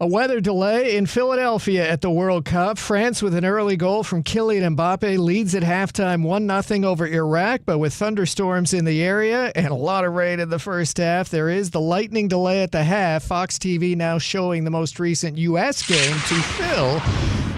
A weather delay in Philadelphia at the World Cup. France with an early goal from Kylian Mbappe leads at halftime 1-0 over Iraq, but with thunderstorms in the area and a lot of rain in the first half, there is the lightning delay at the half. Fox TV now showing the most recent U.S. game to Phil.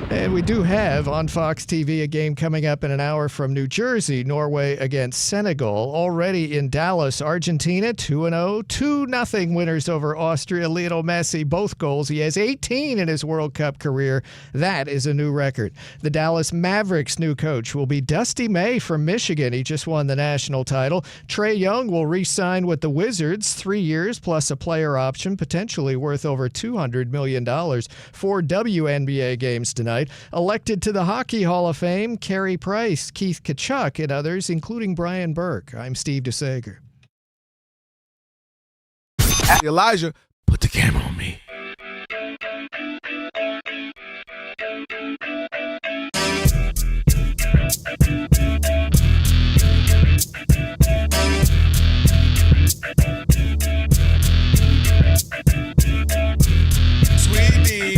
And we do have on Fox TV a game coming up in an hour from New Jersey, Norway against Senegal. Already in Dallas, Argentina, 2-0, 2-0 winners over Austria. Lionel Messi, both goals. He has 18 in his World Cup career. That is a new record. The Dallas Mavericks' new coach will be Dusty May from Michigan. He just won the national title. Trae Young will re-sign with the Wizards, 3 years plus a player option, potentially worth over $200 million. 4 WNBA games tonight. Elected to the Hockey Hall of Fame, Carey Price, Keith Tkachuk, and others, including Brian Burke. I'm Steve DeSager. Elijah, put the camera on me. Sweetie.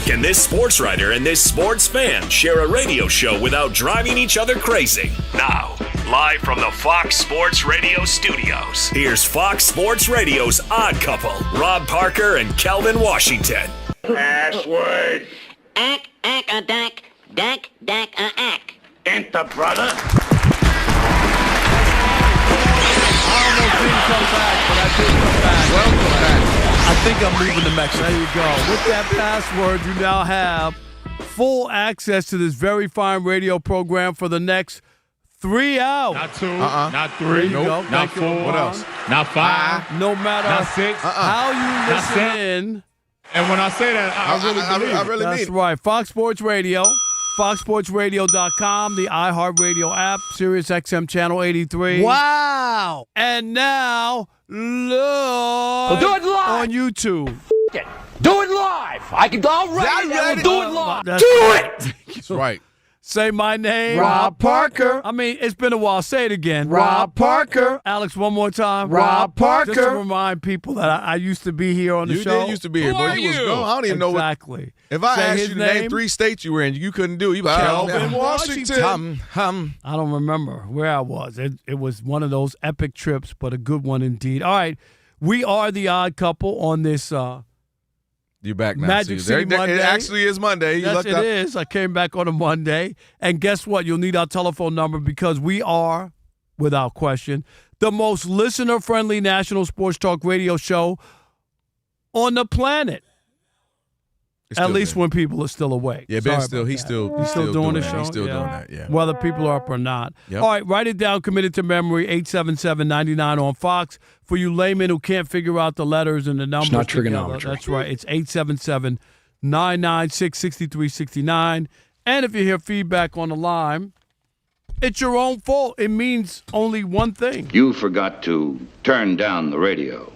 Can this sports writer and this sports fan share a radio show without driving each other crazy? Now, live from the Fox Sports Radio studios, here's Fox Sports Radio's Odd Couple, Rob Parker and Kelvin Washington. Password. Ack, a dack, dack, a ack. Enter, brother. I almost didn't come back, but I did come back. Welcome back. I think I'm moving to Mexico. There you go. With that password, you now have full access to this very fine radio program for the next 3 hours. Not 2, not 3, nope. not 4. What else? Not 5. No matter not 6. how you Not listen in. And when I say that, I really believe I it. really mean That's it. right. Fox Sports Radio, foxsportsradio.com, the iHeartRadio app, Sirius XM Channel 83. Wow! And now, live do it live. on YouTube. Do it live. We'll do it live. That's Do it. That's right. Say my name. Rob Parker. I mean, it's been a while. Say it again. Rob Parker. Alex, one more time. Rob Parker. Just to remind people that I used to be here on the You show. did used to be here, Who boy. are You was you? gone. I don't even know what. Exactly. If I Say asked his you to name name. 3 states you were in, you couldn't do it. You like, Kelvin Washington. I don't remember where I was. It was one of those epic trips, but a good one indeed. All right. We are the Odd Couple on this You're back now. Magic Steve. City Monday. It actually is Monday. You Yes, lucked it up. is. I came back on a Monday. And guess what? You'll need our telephone number because we are, without question, the most listener-friendly national sports talk radio show on the planet. It's At still least there. when people are still awake. Yeah, Sorry Ben's still. about He's that. still. He's still doing the that. show. He's still doing that. Yeah. Whether people are up or not. Yep. All right, write it down. Committed to memory. 877-99 on Fox. For you laymen who can't figure out the letters and the numbers. It's not together, trigonometry. That's right. It's 877-996-6369. And if you hear feedback on the line, it's your own fault. It means only one thing. You forgot to turn down the radio.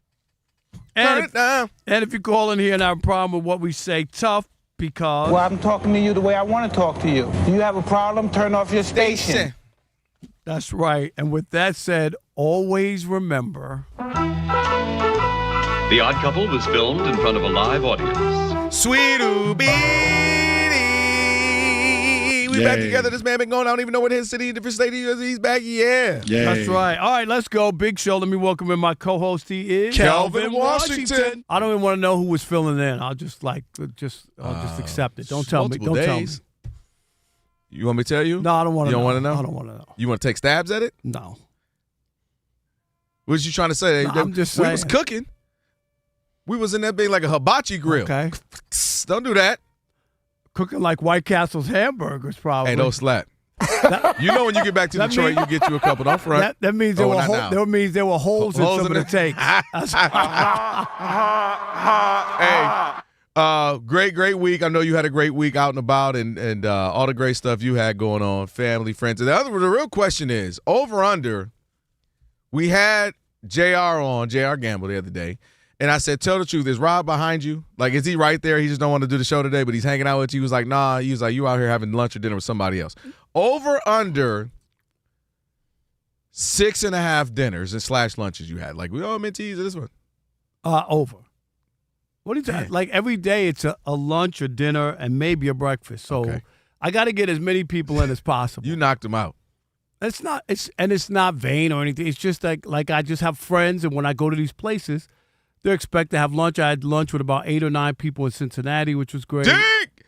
Turn it down. And if you call in here and have a problem with what we say, tough because. Well, I'm talking to you the way I want to talk to you. You have a problem, turn off your station. That's right. And with that said, always remember. The Odd Couple was filmed in front of a live audience. Sweet we back together. This man been going. I don't even know what his city, different state he is. He's back. Yeah. That's right. All right, let's go. Big show. Let me welcome in my co-host. He is Kelvin Washington. I don't even want to know who was filling in. I'll just accept it. Don't tell me. Multiple Don't days. tell me. You want me to tell you? No, I don't want to. You don't want to know? I don't want to know. You want to take stabs at it? No. What was you trying to say? No, I'm just we saying. was cooking. We was in that big like a hibachi grill. Okay. Don't do that. Cooking like White Castle's hamburgers, probably. Hey, don't slap. You know when you get back to Detroit, you get you a couple. Don't front. That means there Oh, were not now. that means there were holes in Holes some in of the takes. Hey, great week. I know you had a great week out and about, and all the great stuff you had going on, family, friends. And the real question is, over under. We had JR on, JR Gamble the other day, and I said, tell the truth, is Rob behind you? Like, is he right there? He just don't want to do the show today, but he's hanging out with you. He was like, nah. He was like, you out here having lunch or dinner with somebody else. Over under 6.5 dinners and / lunches you had. Like, we all meant to use this one. Over. What are you talking? Like every day it's a lunch, a dinner, and maybe a breakfast. So I got to get as many people in as possible. You knocked them out. It's not vain or anything. It's just like I just have friends, and when I go to these places, they're expected to have lunch. I had lunch with about 8 or 9 people in Cincinnati, which was great. Dick!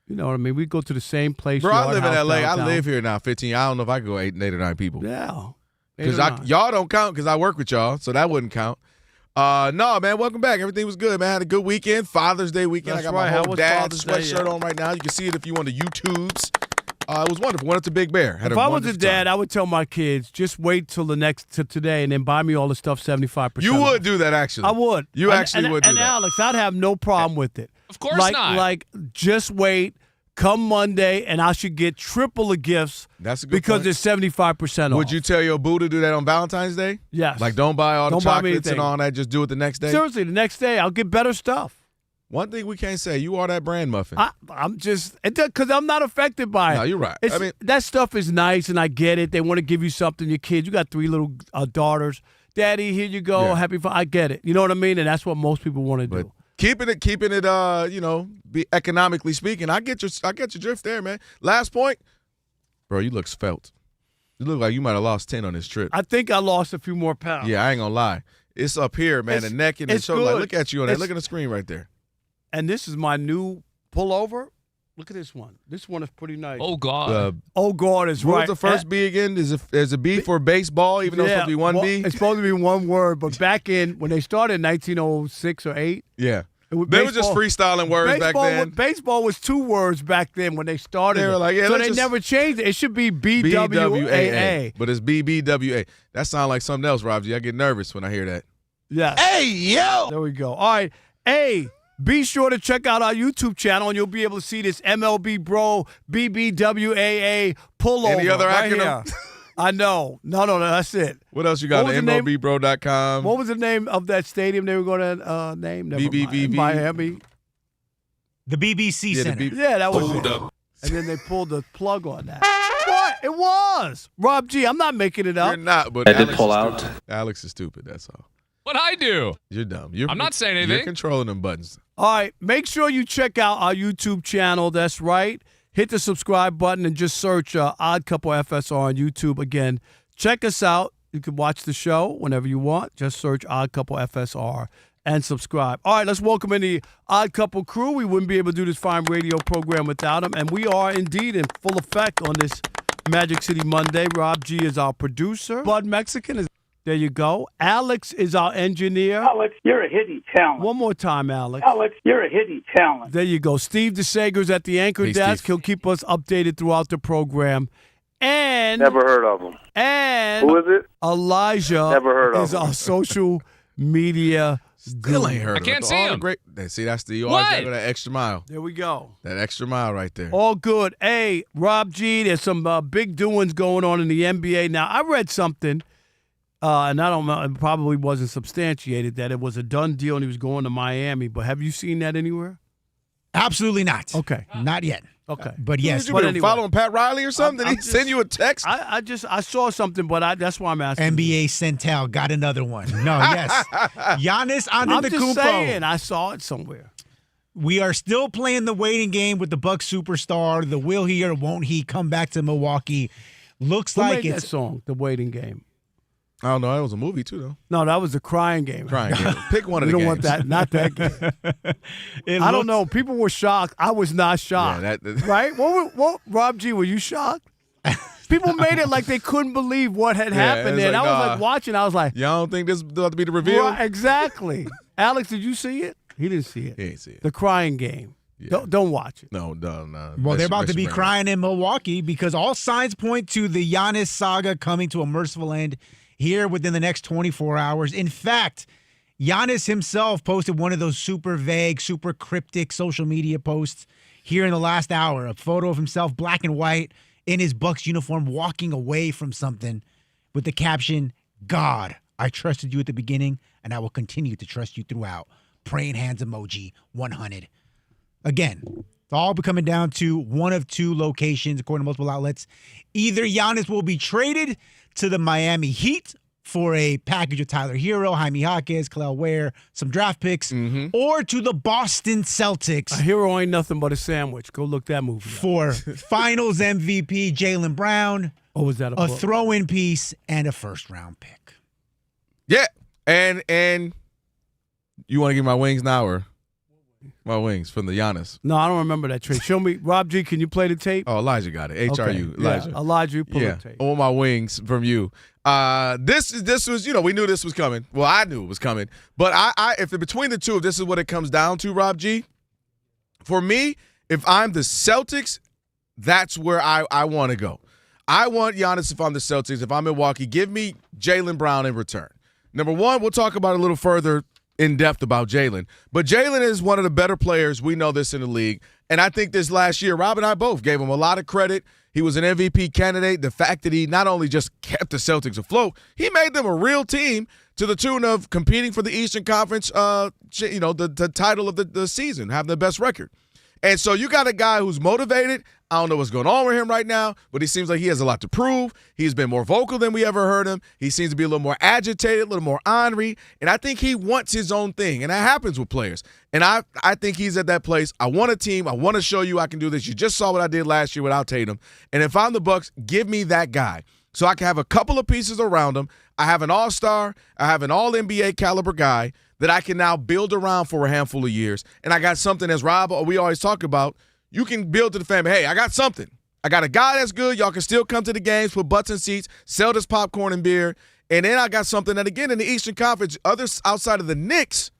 You know what I mean? We go to the same place. Bro, I live in L.A. Downtown. I live here now 15. I don't know if I could go 8 or 9 people. Yeah. Because y'all don't count because I work with y'all, so that wouldn't count. No, man, welcome back. Everything was good, man. I had a good weekend. Father's Day weekend. That's I got my right. whole dad's sweatshirt on right now. You can see it if you want the YouTubes. It was wonderful. Went up to Big Bear. If I was a dad, I would tell my kids, just wait till today and then buy me all the stuff 75%. You would do that, actually. I would. You actually would do that. And Alex, I'd have no problem with it. Of course not. Like, just wait. Come Monday, and I should get triple the gifts. That's a good because point. it's 75% off. Would you tell your boo to do that on Valentine's Day? Yes. Like, don't buy all the chocolates and anything. all that. Just do it the next day? Seriously, the next day I'll get better stuff. One thing we can't say, you are that brand muffin. I'm just – because I'm not affected by it. No, you're right. That stuff is nice, and I get it. They want to give you something. Your kids, you got 3 little daughters. Daddy, here you go. Yeah. Happy – I get it. You know what I mean? And that's what most people want to do. Keeping it, be economically speaking. I get your drift there, man. Last point, bro. You look svelte. You look like you might have lost 10 on this trip. I think I lost a few more pounds. Yeah, I ain't gonna lie. It's up here, man. The neck and the shoulder. Like, look at you on that. Look at the screen right there. And this is my new pullover. Look at this one. This one is pretty nice. Oh God. Oh God is right. What was the first B again? There's a B for baseball, even though it's supposed to be one B. It's supposed to be one word, but back in when they started in 1906 or 8. Yeah. They were just freestyling words back then. Baseball was 2 words back then when they started. They were like, yeah, so they never changed it. It should be BWAA. But it's BBWA. That sounds like something else, Rob G. I get nervous when I hear that. Yeah. Hey, yo! There we go. All right. Hey, be sure to check out our YouTube channel, and you'll be able to see this MLB Bro BBWAA pullover. Any other right acronym? Here. I know. No, that's it. What else you got? MLBBro.com. What was the name of that stadium they were going to name? BBVV. Miami. The BBC Center. Yeah, that was it. And then they pulled the plug on that. What? It was. Rob G, I'm not making it up. You're not, but I did pull out. Alex is stupid, that's all. What'd I do? You're dumb. I'm not saying anything. You're controlling them buttons. All right, make sure you check out our YouTube channel. That's right. Hit the subscribe button and just search Odd Couple FSR on YouTube. Again, check us out. You can watch the show whenever you want. Just search Odd Couple FSR and subscribe. All right, let's welcome in the Odd Couple crew. We wouldn't be able to do this fine radio program without them, and we are indeed in full effect on this Magic City Monday. Rob G is our producer. Bud Mexican is there. You go. Alex is our engineer. Alex, you're a hidden talent. One more time, Alex. Alex, you're a hidden talent. There you go. Steve DeSager's at the anchor desk. Steve. He'll keep us updated throughout the program. And never heard of him. And who is it? Elijah never heard of is him. our social media Still ain't heard of him. I can't see him. See, that's you always gotta go that extra mile. There we go. That extra mile right there. All good. Hey, Rob G, there's some big doings going on in the NBA. Now, I read something, and I don't know, it probably wasn't substantiated, that it was a done deal and he was going to Miami. But have you seen that anywhere? Absolutely not. Okay. Not yet. Okay. But yes. But anyway, following Pat Riley or something? Did he send you a text? I saw something, but that's why I'm asking. NBA Centel got another one. No, yes. Giannis Antetokounmpo. I'm just saying, I saw it somewhere. We are still playing the waiting game with the Bucks superstar. The will he or won't he come back to Milwaukee? Looks Who like made it's that song, The Waiting Game. I don't know. That was a movie too, though. No, that was the Crying Game. Crying Game. Pick one of the games. games. We don't want that. Not that game. I don't know. People were shocked. I was not shocked. Yeah, right? What? Rob G, were you shocked? People made it like they couldn't believe what had happened there. And I was like watching. I was like, y'all don't think this is about to be the reveal? Right, exactly. Alex, did you see it? He didn't see it. He didn't see it. The Crying Game. Yeah. Don't watch it. No. Well, they're about to be crying in Milwaukee because all signs point to the Giannis saga coming to a merciful end here within the next 24 hours. In fact, Giannis himself posted one of those super vague, super cryptic social media posts here in the last hour. A photo of himself, black and white, in his Bucks uniform, walking away from something with the caption, "God, I trusted you at the beginning, and I will continue to trust you throughout. Praying hands emoji, 100. Again, it's all coming down to one of two locations, according to multiple outlets. Either Giannis will be traded to the Miami Heat for a package of Tyler Hero, Jaime Jaquez, Kelvin Ware, some draft picks, or to the Boston Celtics. A hero ain't nothing but a sandwich. Go look that movie up. For Finals MVP Jaylen Brown, was that a throw-in piece, and a first-round pick. Yeah, and you want to give my wings now or my wings from the Giannis? No, I don't remember that trade. Show me, Rob G. Can you play the tape? Oh, Elijah got it. HRU, okay. Elijah. Yeah, Elijah, pull the tape. I want my wings from you. This was, we knew this was coming. Well, I knew it was coming. But if between the two, if this is what it comes down to, Rob G, for me, if I'm the Celtics, that's where I want to go. I want Giannis if I'm the Celtics. If I'm Milwaukee, give me Jaylen Brown in return. Number one, we'll talk about a little further in depth about Jaylen. But Jaylen is one of the better players. We know this in the league. And I think this last year, Rob and I both gave him a lot of credit. He was an MVP candidate. The fact that he not only just kept the Celtics afloat, he made them a real team to the tune of competing for the Eastern Conference, the title of the season, having the best record. And so you got a guy who's motivated. I don't know what's going on with him right now, but he seems like he has a lot to prove. He's been more vocal than we ever heard him. He seems to be a little more agitated, a little more ornery, and I think he wants his own thing, and that happens with players. And I think he's at that place. I want a team. I want to show you I can do this. You just saw what I did last year without Tatum. And if I'm the Bucks, give me that guy so I can have a couple of pieces around him. I have an all-star. I have an all-NBA caliber guy that I can now build around for a handful of years. And I got something, as Rob, we always talk about, you can build to the family. Hey, I got something. I got a guy that's good. Y'all can still come to the games, put butts in seats, sell this popcorn and beer. And then I got something that, again, in the Eastern Conference, others outside of the Knicks,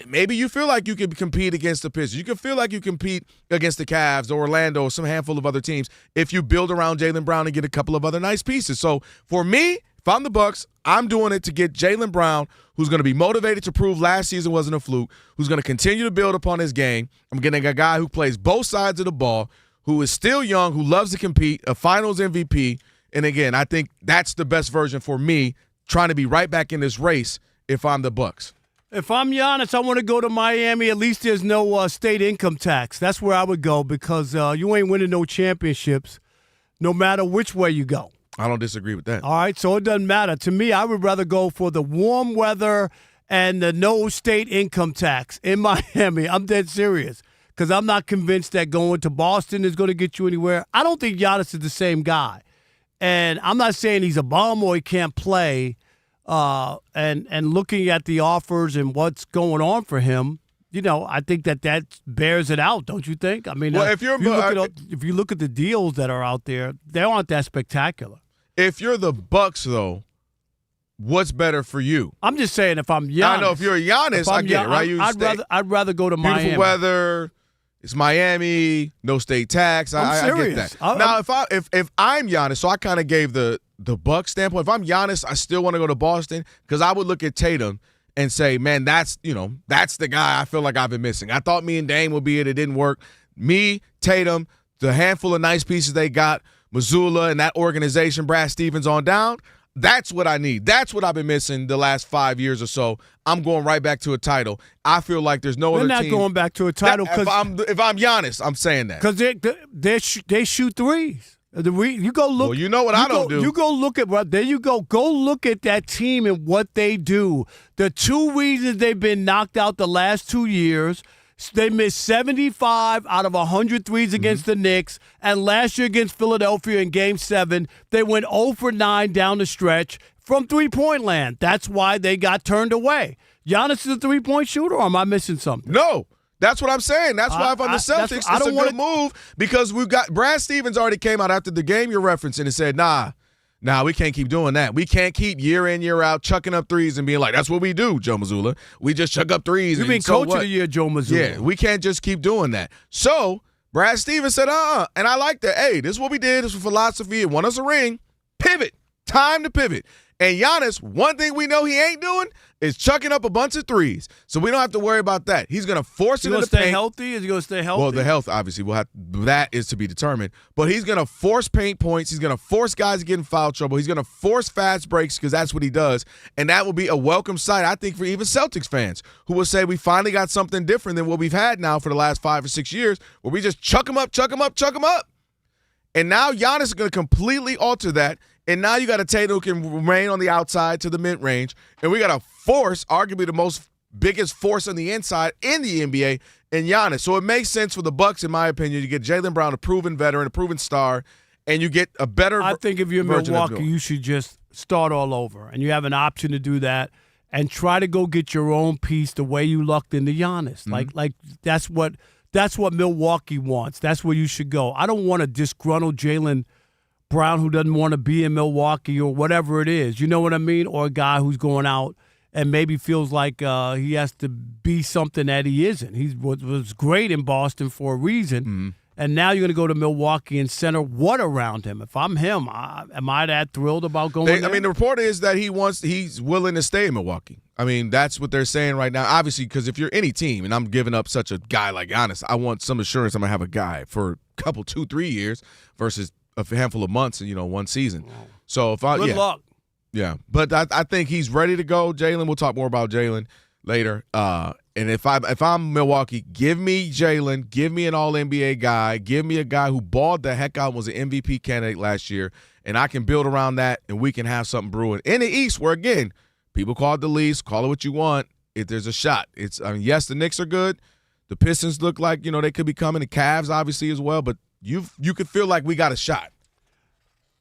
maybe you feel like you can compete against the Pistons. You can feel like you compete against the Cavs or Orlando or some handful of other teams if you build around Jaylen Brown and get a couple of other nice pieces. So for me, if I'm the Bucks, I'm doing it to get Jaylen Brown, who's going to be motivated to prove last season wasn't a fluke, who's going to continue to build upon his game. I'm getting a guy who plays both sides of the ball, who is still young, who loves to compete, a finals MVP. And again, I think that's the best version for me, trying to be right back in this race if I'm the Bucks. If I'm Giannis, I want to go to Miami. At least there's no state income tax. That's where I would go because you ain't winning no championships no matter which way you go. I don't disagree with that. All right, so it doesn't matter. To me, I would rather go for the warm weather and the no state income tax in Miami. I'm dead serious because I'm not convinced that going to Boston is going to get you anywhere. I don't think Giannis is the same guy. And I'm not saying he's a bum or he can't play. And looking at the offers and what's going on for him, I think that bears it out, don't you think? I mean, well, if you look at the deals that are out there, they aren't that spectacular. If you're the Bucks, though, what's better for you? I'm just saying, if I'm Giannis, I know if you're Giannis, I get it, right? I'd rather go to Miami. Beautiful weather. It's Miami, no state tax. I get that. Now, if I'm Giannis, so I kind of gave the Bucks standpoint. If I'm Giannis, I still want to go to Boston because I would look at Tatum and say, man, that's the guy I feel like I've been missing. I thought me and Dame would be it. It didn't work. Me, Tatum, the handful of nice pieces they got, Missoula and that organization, Brad Stevens on down, that's what I need. That's what I've been missing the last 5 years or so. I'm going right back to a title. I feel like there's no other team. They're not going back to a title. If I'm Giannis, I'm saying that. Because they shoot threes. You go look. Well, you know what I don't do. You go look at there. You go. Go look at that team and what they do. The two reasons they've been knocked out the last 2 years. They missed 75 out of 100 threes against the Knicks, and last year against Philadelphia in Game 7, they went 0 for 9 down the stretch from three-point land. That's why they got turned away. Giannis is a three-point shooter, or am I missing something? No. That's what I'm saying. That's why if I'm the Celtics, it's a good move because we've got Brad Stevens already came out after the game you're referencing and said, nah, we can't keep doing that. We can't keep year in, year out chucking up threes and being like, that's what we do, Joe Mazzulla. We just chuck up threes. You've been coach of the year, Joe Mazzulla. Yeah, we can't just keep doing that. So Brad Stevens said, and I like that. Hey, this is what we did. This was philosophy. It won us a ring. Pivot. Time to pivot. And Giannis, one thing we know he ain't doing is chucking up a bunch of threes. So we don't have to worry about that. He's going to force it in the paint. Is he going to stay healthy? Is he going to stay healthy? Well, the health, obviously, that is to be determined. But he's going to force paint points. He's going to force guys to get in foul trouble. He's going to force fast breaks because that's what he does. And that will be a welcome sight, I think, for even Celtics fans who will say we finally got something different than what we've had now for the last 5 or 6 years where we just chuck him up, chuck him up, chuck him up. And now Giannis is going to completely alter that And now you got a Tatum who can remain on the outside to the mid-range. And we got a force, arguably the biggest force on the inside in the NBA, in Giannis. So it makes sense for the Bucks, in my opinion, to get Jaylen Brown, a proven veteran, a proven star, and you get a better I think if you're version of Milwaukee, you should just start all over. And you have an option to do that and try to go get your own piece the way you lucked into Giannis. Like that's what Milwaukee wants. That's where you should go. I don't want a disgruntled Jaylen Brown who doesn't want to be in Milwaukee or whatever it is. You know what I mean? Or a guy who's going out and maybe feels like he has to be something that he isn't. He was great in Boston for a reason, and now you're going to go to Milwaukee and center what around him? If I'm him, am I that thrilled about going there? I mean, the report is that he's willing to stay in Milwaukee. I mean, that's what they're saying right now. Obviously, because if you're any team, and I'm giving up such a guy like Giannis, I want some assurance I'm going to have a guy for a couple, 2-3 years versus a handful of months, one season. So if I Good luck. Yeah, but I think he's ready to go. Jaylen, we'll talk more about Jaylen later. And if I'm Milwaukee, give me Jaylen, give me an All-NBA guy, give me a guy who balled the heck out and was an MVP candidate last year, and I can build around that, and we can have something brewing. In the East, where, again, people call it the least, call it what you want, if there's a shot. Yes, the Knicks are good. The Pistons look like, they could be coming. The Cavs, obviously, as well, but you could feel like we got a shot.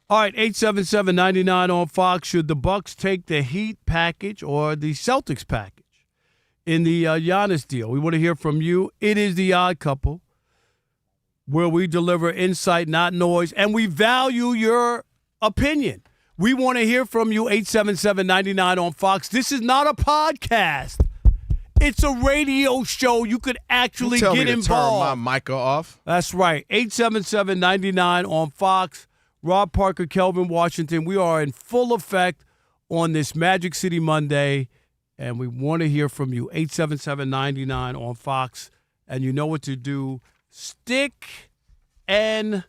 All right, 877-99 on Fox. Should the Bucks take the Heat package or the Celtics package in the Giannis deal? We want to hear from you. It is The Odd Couple, where we deliver insight, not noise, and we value your opinion. We want to hear from you, 877-99 on Fox. This is not a podcast. It's a radio show. You could actually Tell get me to involved. Turn my mic off. That's right, 877-99 on Fox. Rob Parker, Kelvin Washington, we are in full effect on this Magic City Monday, and we want to hear from you. 877-99 on Fox, and you know what to do. Stick and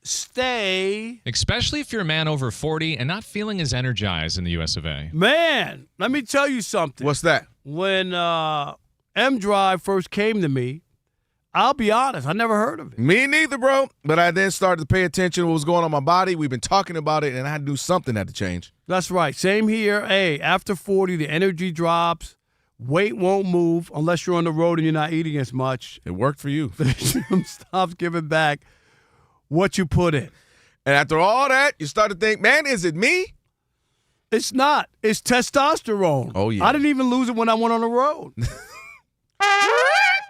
stay. Especially if you're a man over 40 and not feeling as energized in the US of A. Man, let me tell you something. What's that? When M Drive first came to me, I'll be honest, I never heard of it. Me neither, bro. But I then started to pay attention to what was going on in my body. We've been talking about it, and I had to do something that had to change. That's right. Same here. Hey, after 40, the energy drops. Weight won't move unless you're on the road and you're not eating as much. It worked for you. The gym stops giving back what you put in. And after all that, you start to think, man, is it me? It's not. It's testosterone. Oh, yeah. I didn't even lose it when I went on the road.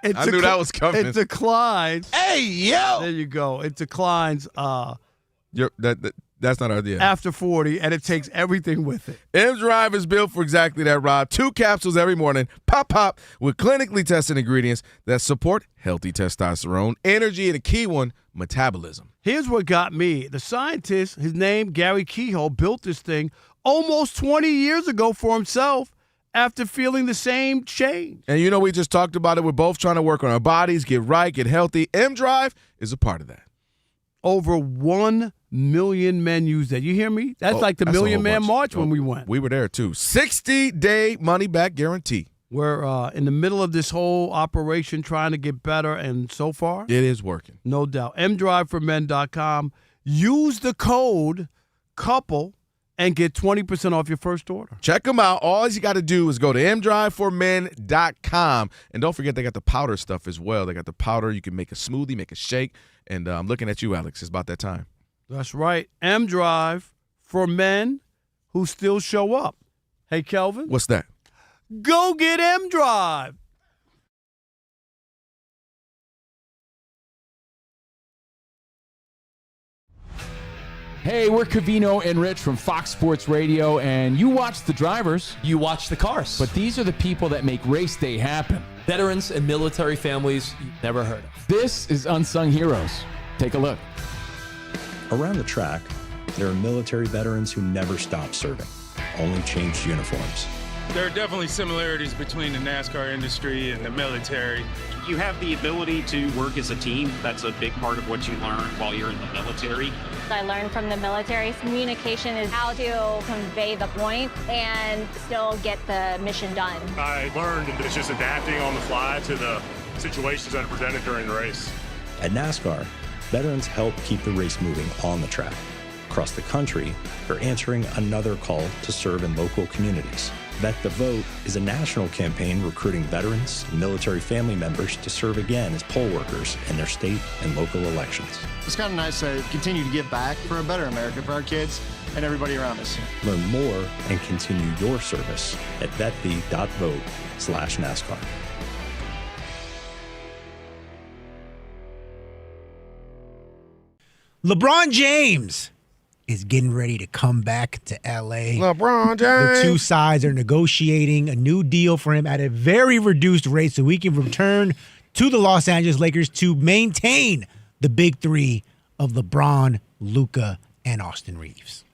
I knew that was coming. It declines. Hey, yo! There you go. It declines That's not our idea. after 40, and it takes everything with it. M Drive is built for exactly that, Rob. 2 capsules every morning, pop, with clinically tested ingredients that support healthy testosterone, energy, and a key one, metabolism. Here's what got me. The scientist, his name, Gary Kehoe, built this thing almost 20 years ago for himself after feeling the same change. And we just talked about it. We're both trying to work on our bodies, get right, get healthy. M Drive is a part of that. Over 1 million men use that. You hear me? That's like the that's a Million whole Man bunch. March when we went. We were there, too. 60-day money-back guarantee. We're in the middle of this whole operation trying to get better, and so far, It is working. no doubt. mdriveformen.com. Use the code COUPLE and get 20% off your first order. Check them out. All you got to do is go to mdriveformen.com. And don't forget, they got the powder stuff as well. They got the powder. You can make a smoothie, make a shake. And I'm looking at you, Alex. It's about that time. That's right. M-Drive for men who still show up. Hey, Kelvin. What's that? Go get M-Drive. Hey, we're Covino and Rich from Fox Sports Radio, and you watch the drivers. You watch the cars. But these are the people that make race day happen. Veterans and military families you've never heard of. This is Unsung Heroes. Take a look. Around the track, there are military veterans who never stopped serving, only changed uniforms. There are definitely similarities between the NASCAR industry and the military. You have the ability to work as a team. That's a big part of what you learn while you're in the military. I learned from the military, communication is how to convey the point and still get the mission done. I learned that it's just adapting on the fly to the situations that are presented during the race. At NASCAR, veterans help keep the race moving on the track. across the country are answering another call to serve in local communities. Vet the Vote is a national campaign recruiting veterans and military family members to serve again as poll workers in their state and local elections. It's kind of nice to continue to give back for a better America, for our kids and everybody around us. Learn more and continue your service at vetv.vote/NASCAR. LeBron James is getting ready to come back to L.A. LeBron James. The two sides are negotiating a new deal for him at a very reduced rate so he can return to the Los Angeles Lakers to maintain the big three of LeBron, Luka, and Austin Reeves.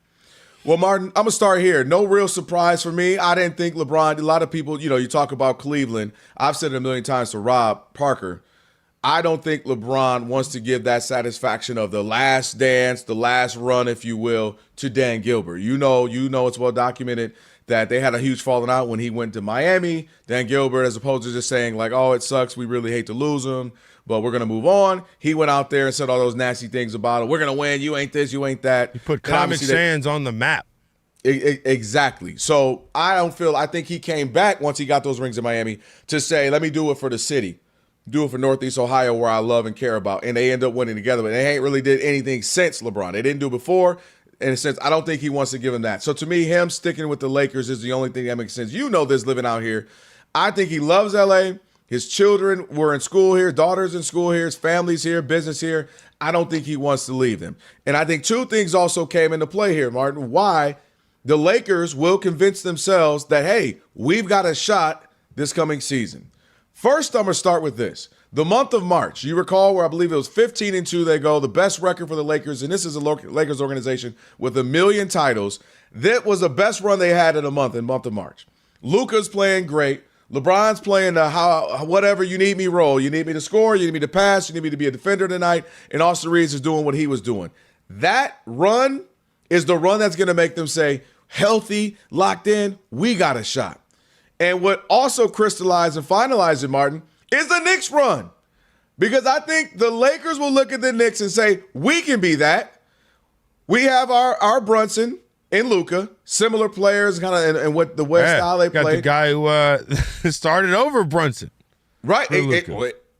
Well, Martin, I'm going to start here. No real surprise for me. I didn't think LeBron, a lot of people, you talk about Cleveland. I've said it a million times to Rob Parker. I don't think LeBron wants to give that satisfaction of the last dance, the last run, if you will, to Dan Gilbert. You know it's well documented that they had a huge falling out when he went to Miami. Dan Gilbert, as opposed to just saying like, oh, it sucks, we really hate to lose him, but we're going to move on. He went out there and said all those nasty things about it. We're going to win. You ain't this, you ain't that. He put Comic Sans on the map. Exactly. So I think he came back once he got those rings in Miami to say, let me do it for the city. Do it for Northeast Ohio, where I love and care about. And they end up winning together. But they ain't really did anything since LeBron. They didn't do it before. In a sense, I don't think he wants to give him that. So to me, him sticking with the Lakers is the only thing that makes sense. You know this living out here. I think he loves L.A. His children were in school here, daughters in school here, his family's here, business here. I don't think he wants to leave them. And I think two things also came into play here, Martin. Why the Lakers will convince themselves that, hey, we've got a shot this coming season. First, I'm going to start with this. The month of March, you recall where I believe it was 15-2 they go, the best record for the Lakers, and this is a Lakers organization with 1 million titles. That was the best run they had in month of March. Luka's playing great. LeBron's playing the whatever you need me role. You need me to score, you need me to pass, you need me to be a defender tonight, and Austin Reeves is doing what he was doing. That run is the run that's going to make them say, healthy, locked in, we got a shot. And what also crystallized and finalized it, Martin, is the Knicks run. Because I think the Lakers will look at the Knicks and say, we can be that. We have our Brunson and Luka, similar players kind of in what the West style they play. Got the guy who started over Brunson. Right,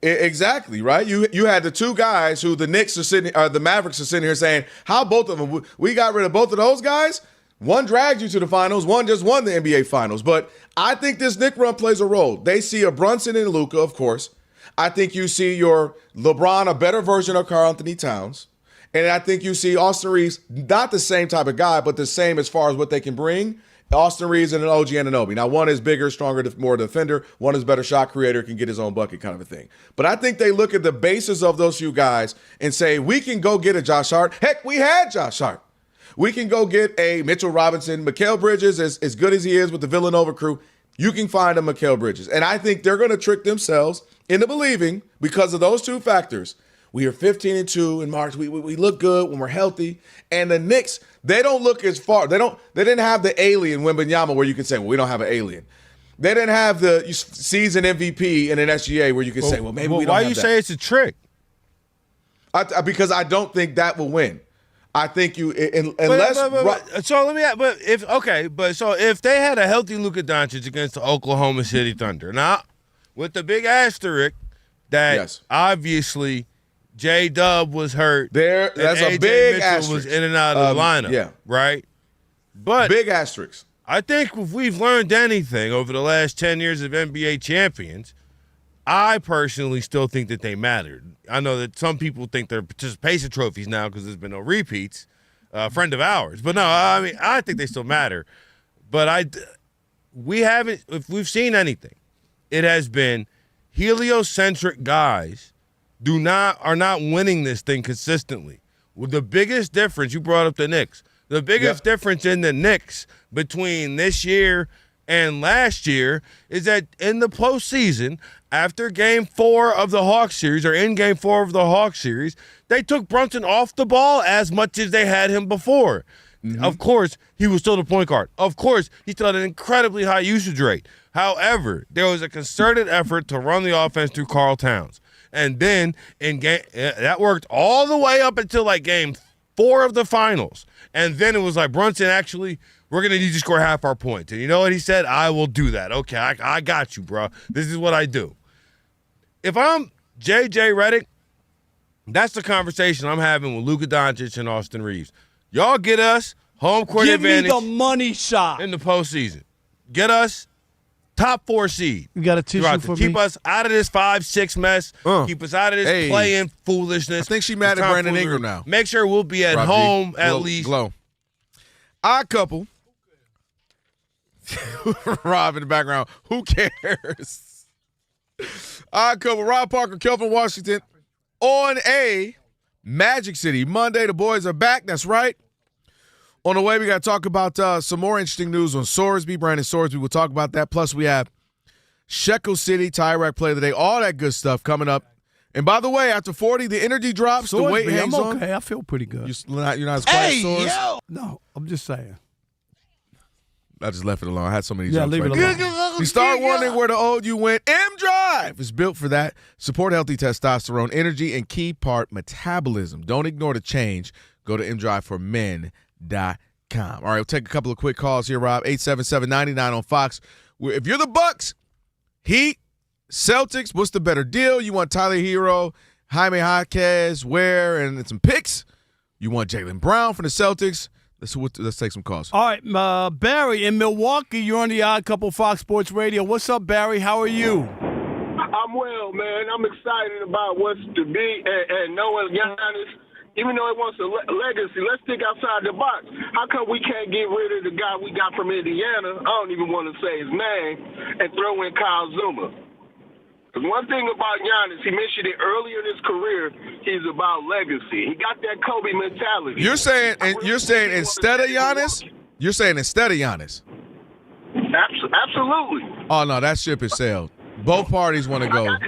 exactly, right? You had the two guys who the Knicks are sitting, the Mavericks are sitting here saying, how both of them, we got rid of both of those guys? One dragged you to the finals, one just won the NBA finals. But I think this Knick run plays a role. They see a Brunson and Luka, of course. I think you see your LeBron, a better version of Karl Anthony Towns. And I think you see Austin Reeves, not the same type of guy, but the same as far as what they can bring. Austin Reeves and an OG Anunoby. Now, one is bigger, stronger, more defender. One is better shot creator, can get his own bucket kind of a thing. But I think they look at the basis of those few guys and say, we can go get a Josh Hart. Heck, we had Josh Hart. We can go get a Mitchell Robinson. Mikal Bridges, as good as he is with the Villanova crew, you can find a Mikal Bridges. And I think they're going to trick themselves into believing, because of those two factors, we are 15-2 in March. We look good when we're healthy. And the Knicks, they don't look as far. They didn't have the alien Wembanyama where you can say, well, we don't have an alien. They didn't have the season MVP in an SGA where you can say, well, maybe we don't have that. Why you say it's a trick? Because I don't think that will win. I think so let me ask, if they had a healthy Luka Doncic against the Oklahoma City Thunder, now with the big asterisk that obviously J-Dub was hurt, that's a AJ big Mitchell asterisk. was in and out of the lineup, right? But big asterisk. I think if we've learned anything over the last 10 years of NBA champions, I personally still think that they mattered. I know that some people think they're participation trophies now because there's been no repeats, a friend of ours. But no, I mean, I think they still matter. But if we've seen anything, it has been heliocentric guys are not winning this thing consistently. Well, the biggest difference, you brought up the Knicks, the biggest difference in the Knicks between this year and last year is that in the postseason, after Game 4 of the Hawks series, or in Game 4 of the Hawks series, they took Brunson off the ball as much as they had him before. Mm-hmm. Of course, he was still the point guard. Of course, he still had an incredibly high usage rate. However, there was a concerted effort to run the offense through Karl Towns. And then that worked all the way up until like Game 4 of the finals. And then it was like, Brunson, actually, we're going to need you to score half our points. And you know what he said? I will do that. Okay, I got you, bro. This is what I do. If I'm J.J. Redick, that's the conversation I'm having with Luka Doncic and Austin Reeves. Y'all get us home court advantage. Give me the money shot. In the postseason. Get us top 4 seed. You got a tissue for me? Keep us out of this 5-6 mess. Keep us out of this playing foolishness. I think she mad at Brandon Ingram now. Make sure we'll be at home at least. Glow. Odd couple. Rob in the background. Who cares? Odd couple. Rob Parker, Kelvin Washington on a Magic City. Monday, the boys are back. That's right. On the way, we got to talk about some more interesting news on Sorsby, Brandon Sorsby. We'll talk about that. Plus, we have Shekel City, Tyrek Play of the Day, all that good stuff coming up. And by the way, after 40, the energy drops, the weight hangs on. I'm okay. I feel pretty good. You're not as quiet as Sors? Yo! No, I'm just saying. I just left it alone. I had so many Yeah, jokes. leave it alone. You start wondering where the old you went. M-Drive is built for that. Support healthy testosterone, energy, and key part metabolism. Don't ignore the change. Go to mdriveformen.com. All right, we'll take a couple of quick calls here, Rob. 877-99 on Fox. If you're the Bucks, Heat, Celtics, what's the better deal? You want Tyler Hero, Jaime Jaquez, Ware, and some picks? You want Jaylen Brown from the Celtics? Let's take some calls. All right, Barry in Milwaukee, you're on the Odd Couple Fox Sports Radio. What's up, Barry? How are you? I'm well, man. I'm excited about what's to be and knowing Giannis, even though he wants a legacy, let's think outside the box. How come we can't get rid of the guy we got from Indiana? I don't even want to say his name, and throw in Kyle Zuma. Because one thing about Giannis, he mentioned it earlier in his career, he's about legacy. He got that Kobe mentality. You're saying instead of Giannis? You're saying instead of Giannis? Absolutely. Oh, no, that ship has sailed. Both parties want to go. I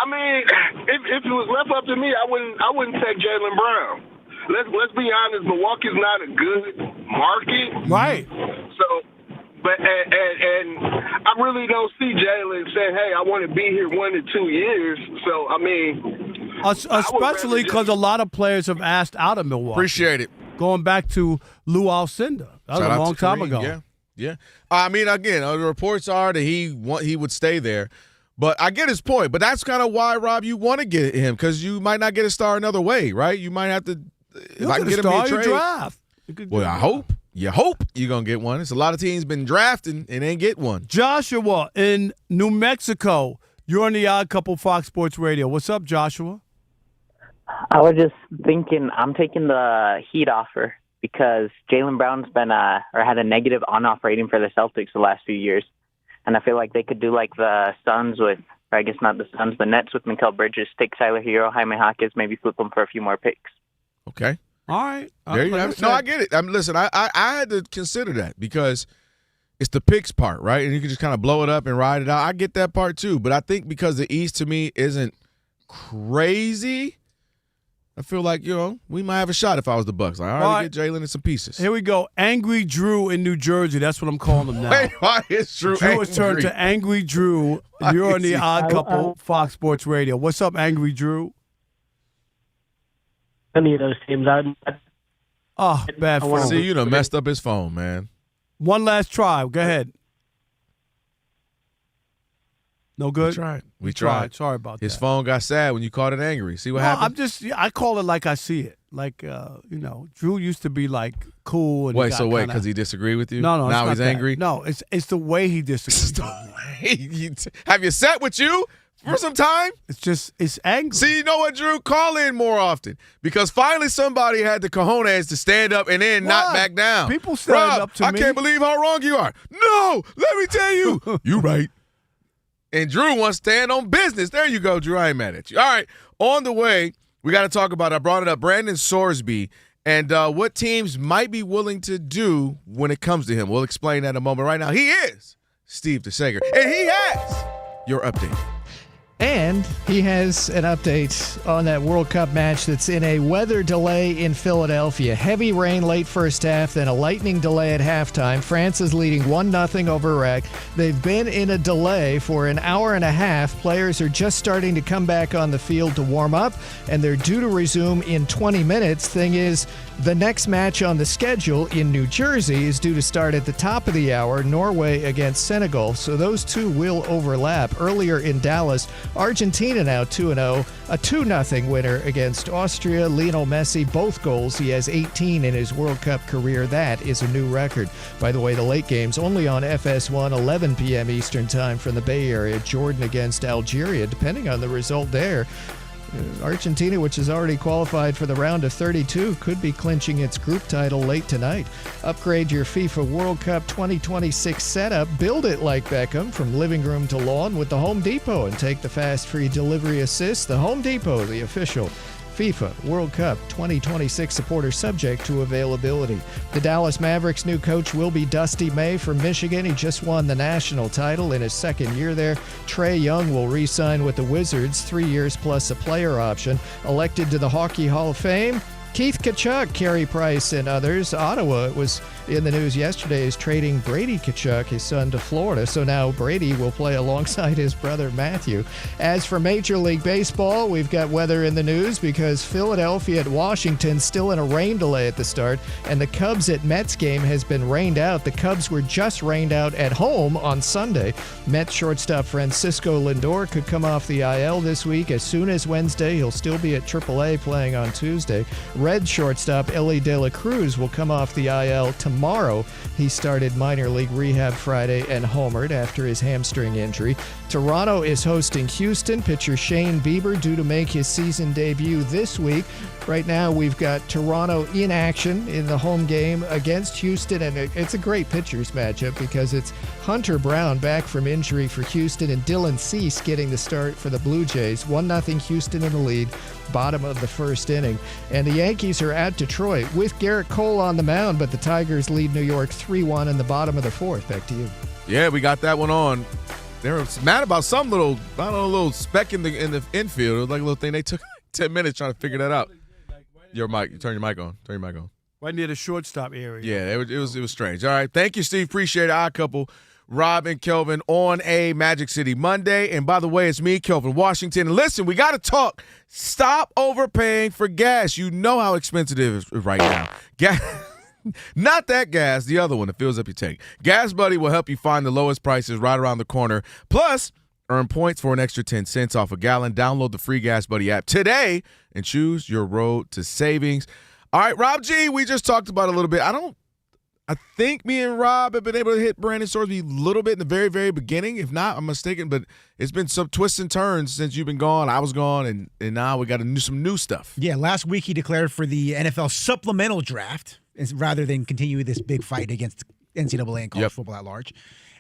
mean, if it was left up to me, I wouldn't take Jaylen Brown. Let's be honest, Milwaukee's not a good market. Right. So, but and I really don't see Jaylen saying, "Hey, I want to be here 1 to 2 years." So, I mean, especially because a lot of players have asked out of Milwaukee. Appreciate it. Going back to Lou Alcindor. That was a long time ago. Yeah. I mean, again, the reports are that he would stay there. But I get his point. But that's kind of why, Rob, you want to get him, because you might not get a star another way, right? You might have to if I can get him in a trade. Draft. Well, I hope. You hope you're going to get one. It's a lot of teams been drafting and ain't get one. Joshua in New Mexico. You're on the Odd Couple Fox Sports Radio. What's up, Joshua? I was just thinking I'm taking the Heat offer because Jaylen Brown's been had a negative on-off rating for the Celtics the last few years. And I feel like they could do like the Suns with, or I guess not the Suns, the Nets with Mikal Bridges, take Tyler Hero, Jaime Jaquez, maybe flip them for a few more picks. Okay. All right. There you have it. No, I get it. Listen, I had to consider that because it's the picks part, right? And you can just kind of blow it up and ride it out. I get that part too. But I think because the East to me isn't crazy, I feel like, we might have a shot if I was the Bucks. Like, all right, get Jaylen and some pieces. Here we go. Angry Drew in New Jersey. That's what I'm calling him now. Wait, why is Drew Drew has turned to Angry Drew. You're on the Odd Couple Fox Sports Radio. What's up, Angry Drew? Any of those teams. Bad phone. See, you done messed up his phone, man. One last try. Go ahead. No good? We tried. Sorry about that. His phone got sad when you called it angry. See what happened? I call it like I see it. Like, Drew used to be like cool. And because he disagreed with you? No. Now he's angry? No, it's the way he disagrees. Have you sat with you for some time? It's angry. See, you know what, Drew? Call in more often because finally somebody had the cojones to stand up and then not back down. People stand up to me. I can't believe how wrong you are. No, let me tell you. You right. And Drew wants to stand on business. There you go, Drew. I ain't mad at you. All right, on the way, we got to talk about, I brought it up, Brandon Sorsby and what teams might be willing to do when it comes to him. We'll explain that in a moment. Right now, he is Steve DeSager, and he has your update. And he has an update on that World Cup match that's in a weather delay in Philadelphia. Heavy rain late first half, then a lightning delay at halftime. France is leading 1-0 over Iraq. They've been in a delay for an hour and a half. Players are just starting to come back on the field to warm up, and they're due to resume in 20 minutes. Thing is, the next match on the schedule in New Jersey is due to start at the top of the hour, Norway against Senegal, so those two will overlap. Earlier in Dallas, Argentina now 2-0, a 2-0 winner against Austria. Lionel Messi, both goals. He has 18 in his World Cup career. That is a new record. By the way, the late games only on FS1, 11 p.m. Eastern Time from the Bay Area. Jordan against Algeria, depending on the result there. Argentina, which has already qualified for the round of 32, could be clinching its group title late tonight. Upgrade your FIFA World Cup 2026 setup. Build it like Beckham from living room to lawn with the Home Depot and take the fast free delivery assist. The Home Depot, the official FIFA World Cup 2026 supporter, subject to availability. The Dallas Mavericks' new coach will be Dusty May from Michigan. He just won the national title in his second year there. Trae Young will re-sign with the Wizards, 3 years plus a player option. Elected to the Hockey Hall of Fame, Keith Tkachuk, Carey Price, and others. Ottawa was in the news yesterday is trading Brady Tkachuk, his son, to Florida. So now Brady will play alongside his brother Matthew. As for Major League Baseball, we've got weather in the news because Philadelphia at Washington still in a rain delay at the start, and the Cubs at Mets game has been rained out. The Cubs were just rained out at home on Sunday. Mets shortstop Francisco Lindor could come off the IL this week. As soon as Wednesday, he'll still be at AAA playing on Tuesday. Red shortstop Ellie De La Cruz will come off the IL tomorrow. He started minor league rehab Friday and homered after his hamstring injury. Toronto is hosting Houston. Pitcher Shane Bieber due to make his season debut this week. Right now, we've got Toronto in action in the home game against Houston, and it's a great pitchers matchup because it's Hunter Brown back from injury for Houston and Dylan Cease getting the start for the Blue Jays. 1-0 Houston in the lead, bottom of the first inning. And the Yankees are at Detroit with Garrett Cole on the mound, but the Tigers lead New York 3-1 in the bottom of the fourth. Back to you. Yeah, we got that one on. They were mad about some little, I don't know, little speck in the infield. It was like a little thing. They took 10 minutes trying to figure that out. Your mic. Turn your mic on. Turn your mic on. Right near the shortstop area. Yeah, it was strange. All right. Thank you, Steve. Appreciate it. Our couple, Rob and Kelvin, on a Magic City Monday. And by the way, it's me, Kelvin Washington. And listen, we got to talk. Stop overpaying for gas. You know how expensive it is right now. Gas. Not that gas, the other one that fills up your tank. Gas Buddy will help you find the lowest prices right around the corner. Plus, earn points for an extra 10 cents off a gallon. Download the free Gas Buddy app today and choose your road to savings. All right, Rob G, we just talked about it a little bit. I think me and Rob have been able to hit Brandon Sorsby a little bit in the very, very beginning. If not, I'm mistaken, but it's been some twists and turns since you've been gone. I was gone, and now we got some new stuff. Yeah, last week he declared for the NFL supplemental draft rather than continue this big fight against NCAA and college football at large.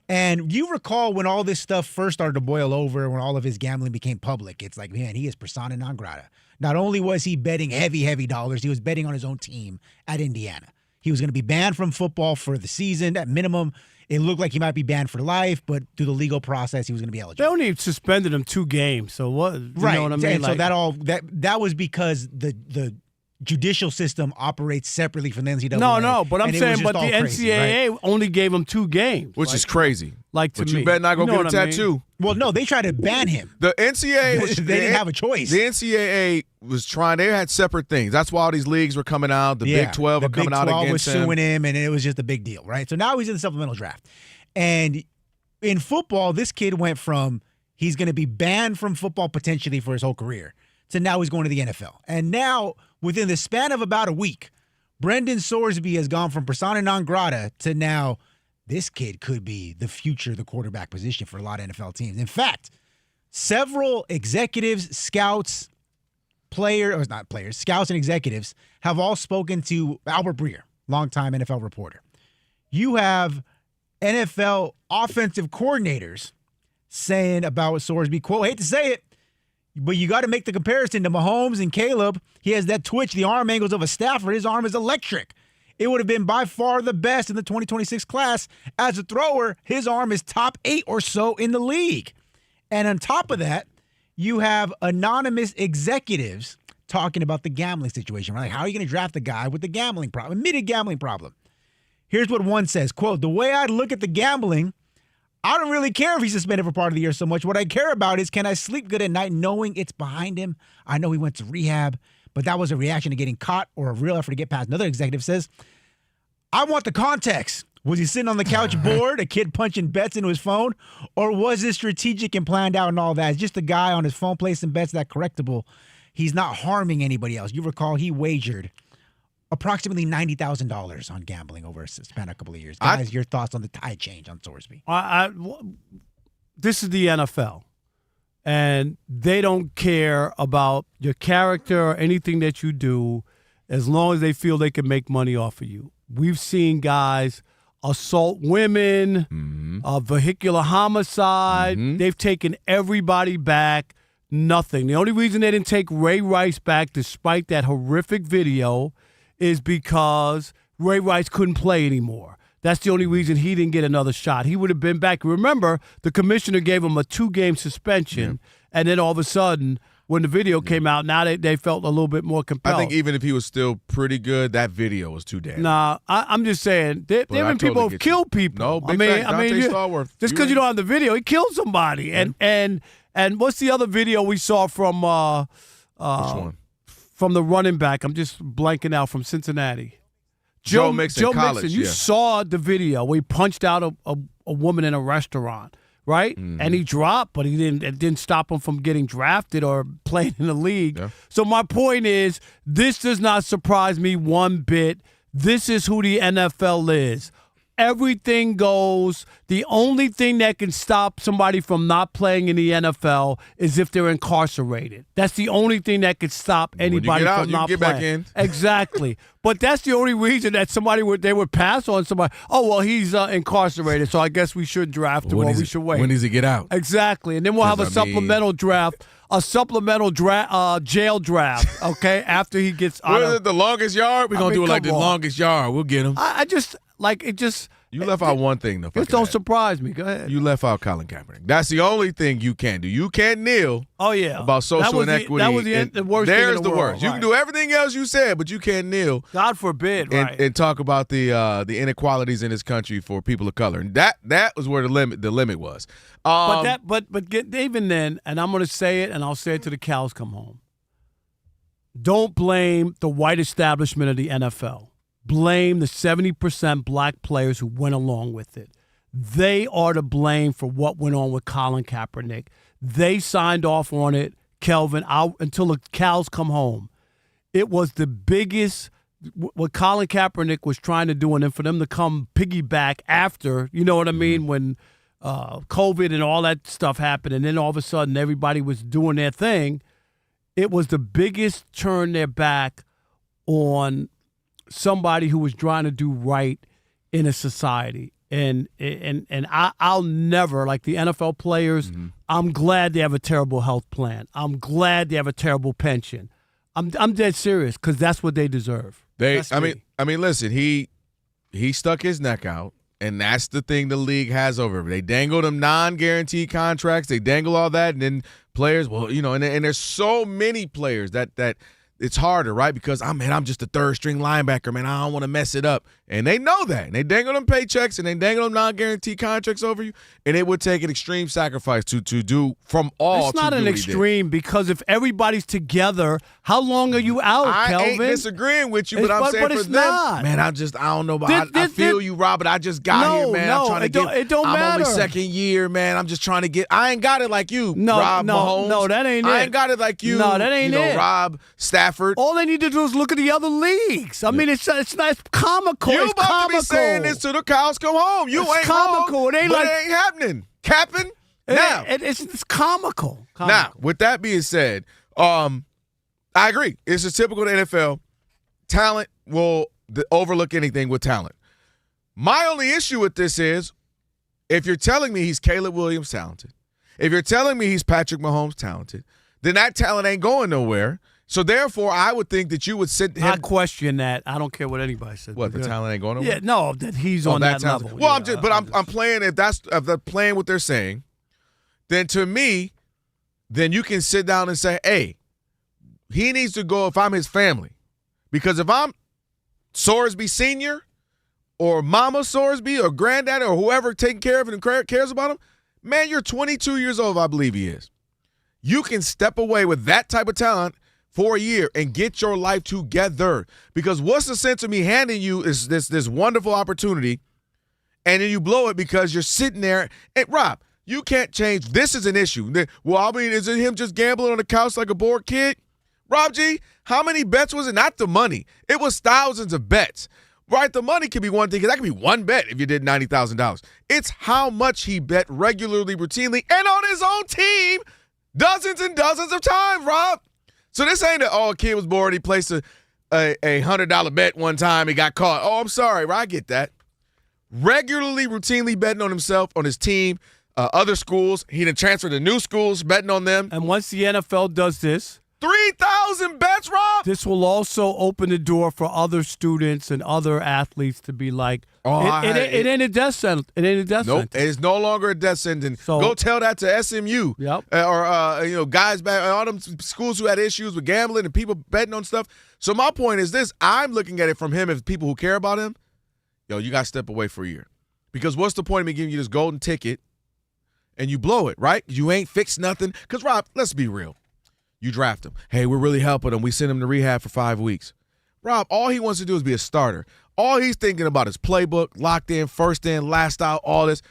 And you recall when all this stuff first started to boil over, when all of his gambling became public, it's like, man, he is persona non grata. Not only was he betting heavy dollars, he was betting on his own team at Indiana. He was going to be banned from football for the season. At minimum, it looked like he might be banned for life, but through the legal process, he was going to be eligible. They only suspended him 2 games, so what? You know what I mean? And so that was because the judicial system operates separately from the NCAA. No, but I'm saying, but the NCAA right? only gave him 2 games, which is crazy. Like to but me, you better not go get a tattoo. Well, no, they tried to ban him. The NCAA they didn't have a choice. The NCAA was trying. They had separate things. That's why all these leagues were coming out. The Big 12 were coming out against him. The Big 12 was suing him, and it was just a big deal, right? So now he's in the supplemental draft, and in football, this kid went from he's going to be banned from football potentially for his whole career to now he's going to the NFL, and now within the span of about a week, Brendan Sorsby has gone from persona non grata to now this kid could be the future of the quarterback position for a lot of NFL teams. In fact, several executives, scouts, scouts and executives have all spoken to Albert Breer, longtime NFL reporter. You have NFL offensive coordinators saying about Sorsby, quote, hate to say it, but you got to make the comparison to Mahomes and Caleb. He has that twitch, the arm angles of a Stafford. His arm is electric. It would have been by far the best in the 2026 class. As a thrower, his arm is top 8 or so in the league. And on top of that, you have anonymous executives talking about the gambling situation. Right? Like, how are you going to draft a guy with the gambling problem, admitted gambling problem? Here's what one says, quote, "The way I look at the gambling, I don't really care if he's suspended for part of the year so much. What I care about is, can I sleep good at night knowing it's behind him? I know he went to rehab, but that was a reaction to getting caught or a real effort to get past." Another executive says, "I want the context. Was he sitting on the couch bored, a kid punching bets into his phone? Or was this strategic and planned out and all that? It's just a guy on his phone placing bets that correctable. He's not harming anybody else." You recall he wagered approximately $90,000 on gambling over a span of a couple of years. Guys, your thoughts on the tide change on Sorsby? This is the NFL, and they don't care about your character or anything that you do as long as they feel they can make money off of you. We've seen guys assault women, vehicular homicide. They've taken everybody back. Nothing. The only reason they didn't take Ray Rice back, despite that horrific video, is because Ray Rice couldn't play anymore. That's the only reason he didn't get another shot. He would have been back. Remember, the commissioner gave him a 2-game suspension, and then all of a sudden, when the video came out, now they felt a little bit more compelled. I think even if he was still pretty good, that video was too damn. Nah, I'm just saying, there have been people who've killed people. No, big fact, Dante Stallworth. Just because you don't have the video, he killed somebody. And what's the other video we saw from which one? From the running back? I'm just blanking out, from Cincinnati. Joe Mixon, college. Mixon. You saw the video where he punched out a woman in a restaurant, right? And he dropped, but it didn't stop him from getting drafted or playing in the league. Yeah. So my point is, this does not surprise me one bit. This is who the NFL is. Everything goes. The only thing that can stop somebody from not playing in the NFL is if they're incarcerated. That's the only thing that could stop anybody from not playing. Back in. Exactly. But that's the only reason that they would pass on somebody. Oh, well, he's incarcerated, so I guess we should draft him, or we should wait. When does he get out? Exactly. And then we'll have a supplemental draft. A supplemental jail draft, okay, after he gets out of the longest yard? We're going to do it like the longest yard. We'll get him. You left out one thing, though. It don't surprise me. Go ahead. You left out Colin Kaepernick. That's the only thing you can do. You can't kneel about social inequity. That was the worst thing in the world. Worst. You can do everything else you said, but you can't kneel. God forbid, and talk about the inequalities in this country for people of color. And that was where the limit was. But even then, and I'm going to say it, and I'll say it till the cows come home. Don't blame the white establishment of the NFL. Blame the 70% black players who went along with it. They are to blame for what went on with Colin Kaepernick. They signed off on it, Kelvin, until the cows come home. It was the biggest, what Colin Kaepernick was trying to do, and then for them to come piggyback after, you know what I mean, when COVID and all that stuff happened, and then all of a sudden everybody was doing their thing. It was the biggest turn their back on somebody who was trying to do right in a society. And I'll never, like the NFL players, I'm glad they have a terrible health plan. I'm glad they have a terrible pension. I'm dead serious, because that's what they deserve. I mean, listen, he stuck his neck out, and that's the thing the league has over him. They dangle them non-guaranteed contracts. They dangle all that, and then players, and there's so many players that it's harder, right? Because I'm just a third-string linebacker, man. I don't want to mess it up. And they know that. And they dangle them paychecks and they dangle them non-guaranteed contracts over you. And it would take an extreme sacrifice to do from all. It's not an extreme, because if everybody's together, how long are you out, Kelvin? I ain't disagreeing with you, but I'm saying for them, man, I don't know. I feel you, Rob, but I just got here, man. I'm trying to it don't matter. I'm only second year, man. I'm just trying to get. I ain't got it like you, Rob Mahomes. No, that ain't it. I ain't got it like you. No, that ain't it. Rob Stafford. All they need to do is look at the other leagues. I mean, it's comical. You about to be saying this till the cows come home. You ain't comical. Wrong, it ain't but like it ain't happening. Capping now. It's comical. Now, with that being said, I agree. It's a typical NFL. Talent will overlook anything with talent. My only issue with this is, if you're telling me he's Caleb Williams talented, if you're telling me he's Patrick Mahomes talented, then that talent ain't going nowhere. So, therefore, I would think that you would sit him. I question that. I don't care what anybody says. What, the talent ain't going nowhere? Yeah, no, that he's on that level. Well, I'm playing, if they're playing what they're saying, then to me, then you can sit down and say, hey, he needs to go if I'm his family. Because if I'm Sorsby Sr. or Mama Sorsby or Granddaddy or whoever taking care of him and cares about him, man, you're 22 years old, I believe he is. You can step away with that type of talent for a year and get your life together. Because what's the sense of me handing you is this wonderful opportunity and then you blow it because you're sitting there. And Rob, you can't change. This is an issue. Well, I mean, is it him just gambling on the couch like a bored kid? Rob G., how many bets was it? Not the money. It was thousands of bets. Right? The money could be one thing, because that could be one bet if you did $90,000. It's how much he bet regularly, routinely, and on his own team dozens and dozens of times, Rob. So this ain't that, a kid was bored, he placed a $100 bet one time, he got caught. Oh, I'm sorry, Rob, I get that. Regularly, routinely betting on himself, on his team, other schools. He done transferred to new schools, betting on them. And once the NFL does this, 3,000 bets, Rob. This will also open the door for other students and other athletes to be like, it ain't a death sentence. It ain't a death sentence. Nope, it's no longer a death sentence. So, go tell that to SMU. Yep. Or guys back all them schools who had issues with gambling and people betting on stuff. So my point is this: I'm looking at it from him as people who care about him. Yo, you got to step away for a year, because what's the point of me giving you this golden ticket and you blow it, right? You ain't fixed nothing. Because Rob, let's be real. You draft him. Hey, we're really helping him. We send him to rehab for 5 weeks. Rob, all he wants to do is be a starter. All he's thinking about is playbook, locked in, first in, last out, all this.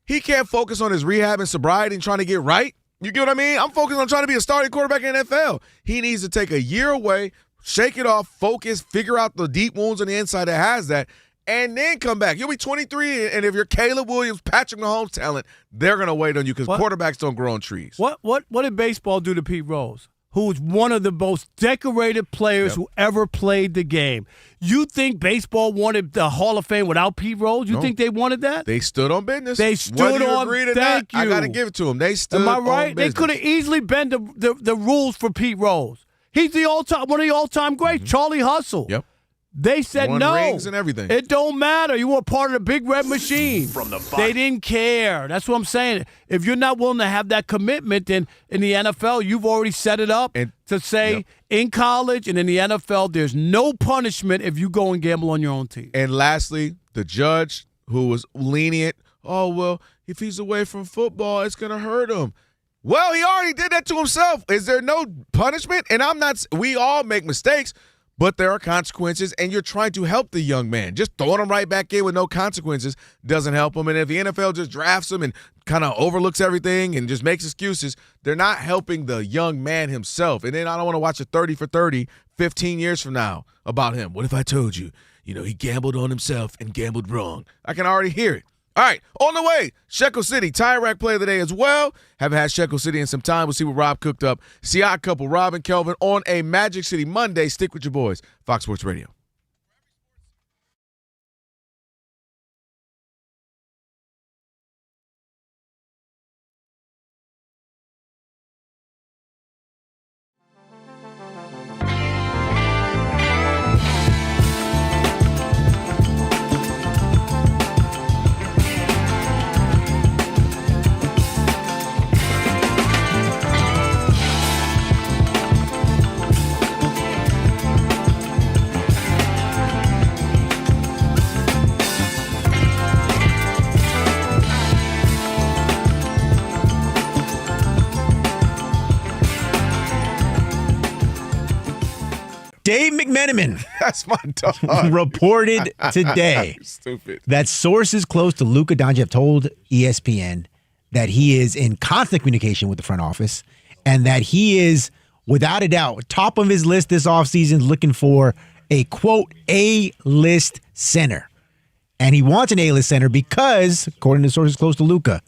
He can't focus on his rehab and sobriety and trying to get right. You get what I mean? I'm focused on trying to be a starting quarterback in the NFL. He needs to take a year away, shake it off, focus, figure out the deep wounds on the inside that has that, and then come back. You'll be 23, and if you're Caleb Williams, Patrick Mahomes talent, they're going to wait on you because quarterbacks don't grow on trees. What did baseball do to Pete Rose, who's one of the most decorated players who ever played the game? You think baseball wanted the Hall of Fame without Pete Rose? You think they wanted that? They stood on business. They stood on business. Thank you. I got to give it to them. They stood on business. Am I right? They could have easily bent the rules for Pete Rose. He's the one of the all-time greats, Charlie Hustle. Yep. They said won no. Rings and everything. It don't matter. You were part of the big red machine. They didn't care. That's what I'm saying. If you're not willing to have that commitment, then in the NFL, you've already set it up to say in college and in the NFL, there's no punishment if you go and gamble on your own team. And lastly, the judge who was lenient, if he's away from football, it's going to hurt him. Well, he already did that to himself. Is there no punishment? And we all make mistakes, but there are consequences, and you're trying to help the young man. Just throwing him right back in with no consequences doesn't help him. And if the NFL just drafts him and kind of overlooks everything and just makes excuses, they're not helping the young man himself. And then I don't want to watch a 30 for 30 15 years from now about him. What if I told you, he gambled on himself and gambled wrong? I can already hear it. All right, on the way, Shekel City, Tire Rack Play of the Day as well. Haven't had Shekel City in some time. We'll see what Rob cooked up. See Odd Couple, Rob and Kelvin on a Magic City Monday. Stick with your boys, Fox Sports Radio. Dave McMenamin that's my dog. reported today that sources close to Luka Doncic have told ESPN that he is in constant communication with the front office and that he is, without a doubt, top of his list this offseason looking for a, quote, A-list center. And he wants an A-list center because, according to sources close to Luka,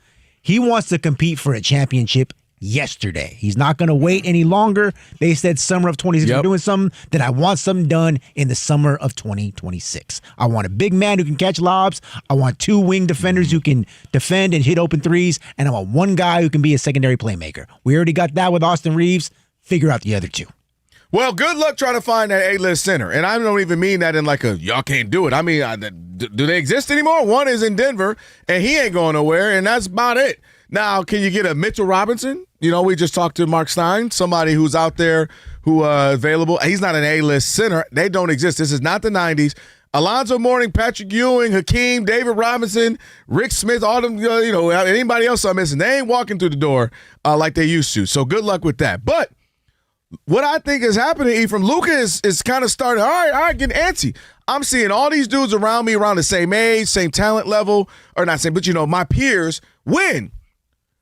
he wants to compete for a championship yesterday. He's not going to wait any longer. They said summer of 26. We're doing something that I want something done in the summer of 2026. I want a big man who can catch lobs. I want 2 wing defenders who can defend and hit open threes. And I want 1 guy who can be a secondary playmaker. We already got that with Austin Reeves. Figure out the other 2. Well, good luck trying to find that A-list center. And I don't even mean that in like a y'all can't do it. I mean, do they exist anymore? One is in Denver, and he ain't going nowhere, and that's about it. Now, can you get a Mitchell Robinson? we just talked to Mark Stein, somebody who's out there who available. He's not an A-list center. They don't exist. This is not the 90s. Alonzo Mourning, Patrick Ewing, Hakeem, David Robinson, Rick Smith, all them, anybody else I'm missing, they ain't walking through the door like they used to. So good luck with that. But what I think is happening, Ephraim, Luka is kind of starting, all right, getting antsy. I'm seeing all these dudes around me around the same age, same talent level, or not same, but my peers win.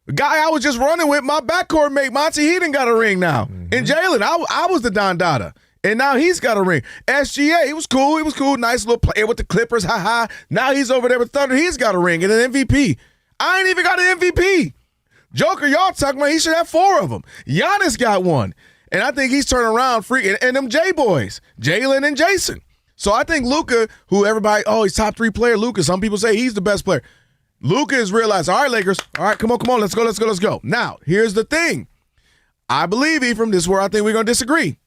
The guy I was just running with, my backcourt mate, Monty, he done got a ring now. Mm-hmm. And Jaylen, I was the Don Dada. And now he's got a ring. SGA, he was cool. Nice little player with the Clippers. Ha. Now he's over there with Thunder. He's got a ring and an MVP. I ain't even got an MVP. Joker, y'all talking about he should have 4 of them. Giannis got one. And I think he's turning around freaking. And them J-boys, Jaylen and Jason. So I think Luka, who everybody, he's top 3 player, Luka. Some people say he's the best player. Luka has realized, all right, Lakers, all right, come on, let's go. Now, here's the thing. I believe, Ephraim, this is where I think we're going to disagree.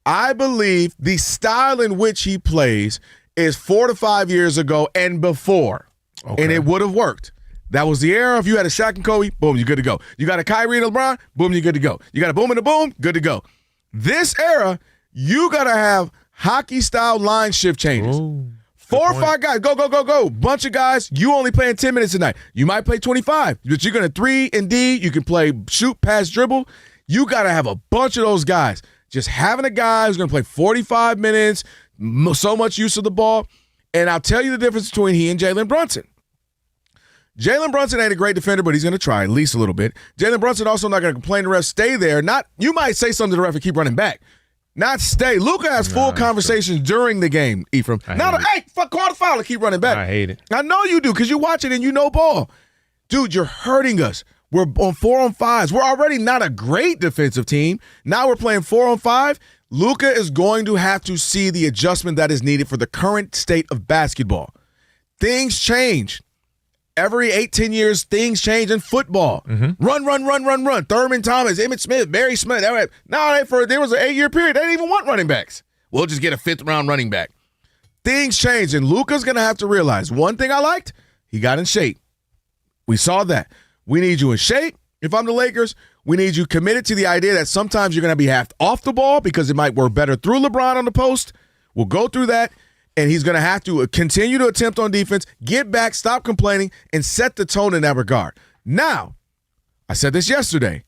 I believe the style in which he plays is 4 to 5 years ago and before, and it would have worked. That was the era. If you had a Shaq and Kobe, boom, you're good to go. You got a Kyrie and LeBron, boom, you're good to go. You got a boom and a boom, good to go. This era, you got to have hockey-style line shift changes. Ooh, 4 or 5 guys, go. Bunch of guys, you only playing 10 minutes a night. You might play 25, but you're going to 3 and D. You can play shoot, pass, dribble. You got to have a bunch of those guys. Just having a guy who's going to play 45 minutes, so much use of the ball. And I'll tell you the difference between he and Jaylen Brunson. Jaylen Brunson ain't a great defender, but he's going to try at least a little bit. Jaylen Brunson also not going to complain to the ref, stay there. You might say something to the ref and keep running back. Not stay. Luka has full conversations during the game, Ephraim. Call the foul and keep running back. I hate it. I know you do because you watch it and you know ball. Dude, you're hurting us. We're on 4-on-5s. We're already not a great defensive team. Now we're playing 4-on-5. Luka is going to have to see the adjustment that is needed for the current state of basketball. Things change. Every 8-10 years, things change in football. Mm-hmm. Run. Thurman Thomas, Emmitt Smith, Barry Smith. There was an 8-year period. They didn't even want running backs. We'll just get a 5th-round running back. Things change, and Luka's going to have to realize one thing I liked, he got in shape. We saw that. We need you in shape. If I'm the Lakers, we need you committed to the idea that sometimes you're going to be half off the ball because it might work better through LeBron on the post. We'll go through that, and he's going to have to continue to attempt on defense, get back, stop complaining, and set the tone in that regard. Now, I said this yesterday.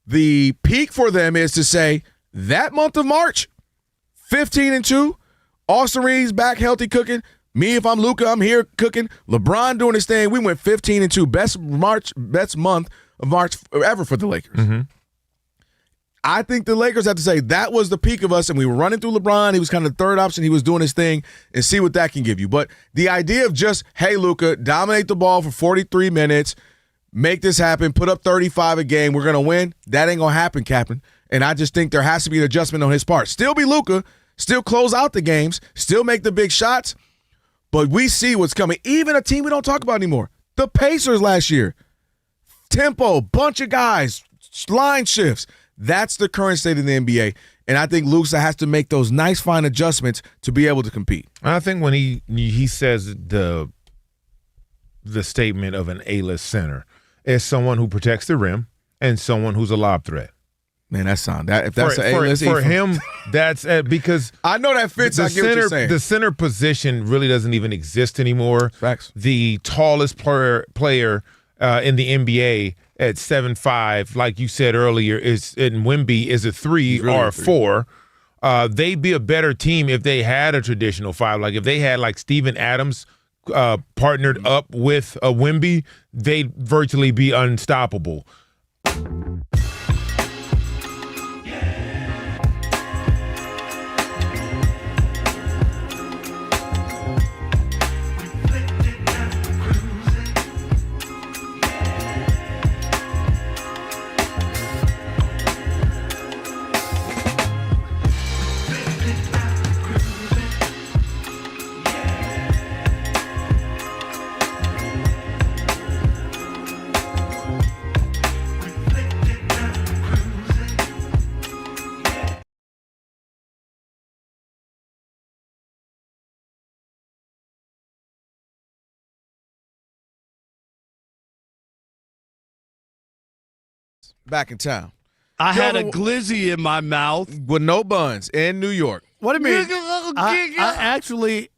The peak for them is to say that month of March, 15-2, Austin Reeves back healthy cooking. Me, if I'm Luka, I'm here cooking. LeBron doing his thing. We went 15-2. Best month of March ever for the Lakers. Mm-hmm. I think the Lakers have to say that was the peak of us, and we were running through LeBron. He was kind of the third option. He was doing his thing, and see what that can give you. But the idea of just, hey, Luka, dominate the ball for 43 minutes, make this happen, put up 35 a game, we're going to win, that ain't going to happen, Captain. And I just think there has to be an adjustment on his part. Still be Luka, still close out the games, still make the big shots. But we see what's coming. Even a team we don't talk about anymore. The Pacers last year. Tempo, bunch of guys, line shifts. That's the current state of the NBA. And I think Luka has to make those nice, fine adjustments to be able to compete. I think when he says the statement of an A-list center, is someone who protects the rim and someone who's a lob threat. Man, that sound that if that's an A-list for him, that's because I know that fits. I get what you're saying. The center position really doesn't even exist anymore. Facts. The tallest player in the NBA at 7'5", like you said earlier, is in Wemby is a 3 really or a 4. They'd be a better team if they had a traditional 5. Like if they had like Steven Adams partnered up with a Wemby, they'd virtually be unstoppable. back in town. I had a glizzy in my mouth. With no buns in New York. What do you mean? I actually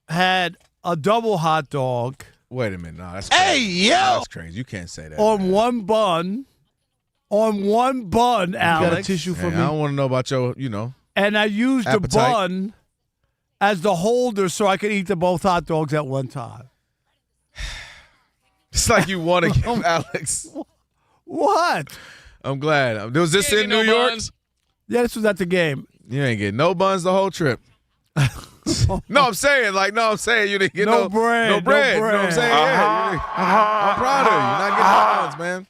had a double hot dog. Wait a minute. No, that's crazy. Hey, yo! That's crazy. You can't say that. On one bun. On one bun, Alex. You got a tissue for me? I don't want to know about your, And I used appetite. the bun as the holder so I could eat both hot dogs at one time. It's like you want to give Alex. What? I'm glad. Was this in New York? Buns. Yeah, this was at the game. You ain't getting no buns the whole trip. No, I'm saying you didn't get No bread. No bread. No You know what I'm saying? Yeah. I'm proud of you. You're not getting no buns, man.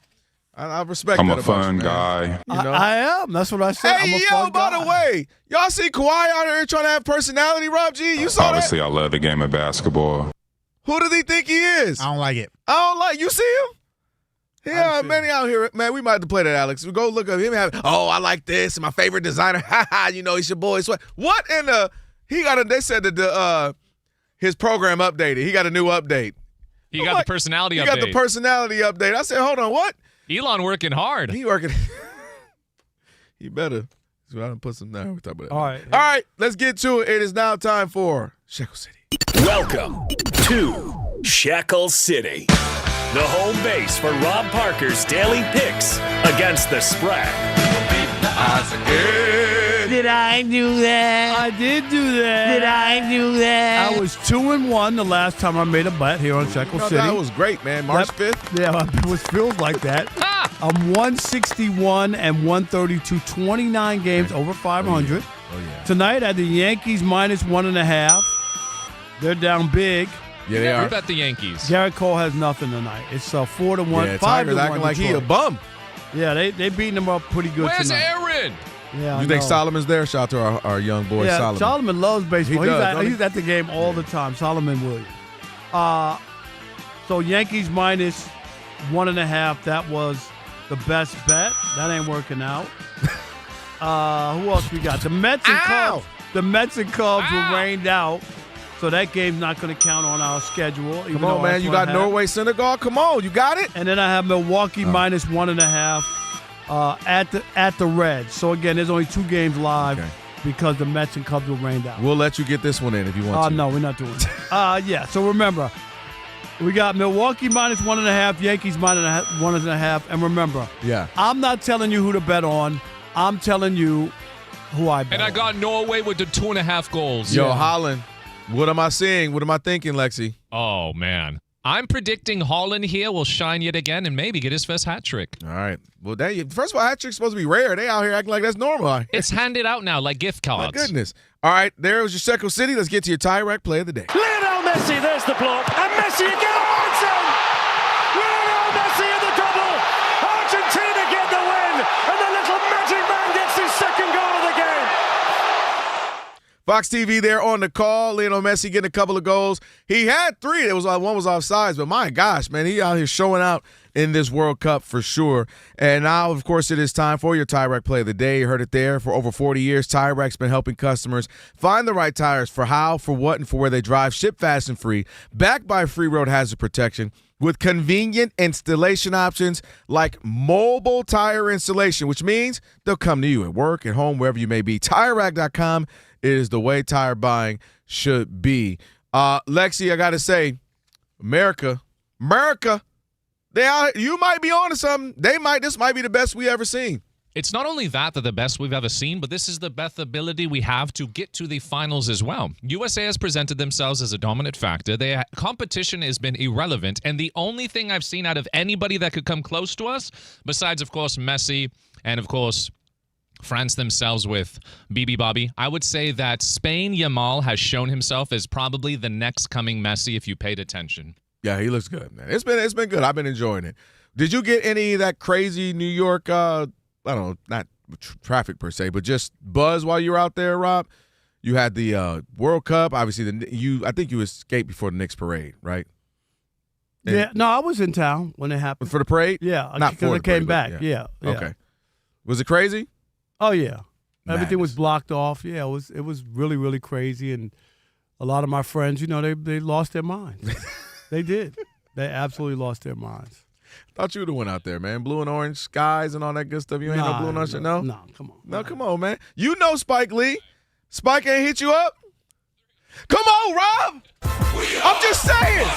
I respect I'm that a about fun you, man. guy. I am. That's what I said. Hey, I'm a yo, fun by guy. the way, y'all see Kawhi out here trying to have personality, Rob G? You saw Obviously, that? I love the game of basketball. Who does he think he is? I don't like it. You see him? Yeah, man, he out here, man. We might have to play that, Alex. We go look up him. I like this. My favorite designer. He's your boy. What in the? They said that his program updated. He got a new update. He got the personality update. He got the personality update. I said, hold on, what? Elon working hard. He working. He better. So I done put some down. We'll talk about that. All right. All right, let's get to it. It is now time for Shackle City. Welcome to Shackle City, the home base for Rob Parker's daily picks against the spread. Did I do that? I did do that. Did I do that? I was 2-1 the last time I made a bet here on Shackle City. That was great, man. March 5th. Yeah, it feels like that. I'm 161 and 132, 29 games over 500. Oh, yeah. Tonight I had the Yankees minus 1.5. They're down big. Yeah, they are. Who bet the Yankees? Garrett Cole has nothing tonight. It's 4-1, Yeah, 5-1. Tiger's acting like he a bum. Yeah, they beating him up pretty good Where's tonight. Aaron? Yeah, You think Solomon's there? Shout out to our young boy, yeah, Solomon. Solomon loves baseball. He does, don't He's at the game all the time. Solomon Williams. So Yankees minus 1.5. That was the best bet. That ain't working out. Who else we got? The Mets and Cubs. The Mets and Cubs were rained out. So that game's not going to count on our schedule. Come on, man. You got Norway, Senegal. Come on. You got it. And then I have Milwaukee minus 1.5 at the Reds. So, again, there's only 2 games live because the Mets and Cubs were rained out. We'll let you get this one in if you want to. No, we're not doing it. Yeah, so remember, we got Milwaukee minus 1.5, Yankees minus 1.5. And remember, I'm not telling you who to bet on. I'm telling you who I bet And I got Norway with the 2.5 goals. Yo, Holland. What am I seeing? What am I thinking, Lexi? Oh, man. I'm predicting Holland here will shine yet again and maybe get his first hat trick. All right. Well, first of all, hat trick's supposed to be rare. They out here acting like that's normal. It's handed out now like gift cards. My goodness. All right, there was your Shackle City. Let's get to your tie-rack play of the day. Lionel Messi, there's the block. And Messi again. Martin! Lionel Messi in the double. Argentina get the win. And the little magic man gets his second goal of the game. Fox TV there on the call. Lionel Messi getting a couple of goals. He had 3. One was offsides, but my gosh, man, he out here showing out in this World Cup for sure. And now, of course, it is time for your Tie Rack play of the day. You heard it there. For over 40 years, Tie Rack's been helping customers find the right tires for how, for what, and for where they drive. Ship fast and free. Backed by free road hazard protection with convenient installation options like mobile tire installation, which means they'll come to you at work, at home, wherever you may be. TireRack.com is the way tire buying should be. Lexi, I got to say, America, you might be on to something. This might be the best we ever seen. It's not only that the best we've ever seen, but this is the best ability we have to get to the finals as well. USA has presented themselves as a dominant factor. Their competition has been irrelevant, and the only thing I've seen out of anybody that could come close to us, besides, of course, Messi and, of course, France themselves with BB Bobby, I would say that Spain Yamal has shown himself as probably the next coming Messi if you paid attention. Yeah, he looks good, man. It's been good. I've been enjoying it. Did you get any of that crazy New York, I don't know, not traffic per se, but just buzz while you were out there, Rob? You had the World Cup. Obviously, I think you escaped before the Knicks parade, right? And yeah, no, I was in town when it happened. For the parade? Yeah, not because for I the came parade, back. Yeah. Okay. Was it crazy? Oh yeah, everything was blocked off. Yeah, it was really, really crazy, and a lot of my friends, they lost their minds. They did. They absolutely lost their minds. Thought you would have went out there, man. Blue and orange skies and all that good stuff. You ain't no blue and orange shit, no? No, come on. No, come on, man. You know Spike Lee. Spike ain't hit you up? Come on, Rob. I'm just saying.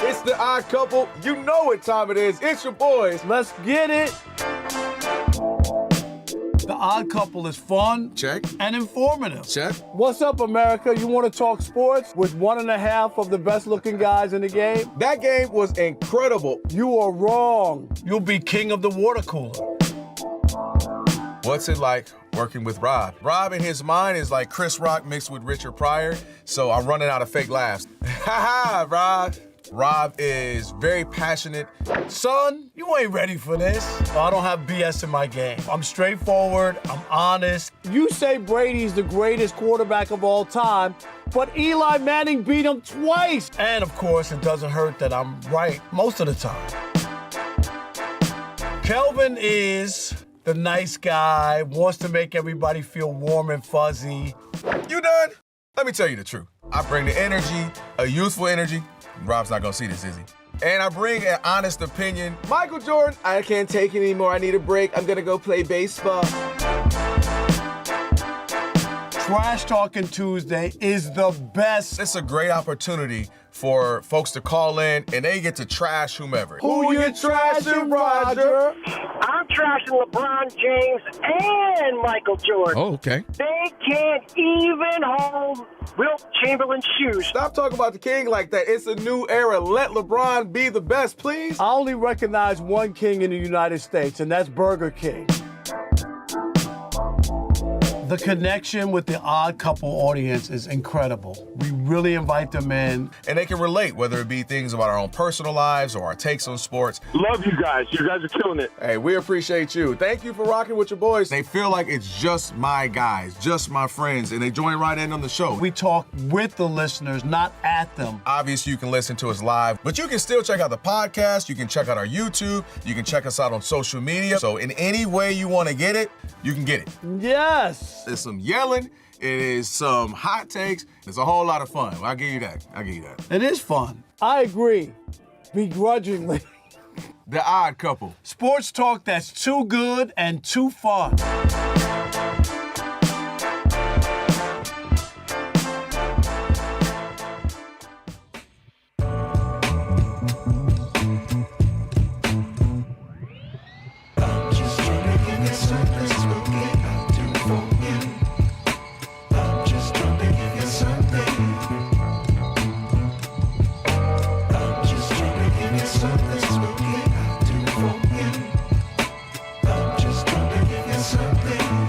It's the Odd Couple. You know what time it is. It's your boys. Let's get it. The Odd Couple is fun. Check. And informative. Check. What's up, America? You want to talk sports with 1.5 of the best-looking guys in the game? That game was incredible. You are wrong. You'll be king of the water cooler. What's it like working with Rob? Rob in his mind is like Chris Rock mixed with Richard Pryor, so I'm running out of fake laughs. Ha ha, Rob. Rob is very passionate. Son, you ain't ready for this. I don't have BS in my game. I'm straightforward. I'm honest. You say Brady's the greatest quarterback of all time, but Eli Manning beat him twice. And of course, it doesn't hurt that I'm right most of the time. Kelvin is the nice guy, wants to make everybody feel warm and fuzzy. You done? Let me tell you the truth. I bring the energy, a youthful energy. Rob's not gonna see this, is he? And I bring an honest opinion. Michael Jordan, I can't take it anymore. I need a break. I'm gonna go play baseball. Trash Talking Tuesday is the best. It's a great opportunity for folks to call in and they get to trash whomever. Who you trashing, Roger? I'm trashing LeBron James and Michael Jordan. Oh, okay. They can't even hold Wilt Chamberlain's shoes. Stop talking about the king like that. It's a new era. Let LeBron be the best, please. I only recognize one king in the United States, and that's Burger King. The connection with the Odd Couple audience is incredible. We really invite them in. And they can relate, whether it be things about our own personal lives or our takes on sports. Love you guys. You guys are killing it. Hey, we appreciate you. Thank you for rocking with your boys. They feel like it's just my guys, just my friends, and they join right in on the show. We talk with the listeners, not at them. Obviously, you can listen to us live, but you can still check out the podcast. You can check out our YouTube. You can check us out on social media. So in any way you want to get it, you can get it. Yes. There's some yelling. It is some hot takes. It's a whole lot of fun. I'll give you that. It is fun. I agree. Begrudgingly. The Odd Couple. Sports talk that's too good and too fun. Something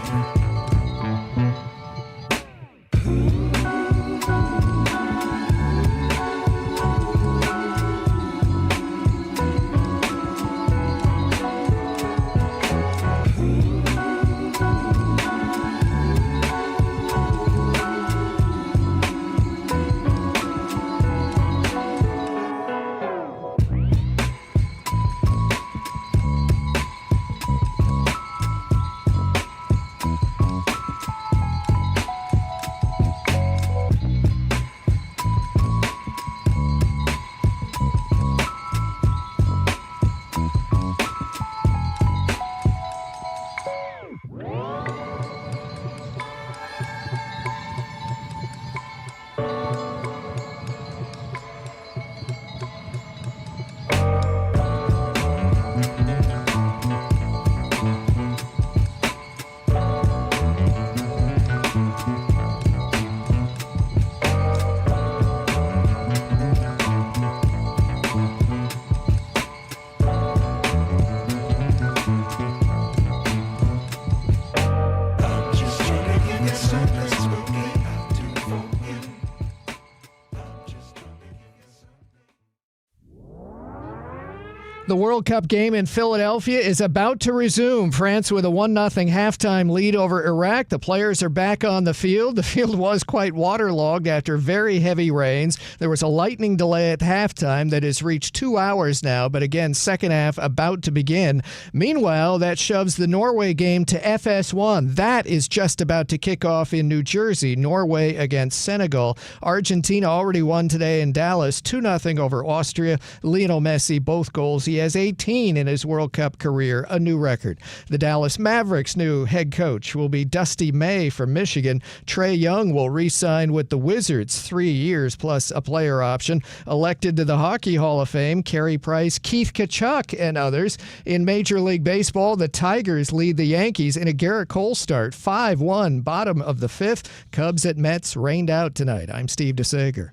The World Cup game in Philadelphia is about to resume. France with a 1-0 halftime lead over Iraq. The players are back on the field. The field was quite waterlogged after very heavy rains. There was a lightning delay at halftime that has reached 2 hours now, but again, second half about to begin. Meanwhile, that shoves the Norway game to FS1. That is just about to kick off in New Jersey. Norway against Senegal. Argentina already won today in Dallas, 2-0 over Austria. Lionel Messi, both goals. He has 18 in his World Cup career, a new record. The Dallas Mavericks' new head coach will be Dusty May from Michigan. Trae Young will re-sign with the Wizards, 3 years plus a player option. Elected to the Hockey Hall of Fame, Carey Price, Keith Tkachuk, and others. In Major League Baseball, the Tigers lead the Yankees in a Garrett Cole start, 5-1, bottom of the fifth. Cubs at Mets rained out tonight. I'm Steve DeSager.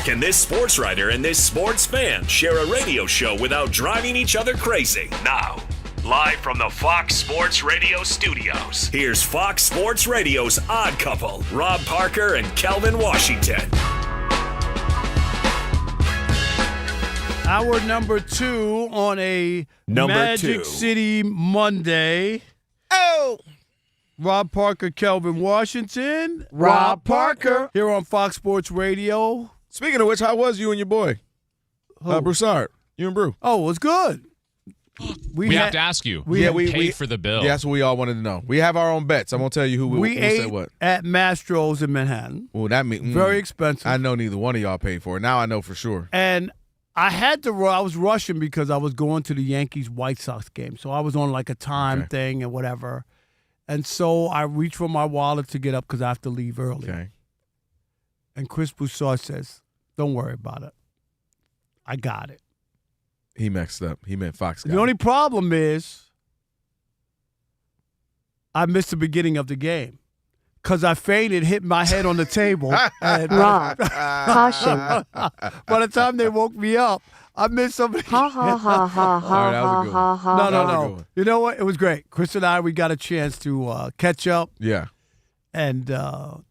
Can this sports writer and this sports fan share a radio show without driving each other crazy? Now, live from the Fox Sports Radio studios, here's Fox Sports Radio's Odd Couple, Rob Parker and Kelvin Washington. Hour number 2 on a Magic City Monday. Oh! Rob Parker, Kelvin Washington. Rob Parker. Here on Fox Sports Radio. Speaking of which, how was you and your boy? Broussard. You and Brew. Oh, it was good. We have to ask you. We paid for the bill. Yeah, that's what we all wanted to know. We have our own bets. I'm going to tell you who said what. At Mastro's in Manhattan. Well, that means very expensive. I know neither one of y'all paid for it. Now I know for sure. And I had to. I was rushing because I was going to the Yankees-White Sox game, so I was on like a time thing and whatever. And so I reached for my wallet to get up because I have to leave early. Okay. And Chris Broussard says, "Don't worry about it. I got it." He messed up. He meant Fox got The only problem is I missed the beginning of the game because I fainted, hit my head on the table. And Rob, caution. By the time they woke me up, I missed something. Ha ha ha ha ha ha ha. No. You know what? It was great. Chris and I, we got a chance to catch up. Yeah. And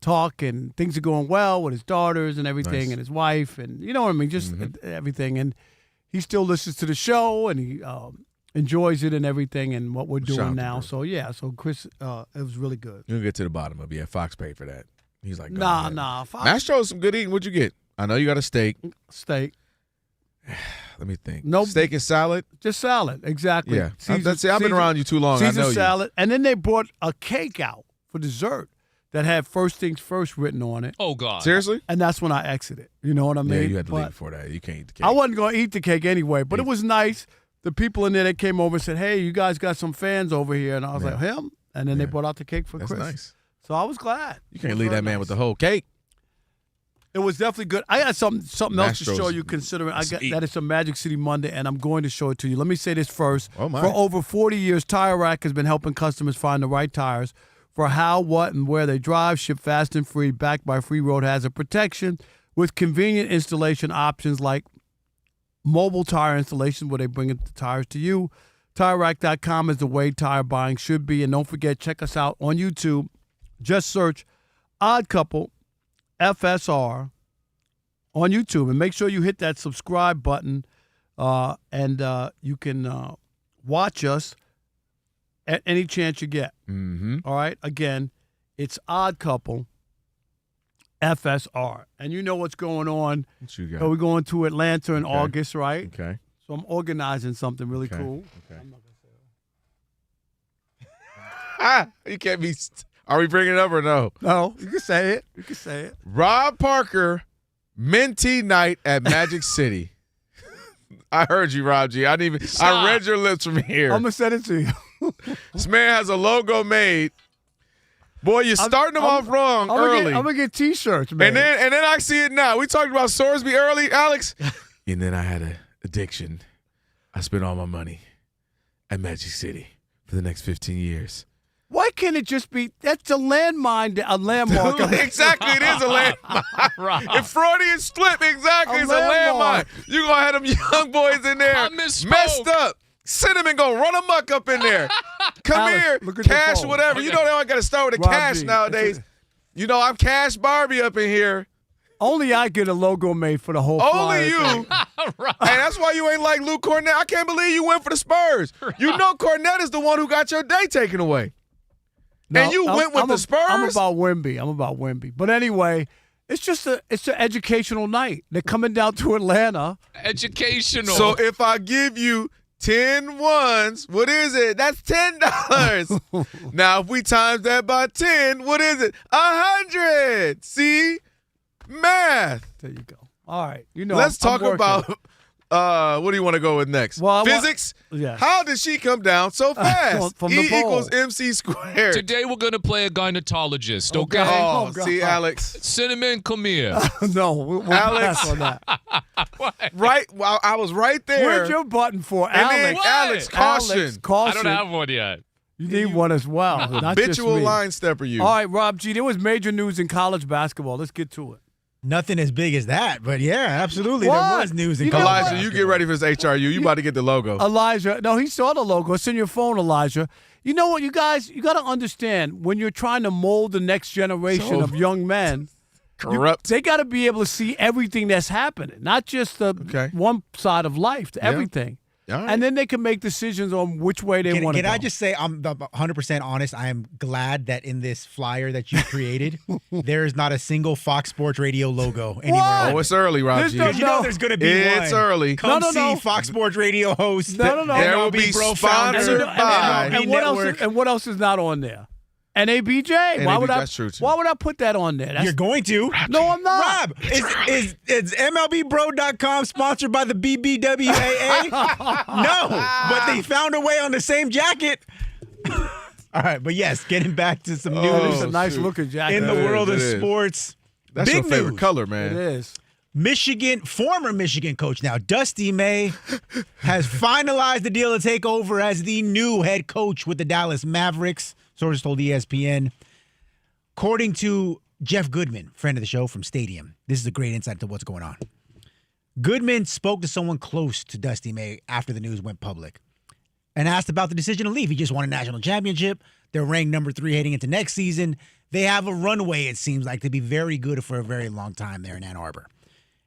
talk, and things are going well with his daughters and everything, and his wife, and you know what I mean, just everything. And he still listens to the show, and he enjoys it and everything, and what we're doing now. So yeah, so Chris, it was really good. You'll get to the bottom of it. Yeah, Fox paid for that. He's like, nah. Fox. Mastro's some good eating. What'd you get? I know you got a steak. Steak. Let me think. Nope. Steak and salad? Just salad, exactly. Yeah. I've been around you too long. I know salad. And then they brought a cake out for dessert that had First Things First written on it. Oh, God. Seriously? And that's when I exited. You know what I mean? Yeah, you had to leave before that. You can't eat the cake. I wasn't going to eat the cake anyway, but it was nice. The people in there that came over and said, "Hey, you guys got some fans over here." And I was like, "Him?" And then they brought out the cake for That's Chris. Nice. So I was glad. You can't leave that man with the whole cake. It was definitely good. I got something else to show you, considering that it's a Magic City Monday, and I'm going to show it to you. Let me say this first. Oh, my. For over 40 years, Tire Rack has been helping customers find the right tires for how, what, and where they drive, ship fast and free, backed by free road hazard protection with convenient installation options like mobile tire installation where they bring the tires to you. TireRack.com is the way tire buying should be. And don't forget, check us out on YouTube. Just search Odd Couple FSR on YouTube. And make sure you hit that subscribe button and you can watch us at any chance you get. Mm-hmm. All right? Again, it's Odd Couple FSR. And you know what's going on. What you got? So we're going to Atlanta in August, right? Okay. So I'm organizing something really cool. Okay. You can't be. Are we bringing it up or no? No, you can say it. You can say it. Rob Parker, Mentee Night at Magic City. I heard you, Rob G. I read your lips from here. I'm gonna send it to you. This man has a logo made. Boy, you're starting them off wrong early. I'm gonna get T-shirts, man. And then I see it now. We talked about Sorsby early, Alex. And then I had an addiction. I spent all my money at Magic City for the next 15 years. Why can't it just be – that's a landmark. Exactly, it is a landmine. If Freudian slip, exactly, it's a landmine. You're going to have them young boys in there messed up. Cinnamon going to run amok up in there. Come here, cash or whatever. Okay. You know they only got to start with a cash nowadays. You know, I'm Cash Barbie up in here. Only I get a logo made for the whole Only Flyer you. thing. Right. And that's why you ain't like Luke Cornett. I can't believe you went for the Spurs. You know Cornett is the one who got your day taken away. No, and you went with the Spurs? I'm about Wemby. But anyway, it's an educational night. They're coming down to Atlanta. Educational. So if I give you 10 ones, what is it? That's $10. Now, if we times that by 10, what is it? 100. See? Math. There you go. All right. Let's talk about what do you want to go with next? Physics? Yeah. How did she come down so fast? From E the bowl. equals MC squared. Today we're going to play a gynecologist, okay? Oh, see, Alex. Cinnamon, come here. No, we'll Alex. pass on that. Right? Well, I was right there. Where's your button for, and Alex? Then Alex, caution. Alex, caution. I don't have one yet. You need one as well. Not just Habitual me. line stepper you. All right, Rob G., there was major news in college basketball. Let's get to it. Nothing as big as that, but yeah, absolutely. What? There was news in Elijah, college you get ready for this HRU. You about to get the logo. Elijah, no, he saw the logo. It's in your phone, Elijah. You know what, you guys, you got to understand, when you're trying to mold the next generation of young men, corrupt. They got to be able to see everything that's happening, not just the one side of life, everything. All right. And then they can make decisions on which way they want to go. Can I just say, I'm 100% honest. I am glad that in this flyer that you created, there is not a single Fox Sports Radio logo anywhere. Oh, it's early, Rob G. Because you know there's going to be one. It's early. Come see Fox Sports Radio host. No. There will be sponsored by. And what else is not on there? NABJ. That's true, too. Why would I put that on there? You're going to. No, I'm not. Rob, is MLBBro.com sponsored by the BBWAA? No, but they found a way on the same jacket. All right, but yes, getting back to some news. It's a nice looking jacket. In the world of sports. That's big your favorite news. color, man. It is. Former Michigan coach now, Dusty May, has finalized the deal to take over as the new head coach with the Dallas Mavericks. Sources told ESPN. According to Jeff Goodman, friend of the show from Stadium, this is a great insight into what's going on. Goodman spoke to someone close to Dusty May after the news went public and asked about the decision to leave. He just won a national championship. They're ranked number 3 heading into next season. They have a runway, it seems like, to be very good for a very long time there in Ann Arbor.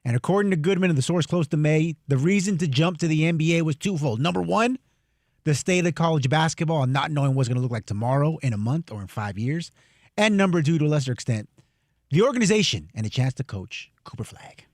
And according to Goodman and the source close to May, the reason to jump to the NBA was twofold. Number one, the state of college basketball and not knowing what's going to look like tomorrow, in a month, or in 5 years. And number two, to a lesser extent, the organization and a chance to coach Cooper Flagg.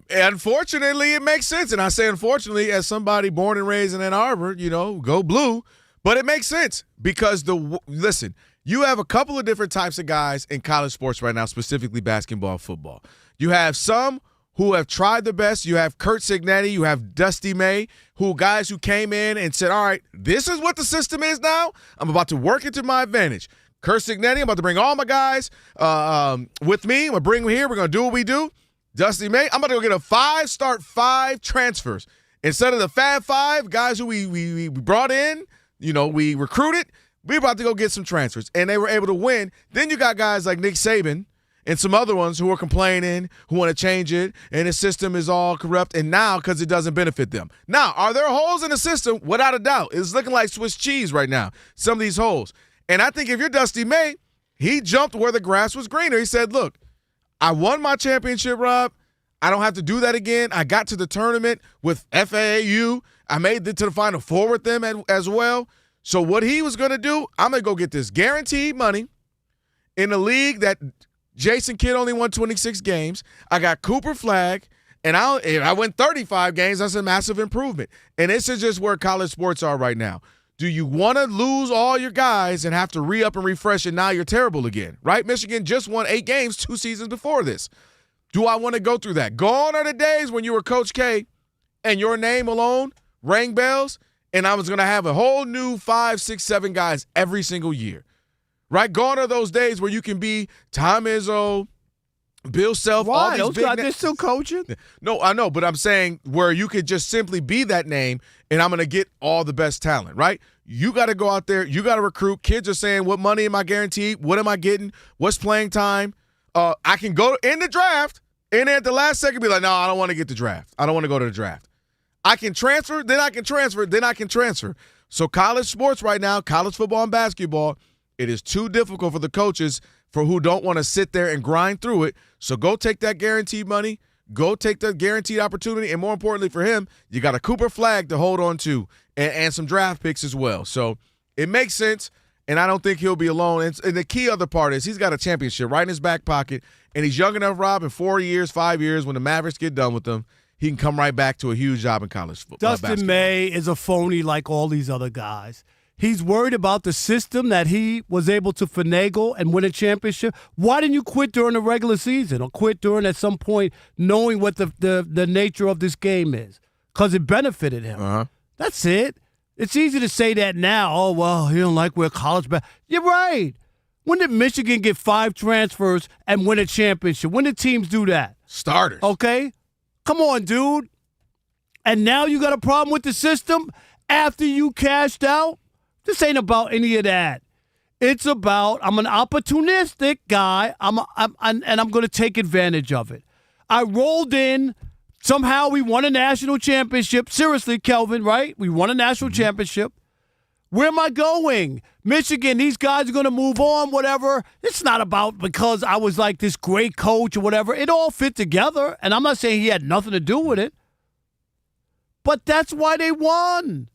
Unfortunately, it makes sense. And I say unfortunately as somebody born and raised in Ann Arbor, go blue. But it makes sense because listen, you have a couple of different types of guys in college sports right now, specifically basketball, football. You have some who have tried the best. You have Curt Cignetti. You have Dusty May, guys who came in and said, all right, this is what the system is now. I'm about to work it to my advantage. Curt Cignetti, I'm about to bring all my guys with me. I'm going to bring them here. We're going to do what we do. Dusty May, I'm about to go get a 5 transfers. Instead of the Fab 5 guys who we brought in, we recruited, we're about to go get some transfers. And they were able to win. Then you got guys like Nick Saban and some other ones who are complaining, who want to change it, and the system is all corrupt, and now because it doesn't benefit them. Now, are there holes in the system? Without a doubt. It's looking like Swiss cheese right now, some of these holes. And I think if you're Dusty May, he jumped where the grass was greener. He said, look, I won my championship, Rob. I don't have to do that again. I got to the tournament with FAAU. I made it to the Final Four with them as well. So what he was going to do, I'm going to go get this guaranteed money in a league that Jason Kidd only won 26 games. I got Cooper Flagg, and I win 35 games. That's a massive improvement. And this is just where college sports are right now. Do you want to lose all your guys and have to re-up and refresh, and now you're terrible again, right? Michigan just won 8 games 2 seasons before this. Do I want to go through that? Gone are the days when you were Coach K and your name alone rang bells, and I was going to have a whole new 5, 6, 7 guys every single year, right? Gone are those days where you can be Tom Izzo, Bill Self, Why? all these Those big guys, they're still coaching. No, I know, but I'm saying where you could just simply be that name and I'm going to get all the best talent, right? You got to go out there. You got to recruit. Kids are saying, what money am I guaranteed? What am I getting? What's playing time? I can go in the draft and at the last second be like, no, I don't want to get the draft. I don't want to go to the draft. I can transfer, then I can transfer, then I can transfer. So college sports right now, college football and basketball, it is too difficult for the coaches for who don't want to sit there and grind through it. So go take that guaranteed money, go take the guaranteed opportunity, and more importantly for him, you got a Cooper flag to hold on to and some draft picks as well. So it makes sense, and I don't think he'll be alone. And the key other part is he's got a championship right in his back pocket, and he's young enough, Rob, in 4 years, 5 years, when the Mavericks get done with him, he can come right back to a huge job in college football. Dustin May is a phony like all these other guys. He's worried about the system that he was able to finagle and win a championship. Why didn't you quit during the regular season or quit during at some point knowing what the nature of this game is? Because it benefited him. Uh-huh. That's it. It's easy to say that now. Oh, well, he don't like where college You're right. When did Michigan get 5 transfers and win a championship? When did teams do that? Starters. Okay? Come on, dude. And now you got a problem with the system after you cashed out? This ain't about any of that. It's about I'm an opportunistic guy. I'm going to take advantage of it. I rolled in. Somehow we won a national championship. Seriously, Kelvin, right? We won a national championship. Where am I going? Michigan, these guys are going to move on, whatever. It's not about because I was like this great coach or whatever. It all fit together, and I'm not saying he had nothing to do with it. But that's why they won.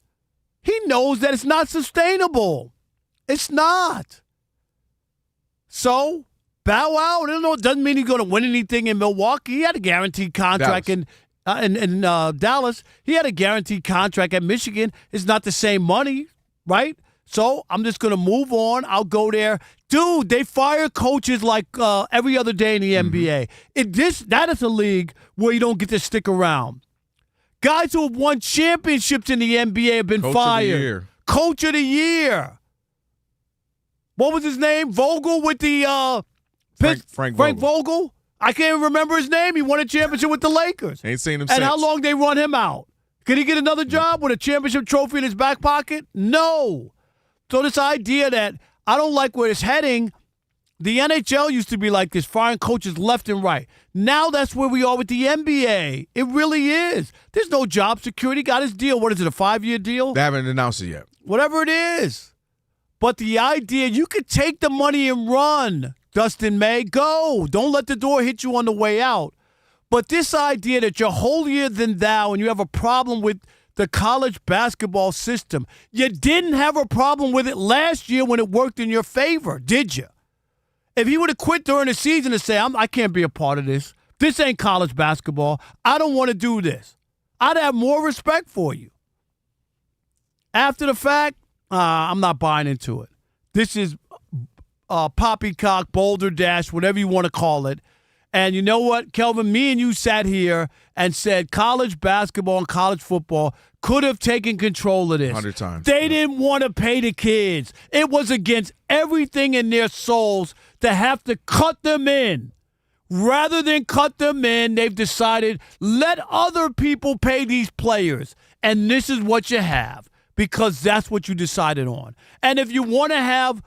He knows that it's not sustainable. It's not. So, bow out. It doesn't mean he's going to win anything in Milwaukee. He had a guaranteed contract in Dallas. He had a guaranteed contract at Michigan. It's not the same money, right? So, I'm just going to move on. I'll go there. Dude, they fire coaches like every other day in the NBA. That is a league where you don't get to stick around. Guys who have won championships in the NBA have been fired. Coach of the year. What was his name? Vogel with the Frank Vogel. I can't even remember his name. He won a championship with the Lakers. Ain't seen him and since. How long they run him out? Could he get another job with a championship trophy in his back pocket? No. So this idea that I don't like where it's heading, the NHL used to be like this, firing coaches left and right. Now that's where we are with the NBA. It really is. There's no job security. Got his deal. What is it, a 5-year deal? They haven't announced it yet. Whatever it is. But the idea, you could take the money and run, Dustin May. Go. Don't let the door hit you on the way out. But this idea that you're holier than thou and you have a problem with the college basketball system, you didn't have a problem with it last year when it worked in your favor, did you? If he would have quit during the season and say, I can't be a part of this. This ain't college basketball. I don't want to do this. I'd have more respect for you. After the fact, I'm not buying into it. This is poppycock, boulder dash, whatever you want to call it. And you know what, Kelvin? Me and you sat here and said college basketball and college football could have taken control of this. 100 times. They didn't want to pay the kids. It was against everything in their souls to have to cut them in. Rather than cut them in, they've decided, let other people pay these players. And this is what you have because that's what you decided on. And if you want to have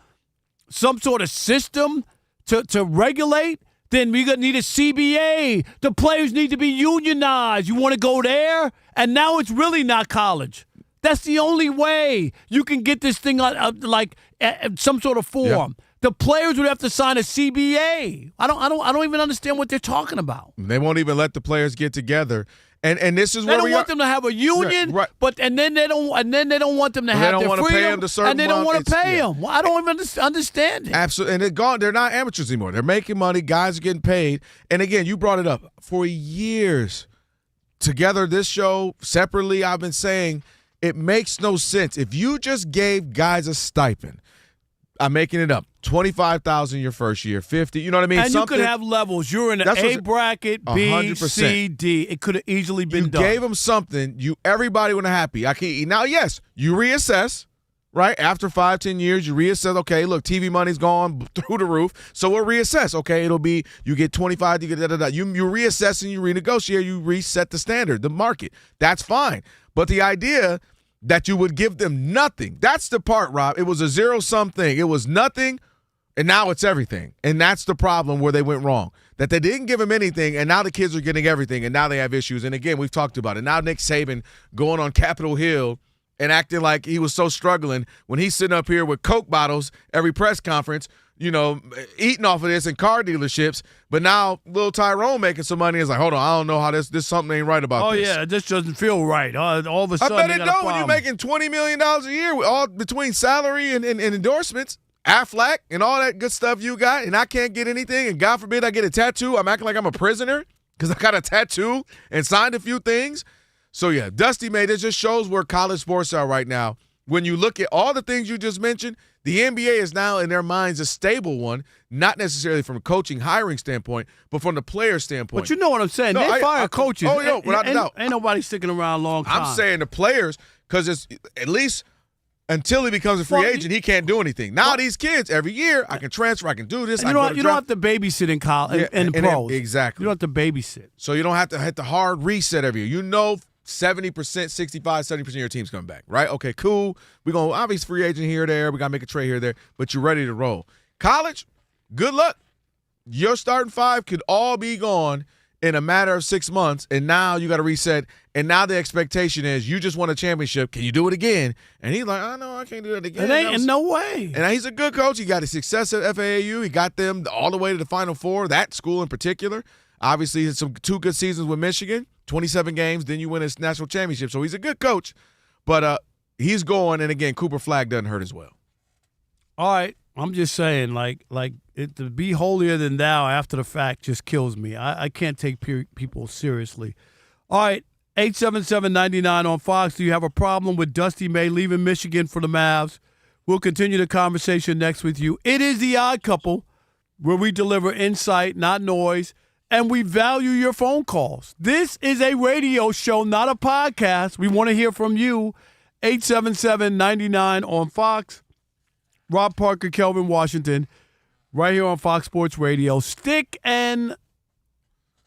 some sort of system to regulate, then we're going to need a CBA. The players need to be unionized. You want to go there? And now it's really not college. That's the only way you can get this thing like some sort of form. Yeah. The players would have to sign a CBA. I don't even understand what they're talking about. They won't even let the players get together. And this is they where don't want them to have a union, right. But and then they don't want them to have their freedom, pay them to certain and they don't want to pay yeah. them. Well, I don't even understand it. Absolutely, and they're not amateurs anymore. They're making money. Guys are getting paid. And again, you brought it up for years. Together, this show separately, I've been saying it makes no sense if you just gave guys a stipend. I'm making it up. 25,000 your first year, 50. You know what I mean? And you could have levels. You're in an A bracket, B, 100%. C, D. It could have easily been done. You gave them something. Everybody would have happy. Now, yes, you reassess. right? After 5-10 years, you reassess. Okay, look, TV money's gone through the roof, so we'll reassess. Okay, it'll be you get 25, you get da-da-da. You reassess and you renegotiate, you reset the standard, the market. That's fine. But the idea that you would give them nothing, that's the part, Rob. It was a zero-sum thing. It was nothing, and now it's everything. And that's the problem where they went wrong, that they didn't give them anything, and now the kids are getting everything, and now they have issues. And, again, we've talked about it. Now Nick Saban going on Capitol Hill and acting like he was so struggling when he's sitting up here with Coke bottles every press conference, eating off of this in car dealerships. But now little Tyrone making some money is like, hold on, I don't know how this something ain't right about this. Oh, yeah, this doesn't feel right. All of a sudden, I bet it don't when you're making $20 million a year with all between salary and endorsements, Aflac and all that good stuff you got, and I can't get anything, and God forbid I get a tattoo. I'm acting like I'm a prisoner because I got a tattoo and signed a few things. So, yeah, Dusty, made it just shows where college sports are right now. When you look at all the things you just mentioned, the NBA is now in their minds a stable one, not necessarily from a coaching, hiring standpoint, but from the player standpoint. But you know what I'm saying? No, they fire coaches. Oh, no, without a doubt. Ain't nobody sticking around long time. I'm saying the players, because it's at least until he becomes a free agent, he can't do anything. Now these kids, every year, I can transfer, I can do this. You don't have to babysit in college, in the pros. Exactly. You don't have to babysit. So you don't have to hit the hard reset every year. 70%, 65, 70% of your team's coming back, right? Okay, cool. We're going to obviously free agent here or there. We got to make a trade here or there, but you're ready to roll. College, good luck. Your starting five could all be gone in a matter of 6 months, and now you got to reset, and now the expectation is you just won a championship. Can you do it again? And he's like, oh, no, I can't do it again. It ain't no way. And he's a good coach. He got his success at FAAU. He got them all the way to the Final Four, that school in particular. Obviously, it's two good seasons with Michigan, 27 games, then you win a national championship. So he's a good coach, but he's going, and again, Cooper Flagg doesn't hurt as well. All right, I'm just saying, to be holier than thou after the fact just kills me. I can't take people seriously. All right, 877-99 on Fox. Do you have a problem with Dusty May leaving Michigan for the Mavs? We'll continue the conversation next with you. It is The Odd Couple, where we deliver insight, not noise, and we value your phone calls. This is a radio show, not a podcast. We want to hear from you. 877-99 on Fox. Rob Parker, Kelvin Washington, right here on Fox Sports Radio. Stick and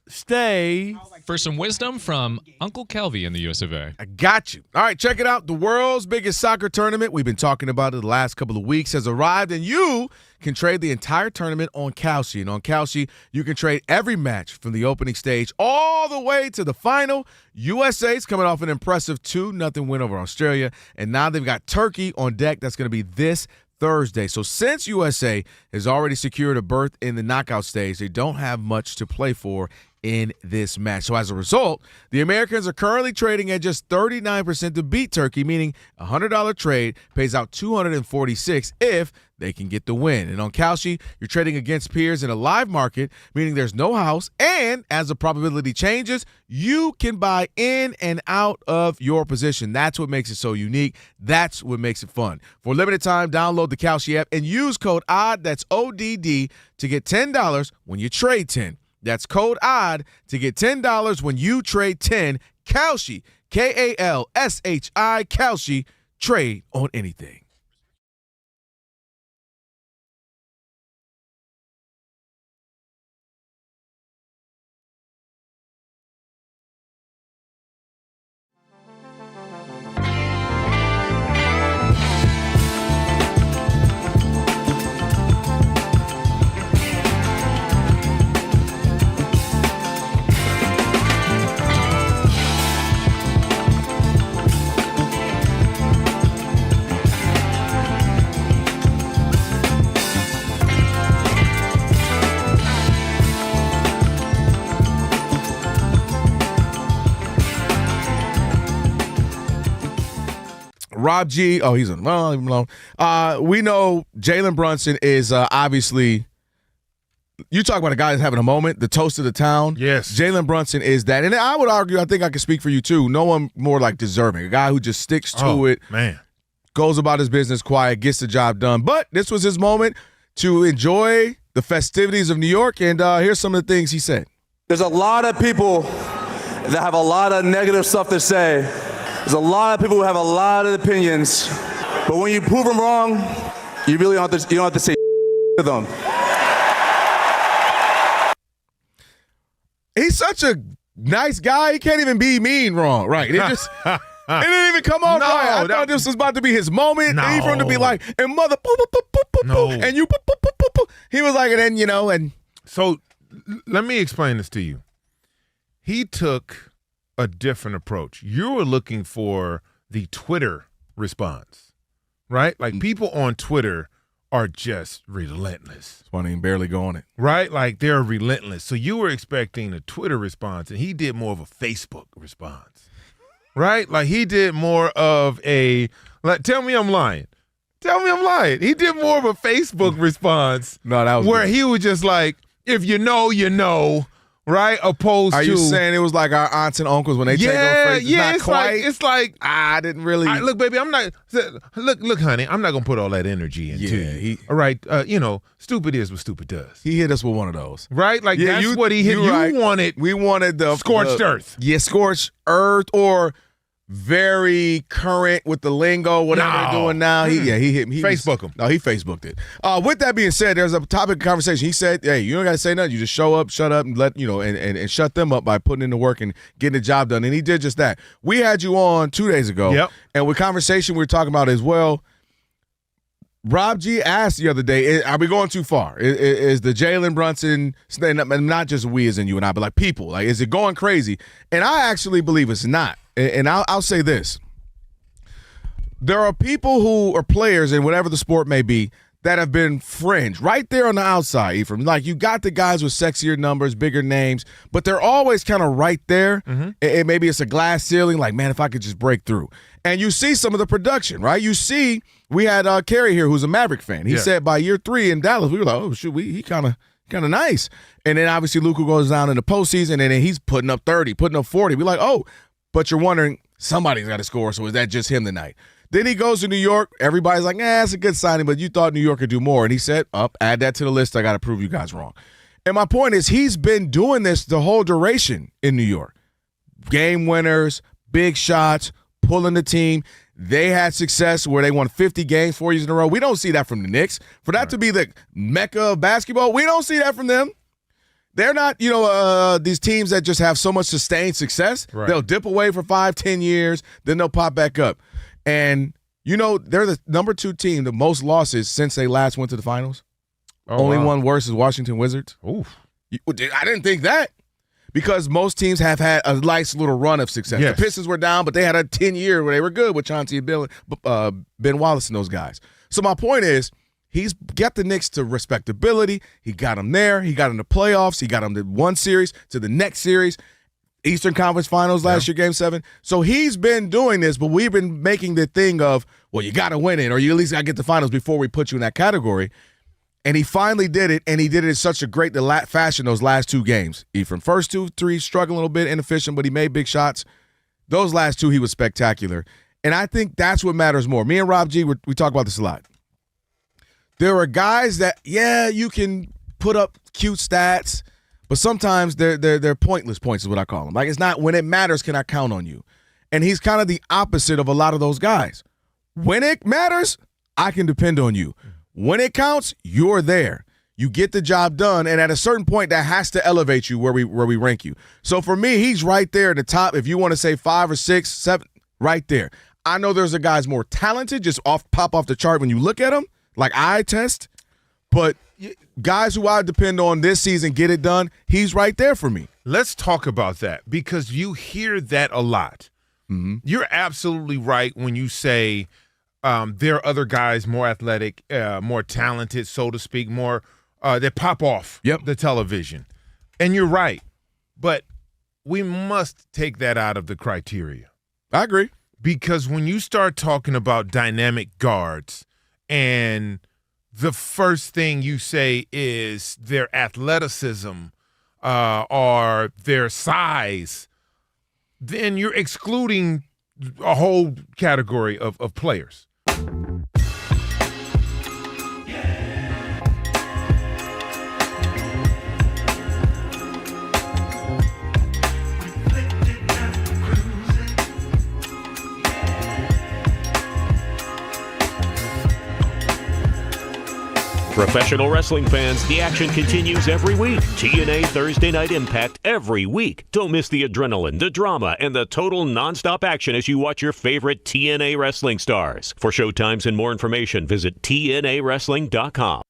stay. For some wisdom from Uncle Kelvin in the US of A. I got you. All right, check it out. The world's biggest soccer tournament, we've been talking about it the last couple of weeks, has arrived, and you can trade the entire tournament on Kalshi. And on Kalshi, you can trade every match from the opening stage all the way to the final. USA's coming off an impressive 2-0 win over Australia, and now they've got Turkey on deck. That's going to be this Thursday. So since USA has already secured a berth in the knockout stage, they don't have much to play for in this match. So as a result, the Americans are currently trading at just 39% to beat Turkey, meaning a $100 trade pays out $246 if they can get the win. And on Kalshi, you're trading against peers in a live market, meaning there's no house, and as the probability changes, you can buy in and out of your position. That's what makes it so unique. That's what makes it fun. For a limited time, download the Kalshi app and use code ODD, that's ODD, to get $10 when you trade 10. That's code ODD to get $10 when you trade 10. Kalshi, Kalshi, Kalshi, trade on anything. Rob G. Oh, he's well, leave him alone. We know Jaylen Brunson is obviously. You talk about a guy that's having a moment, the toast of the town. Yes. Jaylen Brunson is that. And I would argue, I think I can speak for you too. No one more like deserving. A guy who just sticks to it. Man. Goes about his business quiet, gets the job done. But this was his moment to enjoy the festivities of New York. And here's some of the things he said. There's a lot of people that have a lot of negative stuff to say. There's a lot of people who have a lot of opinions. But when you prove them wrong, you really don't have to say to them. He's such a nice guy. He can't even be mean wrong, right? It just it didn't even come on right. I thought this was about to be his moment. And for him to be like, and mother, and you, he was like, and then and so let me explain this to you. He took a different approach. You were looking for the Twitter response, right? Like people on Twitter are just relentless. That's why they ain't barely go on it. Right? Like they're relentless. So you were expecting a Twitter response, and he did more of a Facebook response. Right? Like he did more of a, like, tell me I'm lying. Tell me I'm lying. He did more of a Facebook response. No, that was where good. he was just like, if you know, you know. Right? Opposed to. Are you saying it was like our aunts and uncles when they take on phrases? Yeah, not quite. It's like I didn't really. Look, baby, I'm not. Look, honey, I'm not gonna put all that energy into you. All right, stupid is what stupid does. He hit us with one of those, right? Like that's what he hit. We wanted the scorched earth. Yeah, scorched earth or very current with the lingo, whatever they're doing now. He hit me. Facebook him. No, he Facebooked it. With that being said, there's a topic of conversation. He said, hey, you don't got to say nothing. You just show up, shut up, and let, and shut them up by putting in the work and getting the job done. And he did just that. We had you on 2 days ago. And with conversation we were talking about as well, Rob G asked the other day, are we going too far? Is the Jaylen Brunson, not just we as in you and I, but like people, like is it going crazy? And I actually believe it's not. And I'll say this. There are people who are players in whatever the sport may be that have been fringe right there on the outside, Ephraim. Like you got the guys with sexier numbers, bigger names, but they're always kind of right there. And maybe it's a glass ceiling, like, man, if I could just break through. And you see some of the production, right? You see, we had Kerry here who's a Maverick fan. He said by year 3 in Dallas, we were like, oh, shoot, he kind of nice. And then obviously Luka goes down in the postseason, and then he's putting up 30, putting up 40. We're like, oh, but you're wondering, somebody's got to score, so is that just him tonight? Then he goes to New York. Everybody's like, it's a good signing, but you thought New York could do more. And he said, add that to the list. I got to prove you guys wrong. And my point is he's been doing this the whole duration in New York. Game winners, big shots, pulling the team. They had success where they won 50 games 4 years in a row. We don't see that from the Knicks. For that to be the mecca of basketball, we don't see that from them. They're not, these teams that just have so much sustained success. Right. They'll dip away for 5-10 years, then they'll pop back up. And, they're the number 2 team, the most losses since they last went to the finals. Only one worse is Washington Wizards. Oof. I didn't think that because most teams have had a nice little run of success. Yes. The Pistons were down, but they had a 10-year where they were good with Chauncey and Ben Wallace and those guys. So my point is, he's got the Knicks to respectability. He got them there. He got them to playoffs. He got them to one series, to the next series. Eastern Conference Finals last year, Game 7. So he's been doing this, but we've been making the thing of, well, you got to win it, or you at least got to get the finals before we put you in that category. And he finally did it, and he did it in such a great fashion those last 2 games. Ephraim, first 2, 3, struggling a little bit, inefficient, but he made big shots. Those last 2, he was spectacular. And I think that's what matters more. Me and Rob G, we talk about this a lot. There are guys that, you can put up cute stats, but sometimes they're pointless points is what I call them. Like, it's not when it matters can I count on you. And he's kind of the opposite of a lot of those guys. When it matters, I can depend on you. When it counts, you're there. You get the job done, and at a certain point, that has to elevate you where we rank you. So for me, he's right there at the top. If you want to say 5 or 6, 7, right there. I know there's a guys more talented, just pop off the chart when you look at them. Like eye test, but guys who I depend on this season get it done, he's right there for me. Let's talk about that because you hear that a lot. Mm-hmm. You're absolutely right when you say there are other guys more athletic, more talented, so to speak, more that pop off the television. And you're right, but we must take that out of the criteria. I agree. Because when you start talking about dynamic guards, and the first thing you say is their athleticism or their size, then you're excluding a whole category of players. Professional wrestling fans, the action continues every week. TNA Thursday Night Impact every week. Don't miss the adrenaline, the drama, and the total nonstop action as you watch your favorite TNA wrestling stars. For showtimes and more information, visit TNAWrestling.com.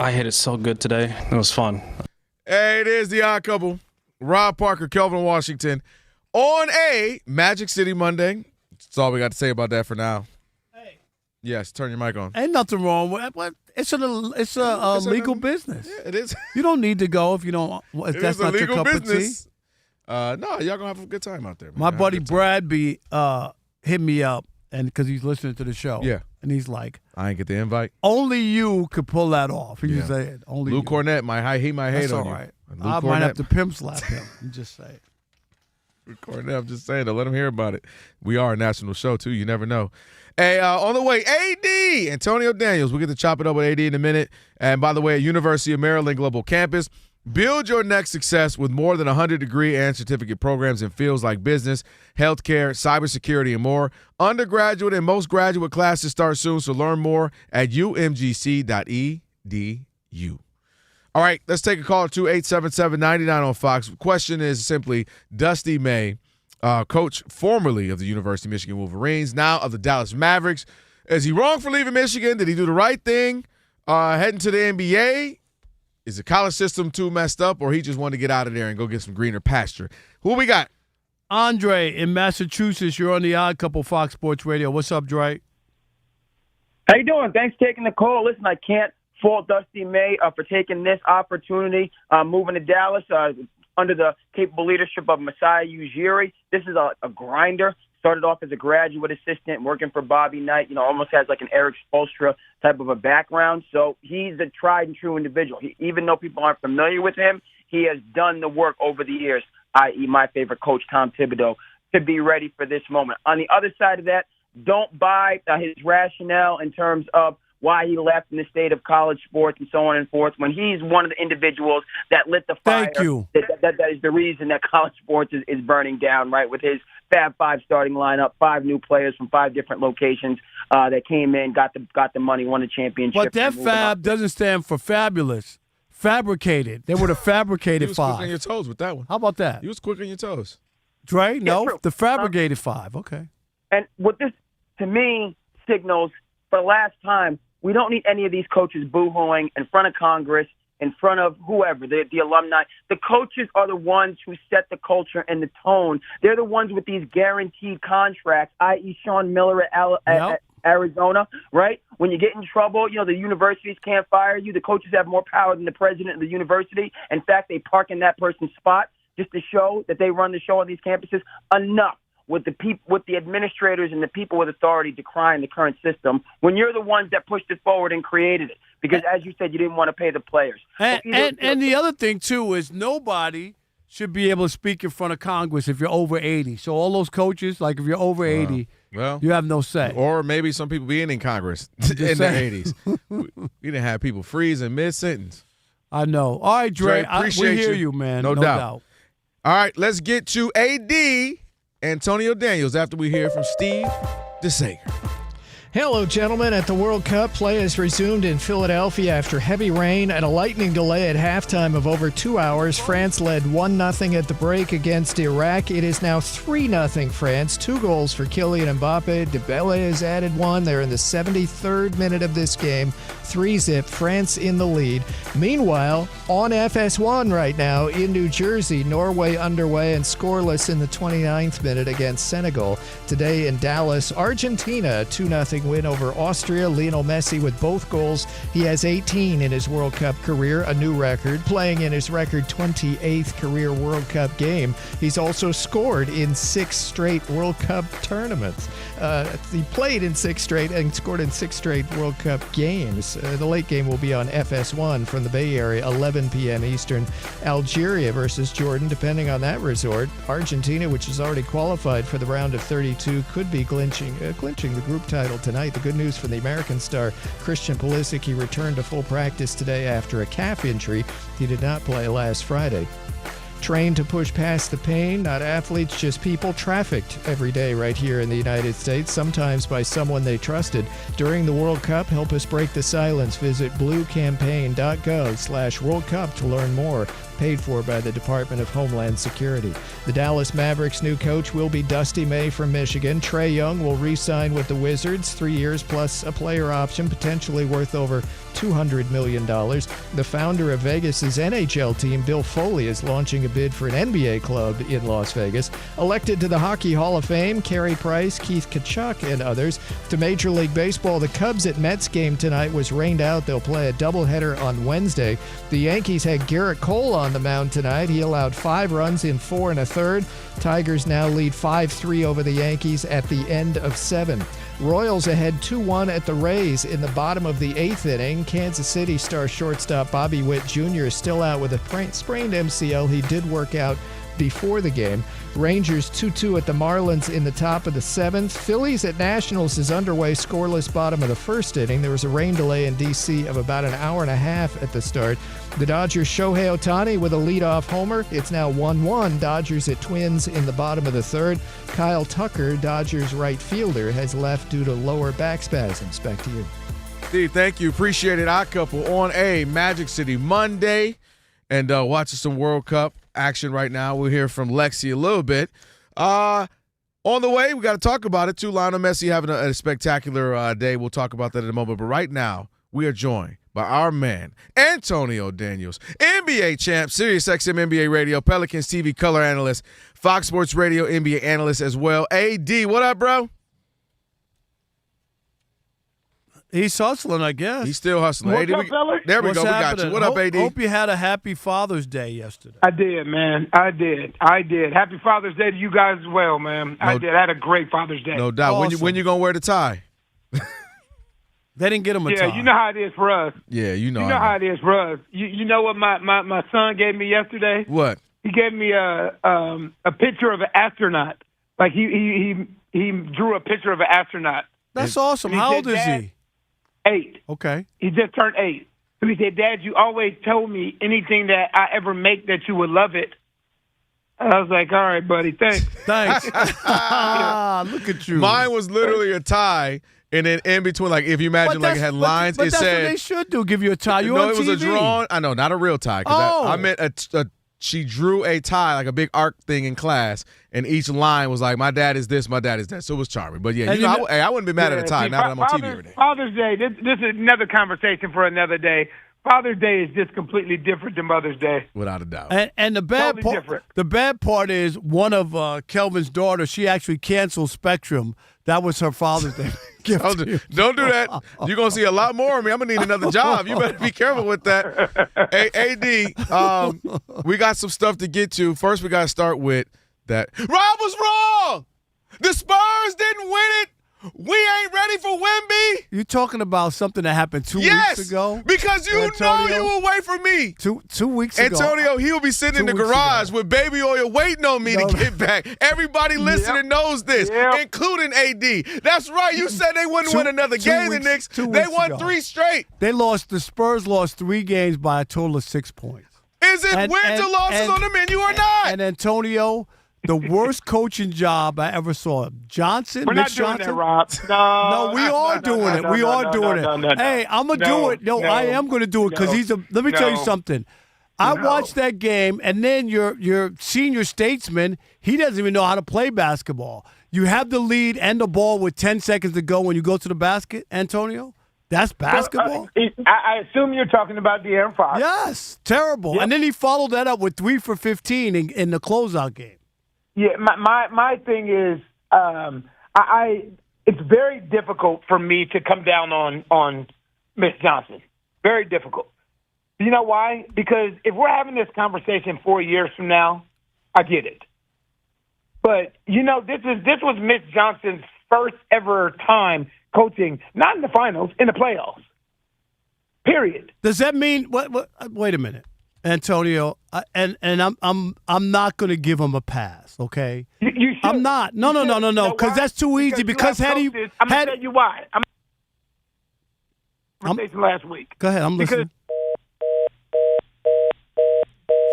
I hit it so good today. It was fun. Hey, it is the Odd Couple. Rob Parker, Kelvin Washington, on a Magic City Monday. That's all we got to say about that for now. Hey. Yes, turn your mic on. Ain't nothing wrong with it. It's a legal business. Yeah, it is. You don't need to go if you don't. If that's not your cup business. of tea. No, y'all gonna have a good time out there. Man. My buddy Brad hit me up, and because he's listening to the show. Yeah. And he's like, I ain't get the invite. Only you could pull that off. He said, only Lou you. Cornette, he might hate That's on all you. right. Lou I might have to pimp slap him. I'm just saying. Lou Cornette, I'm just saying, to let him hear about it. We are a national show, too. You never know. Hey, on the way, AD, Antonio Daniels. We'll get to chop it up with AD in a minute. And by the way, at University of Maryland Global Campus, build your next success with more than 100 degree and certificate programs in fields like business, healthcare, cybersecurity, and more. Undergraduate and most graduate classes start soon, so learn more at umgc.edu. All right, let's take a call to 877-99 on Fox. Question is simply, Dusty May, coach formerly of the University of Michigan Wolverines, now of the Dallas Mavericks. Is he wrong for leaving Michigan? Did he do the right thing heading to the NBA? Is the college system too messed up, or he just wanted to get out of there and go get some greener pasture? Who we got? Andre in Massachusetts. You're on the Odd Couple Fox Sports Radio. What's up, Dre? How you doing? Thanks for taking the call. Listen, I can't fault Dusty May for taking this opportunity, moving to Dallas under the capable leadership of Masai Ujiri. This is a grinder. Started off as a graduate assistant working for Bobby Knight, almost has like an Eric Spoelstra type of a background. So he's a tried and true individual. Even though people aren't familiar with him, he has done the work over the years, i.e. my favorite coach, Tom Thibodeau, to be ready for this moment. On the other side of that, don't buy his rationale in terms of why he left in the state of college sports and so on and forth, when he's one of the individuals that lit the fire. Thank you. That is the reason that college sports is burning down, right, with his Fab Five starting lineup, 5 new players from 5 different locations that came in, got the money, won the championship. But that Fab doesn't stand for fabulous. Fabricated. They would have fabricated 5. You was quick on your toes with that one. How about that? You was quick on your toes. Dre, no, true. the fabricated 5. Okay. And what this, to me, signals for the last time, we don't need any of these coaches boo-hooing in front of Congress, in front of whoever, the alumni. The coaches are the ones who set the culture and the tone. They're the ones with these guaranteed contracts, i.e. Sean Miller at Arizona, right? When you get in trouble, the universities can't fire you. The coaches have more power than the president of the university. In fact, they park in that person's spot just to show that they run the show on these campuses. Enough with the administrators and the people with authority decrying the current system when you're the ones that pushed it forward and created it. Because, as you said, you didn't want to pay the players. And the other thing, too, is nobody should be able to speak in front of Congress if you're over 80. So all those coaches, like if you're over 80, you have no say. Or maybe some people being in Congress in the 80s. We didn't have people freezing mid-sentence. I know. All right, Dre, appreciate we hear you, man. No doubt. All right, let's get to AD Antonio Daniels after we hear from Steve DeSager. Hello, gentlemen. At the World Cup, play has resumed in Philadelphia after heavy rain and a lightning delay at halftime of over 2 hours. France led 1-0 at the break against Iraq. It is now 3-0 France. 2 goals for Kylian Mbappe. Dembele has added 1. They're in the 73rd minute of this game. 3-0, France in the lead. Meanwhile, on FS1 right now in New Jersey, Norway underway and scoreless in the 29th minute against Senegal. Today in Dallas, Argentina, 2-0 win over Austria. Lionel Messi with both goals. He has 18 in his World Cup career, a new record, playing in his record 28th career World Cup game. He's also scored in 6 straight World Cup tournaments. He played in 6 straight and scored in 6 straight World Cup games. The late game will be on FS1 from the Bay Area, 11 p.m. Eastern. Algeria versus Jordan, depending on that resort. Argentina, which has already qualified for the round of 32, could be clinching the group title tonight. The good news for the American star Christian Pulisic, he returned to full practice today after a calf injury. He did not play last Friday. Trained to push past the pain, not athletes, just people trafficked every day right here in the United States, sometimes by someone they trusted. During the World Cup, help us break the silence. Visit bluecampaign.gov/World Cup to learn more. Paid for by the Department of Homeland Security. The Dallas Mavericks' new coach will be Dusty May from Michigan. Trae Young will re-sign with the Wizards, 3 years plus a player option, potentially worth over $200 million. The founder of Vegas's NHL team, Bill Foley, is launching a bid for an NBA club in Las Vegas. Elected to the Hockey Hall of Fame, Carey Price, Keith Tkachuk, and others. To Major League Baseball, the Cubs at Mets game tonight was rained out. They'll play a doubleheader on Wednesday. The Yankees had Garrett Cole on the mound tonight. He allowed 5 runs in 4 1/3. Tigers now lead 5-3 over the Yankees at the end of 7. Royals ahead 2-1 at the Rays in the bottom of the 8th inning. Kansas City star shortstop Bobby Witt Jr. is still out with a sprained MCL. He did work out before the game. Rangers 2-2 at the Marlins in the top of the 7th. Phillies at Nationals is underway, scoreless bottom of the 1st inning. There was a rain delay in D.C. of about an hour and a half at the start. The Dodgers' Shohei Ohtani with a leadoff homer. It's now 1-1. Dodgers at Twins in the bottom of the 3rd. Kyle Tucker, Dodgers right fielder, has left due to lower back spasms. Back to you. Steve, thank you. Appreciate it. Our couple on a Magic City Monday and watching some World Cup action right now. We'll hear from Lexi a little bit. On the way, we got to talk about it too. Lionel Messi having a spectacular day. We'll talk about that in a moment. But right now, we are joined by our man, Antonio Daniels, NBA champ, SiriusXM NBA radio, Pelicans TV color analyst, Fox Sports Radio NBA analyst as well. AD, what up, bro? He's hustling, I guess. He's still hustling. What's up, fellas? There we What's go. We got happening? you. What up, AD? Hope you had a happy Father's Day yesterday. I did, man. I did. Happy Father's Day to you guys as well, man. I did. I had a great Father's Day. No doubt. Awesome. When you gonna wear the tie? They didn't get him a tie. Yeah, you know how it is for us. Yeah, you know. You know how it is for us. You know what my son gave me yesterday? What? He gave me a picture of an astronaut. Like he drew a picture of an astronaut. That's awesome. How old is he? 8. Okay. He just turned 8. So he said, Dad, you always told me anything that I ever make that you would love it. And I was like, all right, buddy, thanks. Thanks. Look at you. Mine was literally a tie, and then in between, like if you imagine like it had lines, but it that's said what they should do, give you a tie. You no, on it was TV. a drawn. I know, not a real tie. I meant she drew a tie, like a big arc thing in class, and each line was like, my dad is this, my dad is that. So it was charming. But yeah, I wouldn't be mad at a tie now that I'm on TV every day. Father's Day, this is another conversation for another day. Father's Day is just completely different than Mother's Day. Without a doubt. And the bad part is one of Kelvin's daughters, she actually canceled Spectrum. That was her Father's Day gift. Don't do that. You're going to see a lot more of me. I'm going to need another job. You better be careful with that. Hey, AD, we got some stuff to get to. First, we got to start with that. Rob was wrong. The Spurs didn't win it. We ain't ready for Wemby. You talking about something that happened 2 weeks ago? Because you know you were away from me. 2 weeks ago. Antonio, he'll be sitting in the garage with baby oil waiting on me to get back. Everybody listening knows this, including AD. That's right. You said they wouldn't win another game, the Knicks. They won 3 straight. The Spurs lost 3 games by a total of 6 points. Is it wins or losses on the menu or not? And Antonio, the worst coaching job I ever saw. Johnson, We're Mitch not doing Johnson. that, Rob. No, we are doing it. We are doing it. Hey, I'm gonna do it. No, I am gonna do it because he's a. Let me tell you something. I watched that game, and then your senior statesman, he doesn't even know how to play basketball. You have the lead and the ball with 10 seconds to go when you go to the basket, Antonio. That's basketball? I assume you're talking about De'Aaron Fox. Yes, terrible. Yep. And then he followed that up with 3 for 15 in the closeout game. Yeah, my thing is, it's very difficult for me to come down on Miss Johnson. Very difficult. You know why? Because if we're having this conversation 4 years from now, I get it. But this was Miss Johnson's first ever time coaching, not in the finals, in the playoffs. Period. Does that mean what? Wait a minute. Antonio, and I'm not going to give him a pass. Okay, You should. I'm not. No, because that's too easy. Because had he, I'm gonna tell you why. I'm last week. Go ahead, I'm listening.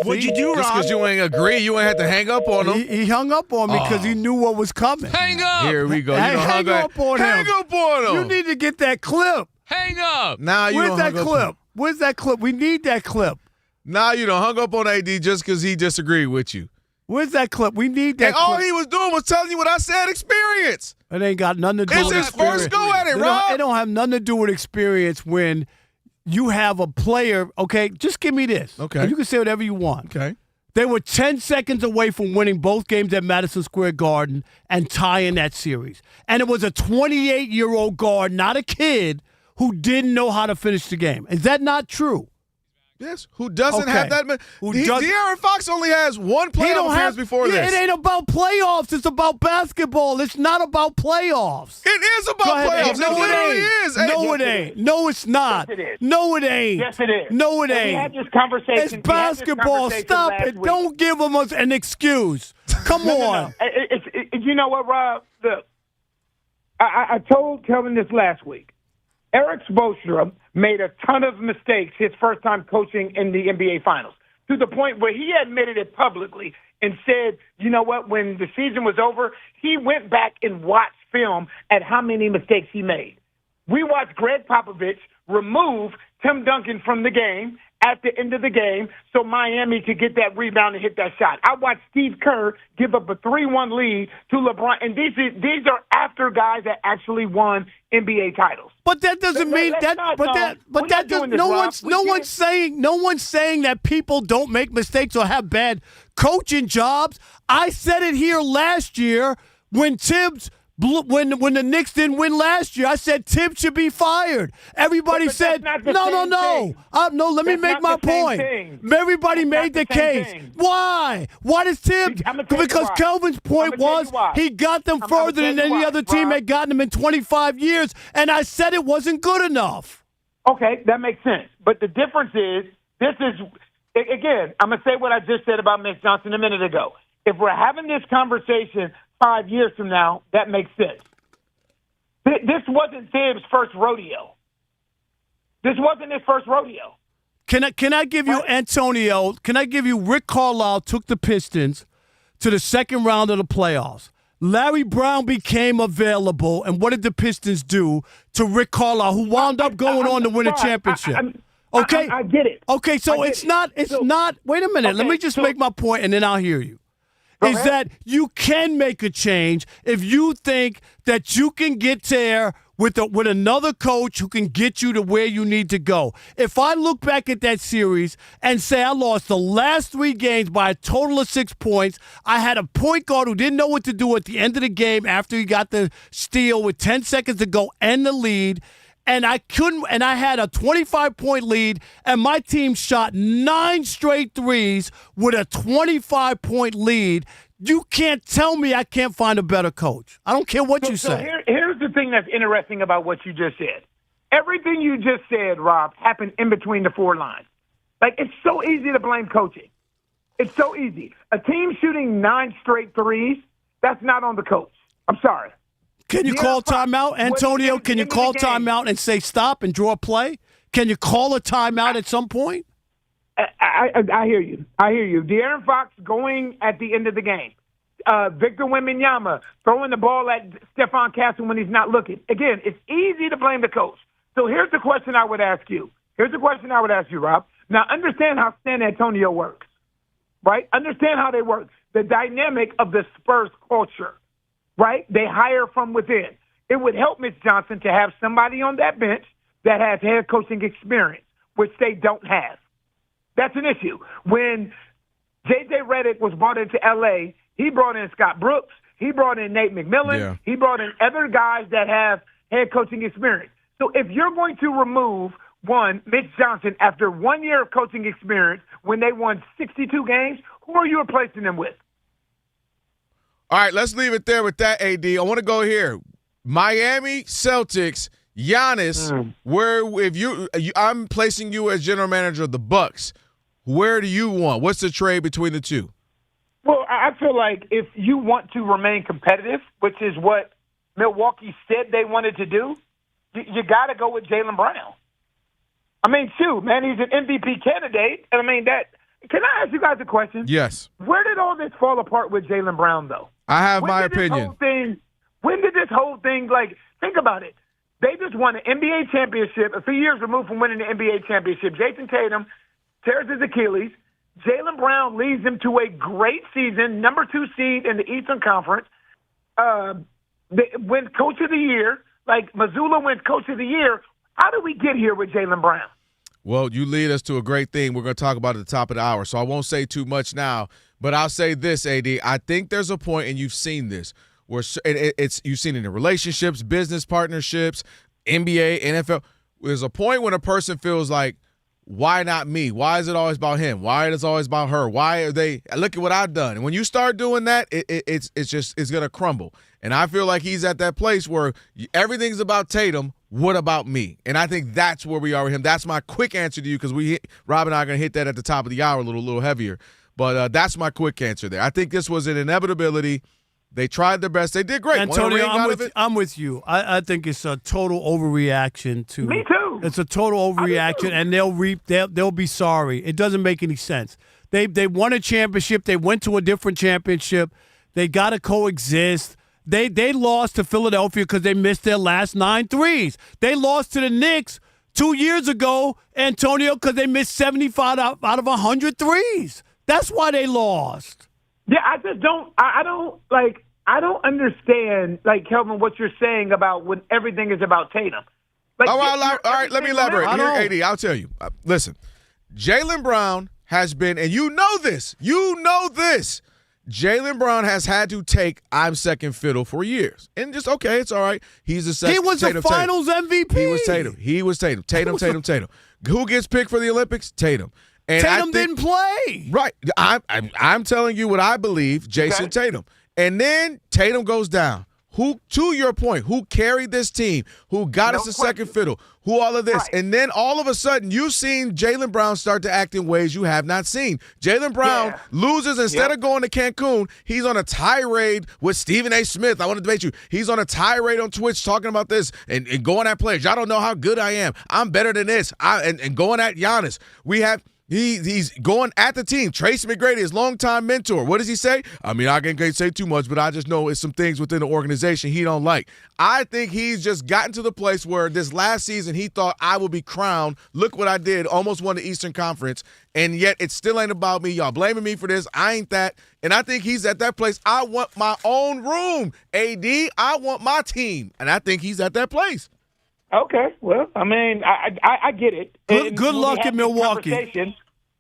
What'd you do, Rob? Just because you ain't agree, you ain't have to hang up on him. He hung up on me because he knew what was coming. Hang up. Here we go. Hang up on him. Hang up on him. You need to get that clip. Hang up. Now you Where's don't that hung up clip? on him. Where's that clip? We need that clip. Now you done hung up on AD just because he disagreed with you. Where's that clip? We need that And clip. all he was doing was telling you what I said, experience. It ain't got nothing to do It's with his experience. first go at it, Rob. It don't have nothing to do with experience when you have a player, okay, just give me this. Okay. And you can say whatever you want. Okay. They were 10 seconds away from winning both games at Madison Square Garden and tying that series. And it was a 28-year-old guard, not a kid, who didn't know how to finish the game. Is that not true? Yes. Who doesn't have that? doesn't- De'Aaron Fox only has one playoff appearance before this. It ain't about playoffs. It's about basketball. It's not about playoffs. It is about playoffs. No, it literally is. No, it ain't. No, it's not. Yes, it is. No, it ain't. Yes, it is. No, it And ain't. we had this conversation. It's basketball. Stop it. Don't give them an excuse. Come on. You know what, Rob? Look, I told Kelvin this last week. Eric Spoelstra made a ton of mistakes his first time coaching in the NBA Finals, to the point where he admitted it publicly and said, you know what, when the season was over, he went back and watched film at how many mistakes he made. We watched Greg Popovich remove Tim Duncan from the game at the end of the game so Miami could get that rebound and hit that shot. I watched Steve Kerr give up a 3-1 lead to LeBron, and these are after guys that actually won NBA titles. But that doesn't mean that. No one's saying that people don't make mistakes or have bad coaching jobs. I said it here last year when Tibbs. When the Knicks didn't win last year, I said Tibbs should be fired. Everybody said, no. Let me make my point. Everybody made the case. Why? Why does Tibbs? Because Kelvin's point was he got them further than any other team had gotten them in 25 years, and I said it wasn't good enough. Okay, that makes sense. But the difference is, again, I'm going to say what I just said about Mitch Johnson a minute ago. If we're having this conversation 5 years from now, that makes sense. This wasn't Tibbs' first rodeo. This wasn't his first rodeo. Can I give you, Antonio, Rick Carlisle took the Pistons to the second round of the playoffs. Larry Brown became available, and what did the Pistons do to Rick Carlisle, who wound up going on to win a championship? Okay? I get it. Okay, so it's not, wait a minute, let me just make my point, and then I'll hear you. Is that you can make a change if you think that you can get there with another coach who can get you to where you need to go. If I look back at that series and say I lost the last 3 games by a total of 6 points, I had a point guard who didn't know what to do at the end of the game after he got the steal with 10 seconds to go and the lead. And I had a 25-point lead, and my team shot 9 straight threes with a 25-point lead. You can't tell me I can't find a better coach. I don't care what you say. Here's the thing that's interesting about what you just said. Everything you just said, Rob, happened in between the 4 lines. Like, it's so easy to blame coaching. It's so easy. A team shooting 9 straight threes, that's not on the coach. I'm sorry. Can you call timeout, Antonio? Can you call timeout and say stop and draw a play? Can you call a timeout at some point? I hear you. De'Aaron Fox going at the end of the game. Victor Wembanyama throwing the ball at Stephon Castle when he's not looking. Again, it's easy to blame the coach. So here's the question I would ask you. Rob. Now, understand how San Antonio works, right? Understand how they work. The dynamic of the Spurs culture. Right? They hire from within. It would help Mitch Johnson to have somebody on that bench that has head coaching experience, which they don't have. That's an issue. When J.J. Redick was brought into L.A., he brought in Scott Brooks. He brought in Nate McMillan. Yeah. He brought in other guys that have head coaching experience. So if you're going to remove Mitch Johnson after 1 year of coaching experience when they won 62 games, who are you replacing them with? All right, let's leave it there with that, AD. I want to go here. Miami Celtics, Giannis, I'm placing you as general manager of the Bucks. Where do you want? What's the trade between the two? Well, I feel like if you want to remain competitive, which is what Milwaukee said they wanted to do, you got to go with Jaylen Brown. I mean, shoot, man, he's an MVP candidate. And I mean, can I ask you guys a question? Yes. Where did all this fall apart with Jaylen Brown, though? I have my opinion. When did this whole thing, think about it. They just won an NBA championship, a few years removed from winning the NBA championship. Jason Tatum tears his Achilles. Jaylen Brown leads them to a great season, number 2 seed in the Eastern Conference. They win Coach of the Year. Missoula wins Coach of the Year. How did we get here with Jaylen Brown? Well, you lead us to a great thing we're going to talk about at the top of the hour, so I won't say too much now, but I'll say this, AD. I think there's a point, and you've seen this, where you've seen it in relationships, business partnerships, NBA, NFL. There's a point when a person feels like, why not me? Why is it always about him? Why is it always about her? Why are they – look at what I've done. And when you start doing that, it's going to crumble. And I feel like he's at that place where everything's about Tatum. What about me? And I think that's where we are with him. That's my quick answer to you because Rob and I are going to hit that at the top of the hour a little heavier. But that's my quick answer there. I think this was an inevitability. They tried their best. They did great. Antonio, I'm with you. I think it's a total overreaction to. Me too. It's a total overreaction, and they'll be sorry. It doesn't make any sense. They won a championship. They went to a different championship. They got to coexist. They lost to Philadelphia because they missed their last 9 threes. They lost to the Knicks 2 years ago, Antonio, because they missed 75 out of 100 threes. That's why they lost. Yeah, I just don't. I don't understand, Kelvin, what you're saying about when everything is about Tatum. All right, let me elaborate. Here, AD, I'll tell you. Listen, Jaylen Brown has been, and you know this. Jaylen Brown has had to take I'm second fiddle for years. And just, okay, it's all right. He's the second. He was the finals MVP. He was Tatum. Tatum. Who gets picked for the Olympics? Tatum. And Tatum didn't play. Right. I'm telling you what I believe, Jason Tatum. And then Tatum goes down. Who, to your point, who carried this team, who got us a second fiddle, who all of this. Right. And then all of a sudden, you've seen Jaylen Brown start to act in ways you have not seen. Jaylen Brown loses. Instead of going to Cancun, he's on a tirade with Stephen A. Smith. I want to debate you. He's on a tirade on Twitch talking about this and going at players. Y'all don't know how good I am. I'm better than this. And going at Giannis. We have... He's going at the team. Tracy McGrady, his longtime mentor. What does he say? I mean, I can't say too much, but I just know it's some things within the organization he don't like. I think he's just gotten to the place where this last season he thought I will be crowned. Look what I did. Almost won the Eastern Conference, and yet it still ain't about me. Y'all blaming me for this. I ain't that. And I think he's at that place. I want my own room, AD. I want my team, and I think he's at that place. Okay, well, I mean, I get it. Good luck in Milwaukee.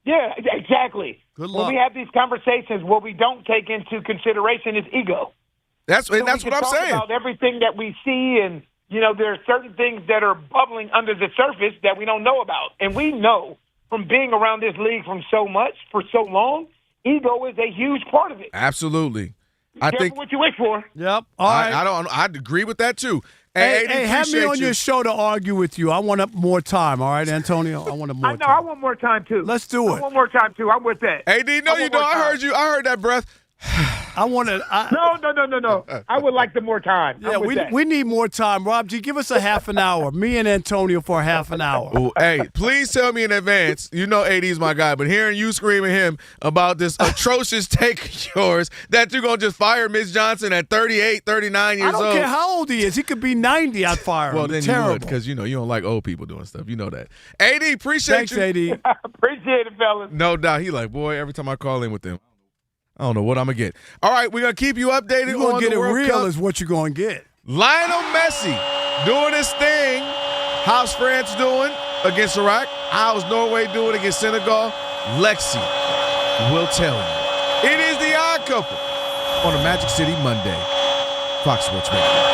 Yeah, exactly. Good luck. When we have these conversations, what we don't take into consideration is ego. That's what I'm saying. About everything that we see, and there are certain things that are bubbling under the surface that we don't know about, and we know from being around this league for so long, ego is a huge part of it. Absolutely. I think what you wish for. Yep. All right. I agree with that too. Hey, have me on your show to argue with you. I want more time, all right, Antonio? I want more time. I want more time, too. Let's do it. I want more time, too. I'm with that. AD, no, you don't. I heard you. I heard that breath. I want to. No. I would like the more time. Yeah, we need more time. Rob G, give us a half an hour. Me and Antonio for a half an hour. Ooh, hey, please tell me in advance. You know AD's my guy, but hearing you screaming him about this atrocious take of yours that you're going to just fire Ms. Johnson at 38, 39 years old. I don't care how old he is. He could be 90. I'd fire him. Well, then terrible. You would because, you don't like old people doing stuff. You know that. AD, appreciate you. Thanks, AD. Appreciate it, fellas. No doubt. He like, boy, every time I call in with them, I don't know what I'm going to get. All right, we're going to keep you updated you're gonna on get the it World real Cup. Is what you're going to get. Lionel Messi doing his thing. How's France doing against Iraq? How's Norway doing against Senegal? Lexi will tell you. It is the Odd Couple on a Magic City Monday. Fox Sports Radio.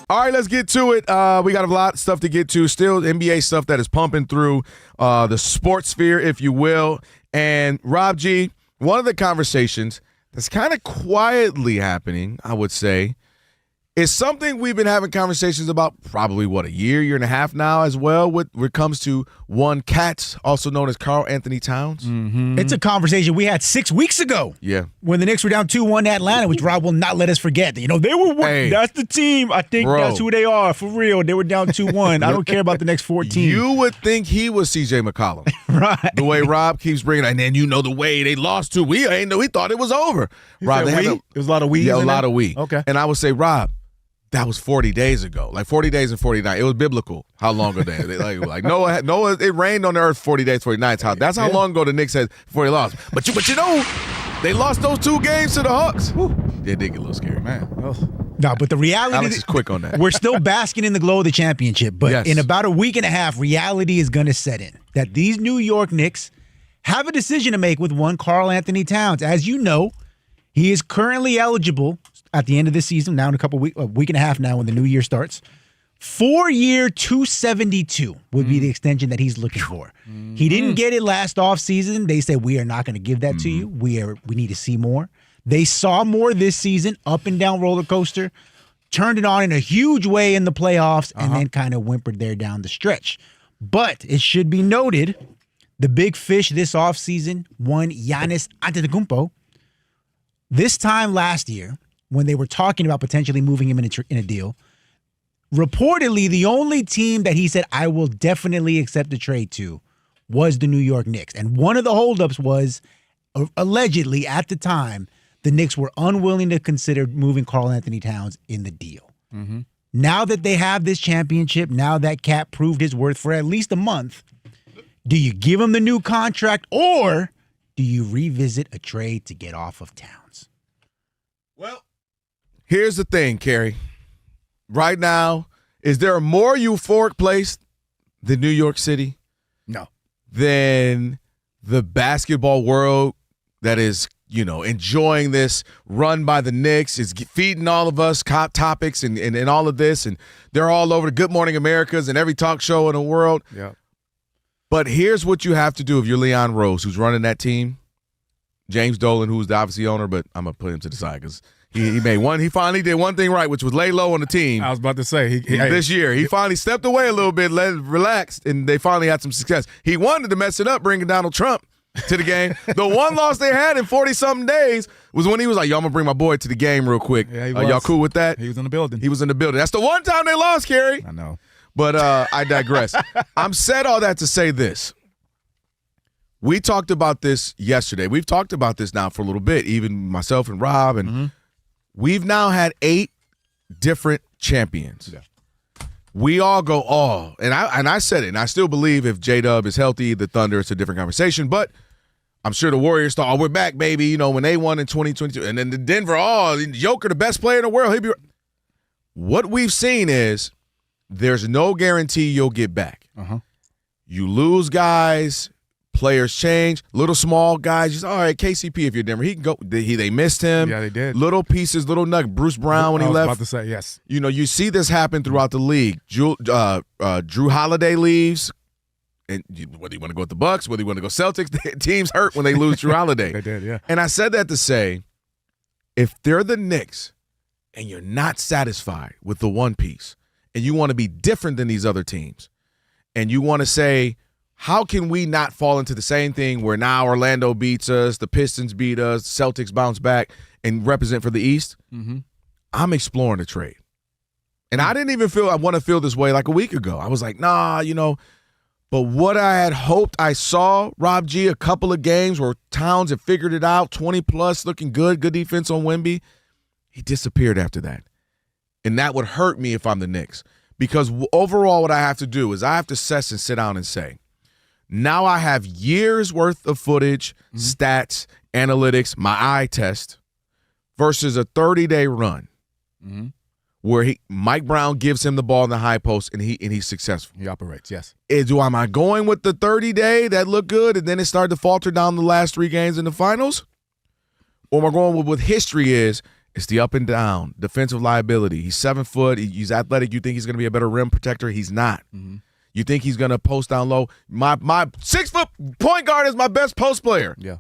All right, let's get to it. We got a lot of stuff to get to. Still NBA stuff that is pumping through the sports sphere, if you will. And Rob G, one of the conversations that's kind of quietly happening, I would say, is something we've been having conversations about probably, a year and a half now as well when it comes to one Katz, also known as Karl Anthony Towns. Mm-hmm. It's a conversation we had 6 weeks ago. Yeah. When the Knicks were down 2-1 at Atlanta, which Rob will not let us forget. They were that's the team. I think that's who they are, for real. They were down 2-1. I don't care about the next 14. You would think he was C.J. McCollum. Right. The way Rob keeps bringing it. And then the way they lost to, we thought it was over. Rob, it was a lot of we? Yeah, a lot of we. Okay. And I would say, Rob, that was 40 days ago, like 40 days and 49. It was biblical. How long ago they like Noah? It rained on the earth 40 days, 40 nights. That's how long ago the Knicks had before they lost. But they lost those 2 games to the Hawks. Whew. They did get a little scary, man. No, but the reality Alex is quick on that. We're still basking in the glow of the championship, but in about a week and a half, reality is going to set in that these New York Knicks have a decision to make with one Karl Anthony Towns. As you know, he is currently eligible at the end of this season, now in a week and a half now when the new year starts. 4-year, $272 would be the extension that he's looking for. He didn't get it last offseason. They said, we are not going to give that to you. We need to see more. They saw more this season, up and down roller coaster, turned it on in a huge way in the playoffs, and then kind of whimpered there down the stretch. But it should be noted, the big fish this offseason, one Giannis Antetokounmpo. This time last year, when they were talking about potentially moving him in a deal, reportedly the only team that he said, I will definitely accept a trade to, was the New York Knicks. And one of the holdups was, allegedly at the time, the Knicks were unwilling to consider moving Karl Anthony Towns in the deal. Mm-hmm. Now that they have this championship, now that Cat proved his worth for at least a month, do you give him the new contract or do you revisit a trade to get off of Towns? Well, here's the thing, Kerry. Right now, is there a more euphoric place than New York City? No. Than the basketball world that is, enjoying this run by the Knicks, is feeding all of us hot topics and all of this, and they're all over the Good Morning Americas and every talk show in the world. Yeah. But here's what you have to do if you're Leon Rose, who's running that team. James Dolan, who's the obviously owner, but I'm going to put him to the side because he made one. He finally did one thing right, which was lay low on the team. I was about to say. This year. He finally stepped away a little bit, relaxed, and they finally had some success. He wanted to mess it up, bringing Donald Trump to the game. The one loss they had in 40-something days was when he was like, yo, I'm going to bring my boy to the game real quick. Yeah, y'all cool with that? He was in the building. He was in the building. That's the one time they lost, Kerry. I know. But I digress. I'm said all that to say this. We talked about this yesterday. We've talked about this now for a little bit, even myself and Rob, and we've now had 8 different champions. Yeah. We all go, and I said it, and I still believe if J-Dub is healthy, the Thunder, it's a different conversation. But I'm sure the Warriors thought, we're back, baby, when they won in 2022. And then the Denver, Joker, the best player in the world. What we've seen is there's no guarantee you'll get back. You lose guys. Players change. Little small guys, just all right. KCP, if you're Denver, he can go. They missed him. Yeah, they did. Little pieces, little nugget. Bruce Brown when he left. I was about to say yes. You see this happen throughout the league. Drew Holiday leaves, and whether you want to go with the Bucks, whether you want to go Celtics, teams hurt when they lose Drew Holiday. They did, yeah. And I said that to say, if they're the Knicks, and you're not satisfied with the one piece, and you want to be different than these other teams, and you want to say, how can we not fall into the same thing where now Orlando beats us, the Pistons beat us, the Celtics bounce back and represent for the East? I'm exploring a trade. And I didn't even want to feel this way like a week ago. I was like, nah, But what I had hoped I saw, Rob G, a couple of games where Towns had figured it out, 20-plus, looking good defense on Wemby, he disappeared after that. And that would hurt me if I'm the Knicks. Because overall what I have to do is I have to assess and sit down and say, now I have years worth of footage, stats, analytics, my eye test, versus a 30-day run where Mike Brown gives him the ball in the high post and he's successful. He operates, yes. Am I going with the 30-day that looked good and then it started to falter down the last 3 games in the finals? Or am I going with what history is It's the up and down, defensive liability. He's 7 foot. He's athletic. You think he's going to be a better rim protector? He's not. Mm-hmm. You think he's going to post down low? My 6 foot point guard is my best post player. Yeah.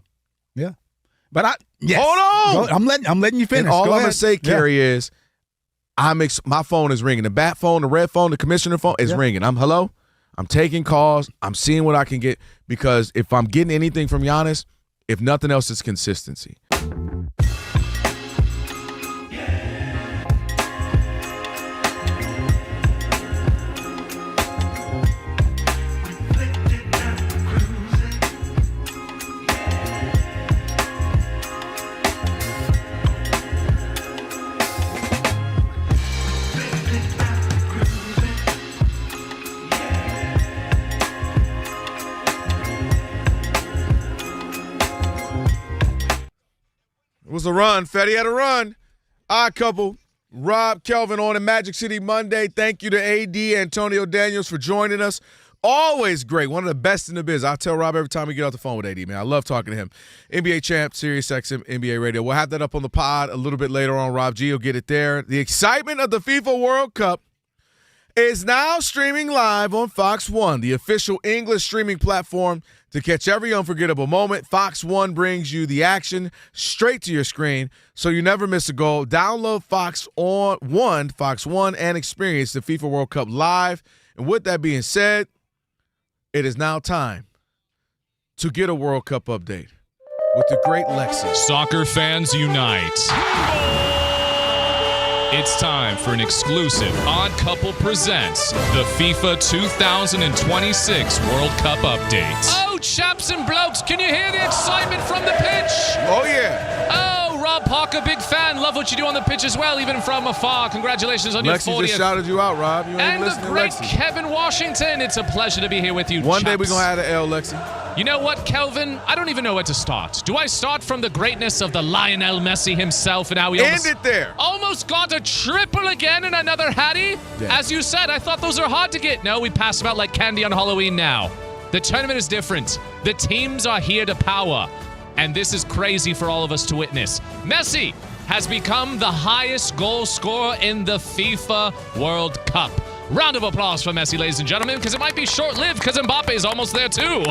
But hold on. I'm letting you finish. And all Go I'm ahead. going to say, Kerry, is my phone is ringing. The bat phone, the red phone, the commissioner phone is ringing. Hello? I'm taking calls. I'm seeing what I can get, because if I'm getting anything from Giannis, if nothing else, it's consistency. It was a run. Fetty had a run. Odd couple. Rob, Kelvin on a Magic City Monday. Thank you to AD Antonio Daniels for joining us. Always great. One of the best in the biz. I tell Rob every time we get off the phone with AD, man. I love talking to him. NBA champ, Sirius XM, NBA Radio. We'll have that up on the pod a little bit later on. Rob G will get it there. The excitement of the FIFA World Cup is now streaming live on Fox One, the official English streaming platform to catch every unforgettable moment. Fox One brings you the action straight to your screen, so you never miss a goal. Download Fox One, and experience the FIFA World Cup live. And with that being said, it is now time to get a World Cup update with the great Lexi. Soccer fans unite. It's time for an exclusive Odd Couple Presents the FIFA 2026 World Cup update. Oh, chaps and blokes, can you hear the excitement from the pitch? Oh, yeah. Oh, Rob Parker, big fan. Love what you do on the pitch as well, even from afar. Congratulations on your 40th. Lexi just shouted you out, Rob. You ain't and listening the great to Lexi. Kevin Washington. It's a pleasure to be here with you, One day chaps. we're going to add an L, Lexi. You know what, Kelvin? I don't even know where to start. Do I start from the greatness of the Lionel Messi himself and how he End it there. almost got a triple again and another Hattie? Yeah. As you said, I thought those are hard to get. No, we pass them out like candy on Halloween now. The tournament is different. The teams are here to power. And this is crazy for all of us to witness. Messi has become the highest goal scorer in the FIFA World Cup. Round of applause for Messi, ladies and gentlemen, because it might be short-lived because Mbappe is almost there too.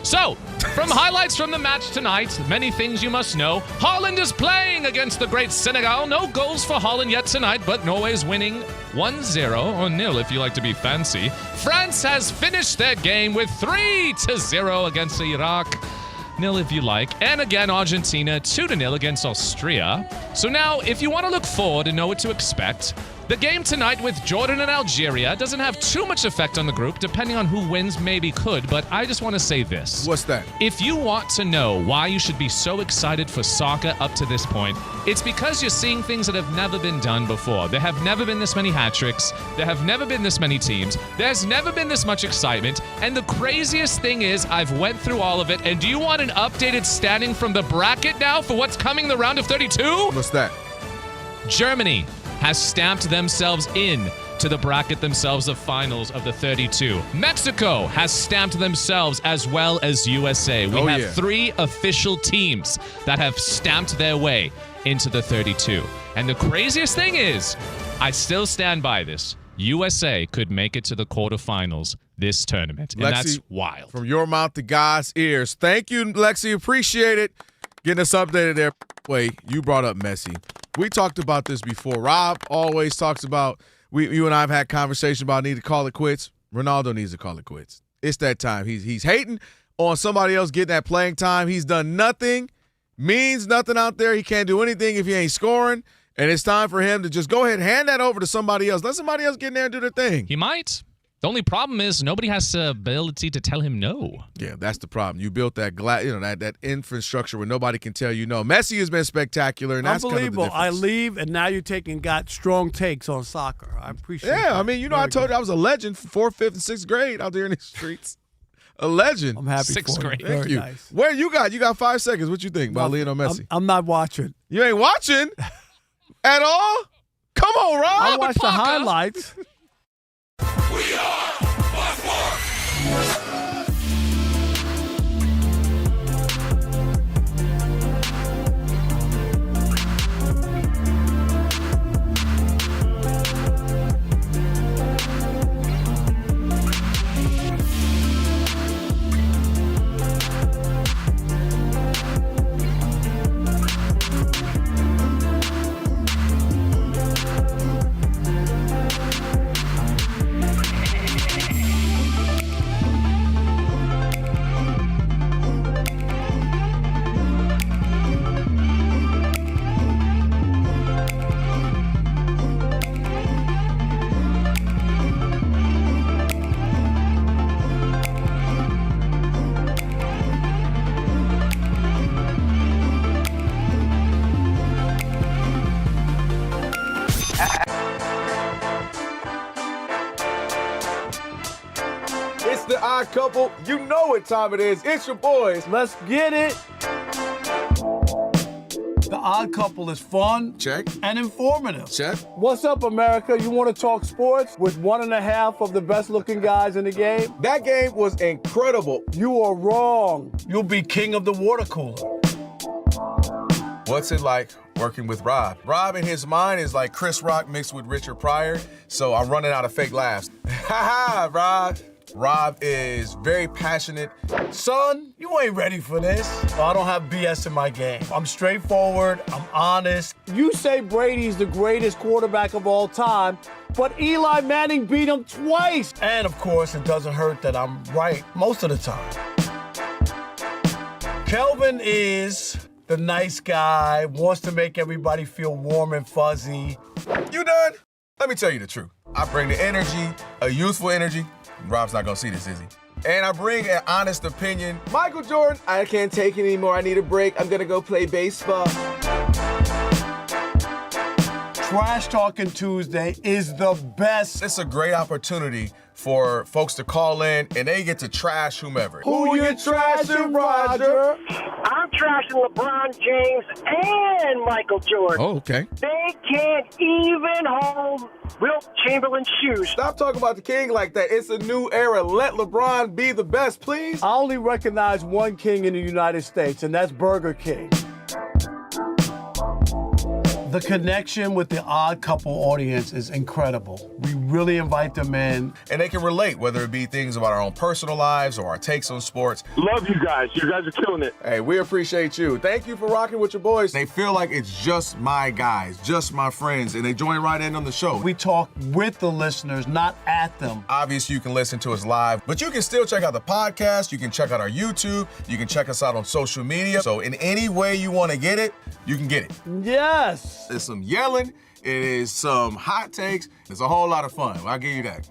So, from highlights from the match tonight, many things you must know. Haaland is playing against the great Senegal. No goals for Haaland yet tonight, but Norway's winning 1-0, or nil if you like to be fancy. France has finished their game with 3-0 against Iraq. Nil if you like. And again, Argentina 2-0 against Austria. So now, if you want to look forward and know what to expect, the game tonight with Jordan and Algeria doesn't have too much effect on the group. Depending on who wins, maybe could. But I just want to say this. What's that? If you want to know why you should be so excited for soccer up to this point, it's because you're seeing things that have never been done before. There have never been this many hat tricks. There have never been this many teams. There's never been this much excitement. And the craziest thing is I've went through all of it. And do you want an updated standing from the bracket now for what's coming the round of 32? What's that? Germany has stamped themselves in to the bracket themselves of finals of the 32. Mexico has stamped themselves as well as USA. We have 3 official teams that have stamped their way into the 32. And the craziest thing is, I still stand by this. USA could make it to the quarterfinals this tournament. And Lexi, that's wild. From your mouth to God's ears. Thank you, Lexi. Appreciate it. Getting us updated there. Wait, you brought up Messi. We talked about this before. Rob always talks about, you and I have had conversation about need to call it quits. Ronaldo needs to call it quits. It's that time. He's hating on somebody else getting that playing time. He's done nothing, means nothing out there. He can't do anything if he ain't scoring. And it's time for him to just go ahead and hand that over to somebody else. Let somebody else get in there and do their thing. He might. The only problem is nobody has the ability to tell him no. Yeah, that's the problem. You built that that infrastructure where nobody can tell you no. Messi has been spectacular, and that's unbelievable. Kind of the I leave, and now you're got strong takes on soccer. I appreciate that. Yeah, I mean, I told you I was a legend for 4th, 5th, and 6th grade out there in the streets. A legend. I'm happy 6th for grade. you. Very Thank you. nice. Where you got 5 seconds. What you think about Lionel Messi? I'm not watching. You ain't watching at all? Come on, Rob. I watch the highlights. We are Buckmark. Couple. You know what time it is. It's your boys. Let's get it. The Odd Couple is fun. Check. And informative. Check. What's up, America? You want to talk sports with 1.5 of the best-looking guys in the game? That game was incredible. You are wrong. You'll be king of the water cooler. What's it like working with Rob? Rob in his mind is like Chris Rock mixed with Richard Pryor, so I'm running out of fake laughs. Ha ha, Rob. Rob is very passionate. Son, you ain't ready for this. I don't have BS in my game. I'm straightforward. I'm honest. You say Brady's the greatest quarterback of all time, but Eli Manning beat him twice. And of course, it doesn't hurt that I'm right most of the time. Kelvin is the nice guy, wants to make everybody feel warm and fuzzy. You done? Let me tell you the truth. I bring the energy, a youthful energy. Rob's not gonna see this, is he? And I bring an honest opinion. Michael Jordan, I can't take it anymore. I need a break. I'm gonna go play baseball. Trash Talking Tuesday is the best. It's a great opportunity for folks to call in and they get to trash whomever. Who you trashing, Roger? I'm trashing LeBron James and Michael Jordan. Oh, okay. They can't even hold Wilt Chamberlain's shoes. Stop talking about the king like that. It's a new era. Let LeBron be the best, please. I only recognize one king in the United States, and that's Burger King. The connection with the Odd Couple audience is incredible. We really invite them in. And they can relate, whether it be things about our own personal lives or our takes on sports. Love you guys. You guys are killing it. Hey, we appreciate you. Thank you for rocking with your boys. They feel like it's just my guys, just my friends, and they join right in on the show. We talk with the listeners, not at them. Obviously, you can listen to us live, but you can still check out the podcast. You can check out our YouTube. You can check us out on social media. So in any way you want to get it, you can get it. Yes. There's some yelling. It is some hot takes. It's a whole lot of fun. I'll give you that.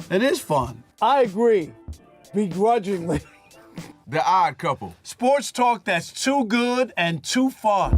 It is fun. I agree. Begrudgingly. The Odd Couple. Sports talk that's too good and too fun.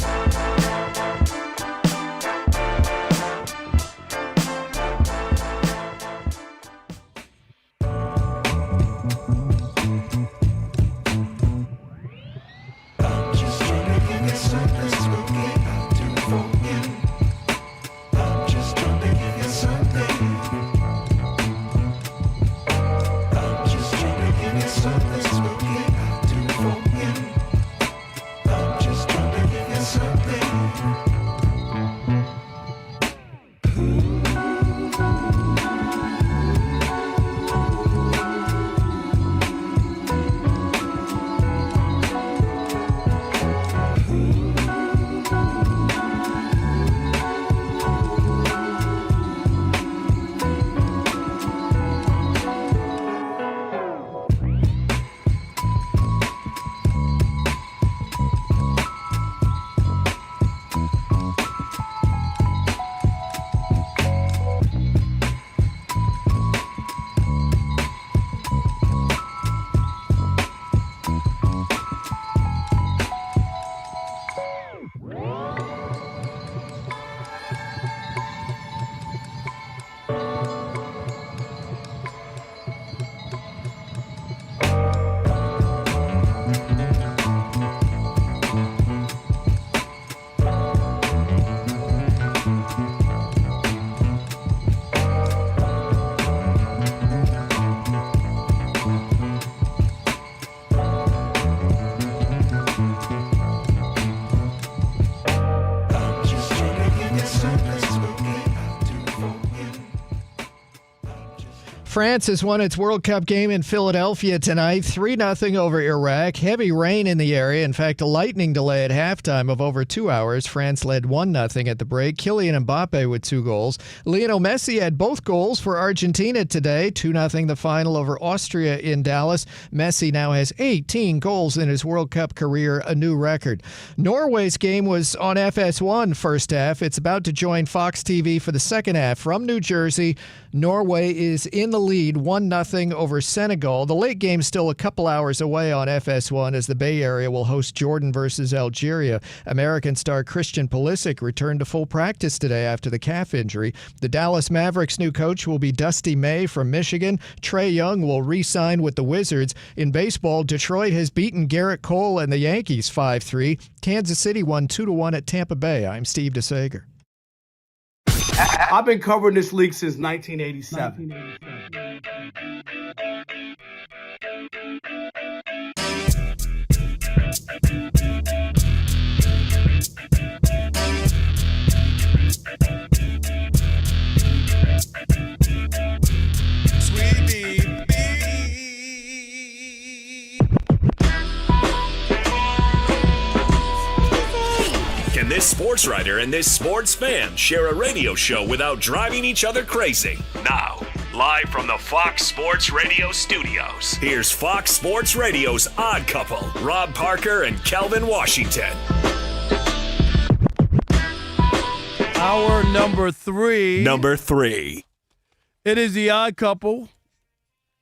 France has won its World Cup game in Philadelphia tonight, 3-0 over Iraq. Heavy rain in the area. In fact, a lightning delay at halftime of over 2 hours. France led 1-0 at the break. Kylian Mbappe with 2 goals. Lionel Messi had both goals for Argentina today. 2-0 the final over Austria in Dallas. Messi now has 18 goals in his World Cup career, a new record. Norway's game was on FS1 first half. It's about to join Fox TV for the second half. From New Jersey, Norway is in the lead 1-0 over Senegal. The late game's still a couple hours away on FS1 as the Bay Area will host Jordan versus Algeria. American star Christian Pulisic returned to full practice today after the calf injury. The Dallas Mavericks' new coach will be Dusty May from Michigan. Trae Young will re-sign with the Wizards. In baseball, Detroit has beaten Garrett Cole and the Yankees 5-3. Kansas City won 2-1 at Tampa Bay. I'm Steve DeSager. I've been covering this league since 1987. Can this sports writer and this sports fan share a radio show without driving each other crazy? Now, live from the Fox Sports Radio studios, here's Fox Sports Radio's Odd Couple, Rob Parker and Kelvin Washington. Hour number three. It is the Odd Couple,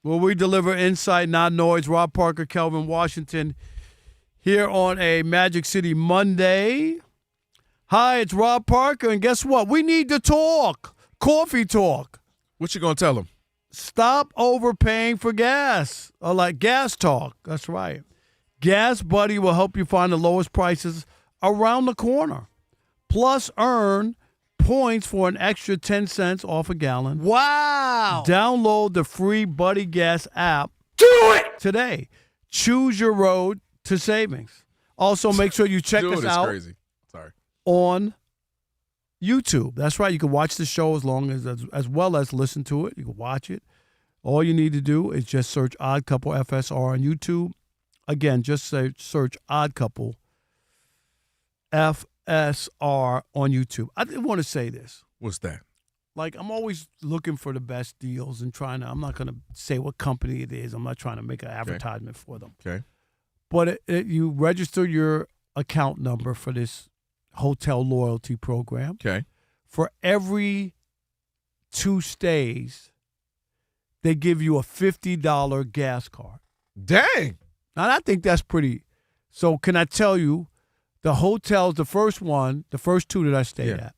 where we deliver insight, not noise. Rob Parker, Kelvin Washington, here on a Magic City Monday. Hi, it's Rob Parker, and guess what? We need to talk. Coffee talk. What you gonna tell them? Stop overpaying for gas. Or like gas talk. That's right. Gas Buddy will help you find the lowest prices around the corner. Plus, earn points for an extra 10 cents off a gallon. Wow. Download the free Buddy Gas app. Do it today. Choose your road to savings. Also, make sure you check us out. Crazy. Sorry. On YouTube. That's right. You can watch the show as well as listen to it. You can watch it. All you need to do is just search Odd Couple FSR on YouTube. Again, just search Odd Couple FSR on YouTube. I did want to say this. What's that? Like, I'm always looking for the best deals and I'm not going to say what company it is. I'm not trying to make an advertisement for them. Okay. But you register your account number for this hotel loyalty program. Okay. For every 2 stays, they give you a $50 gas card. Dang. Now, I think that's pretty. So can I tell you, the hotels, the first 2 that I stayed at,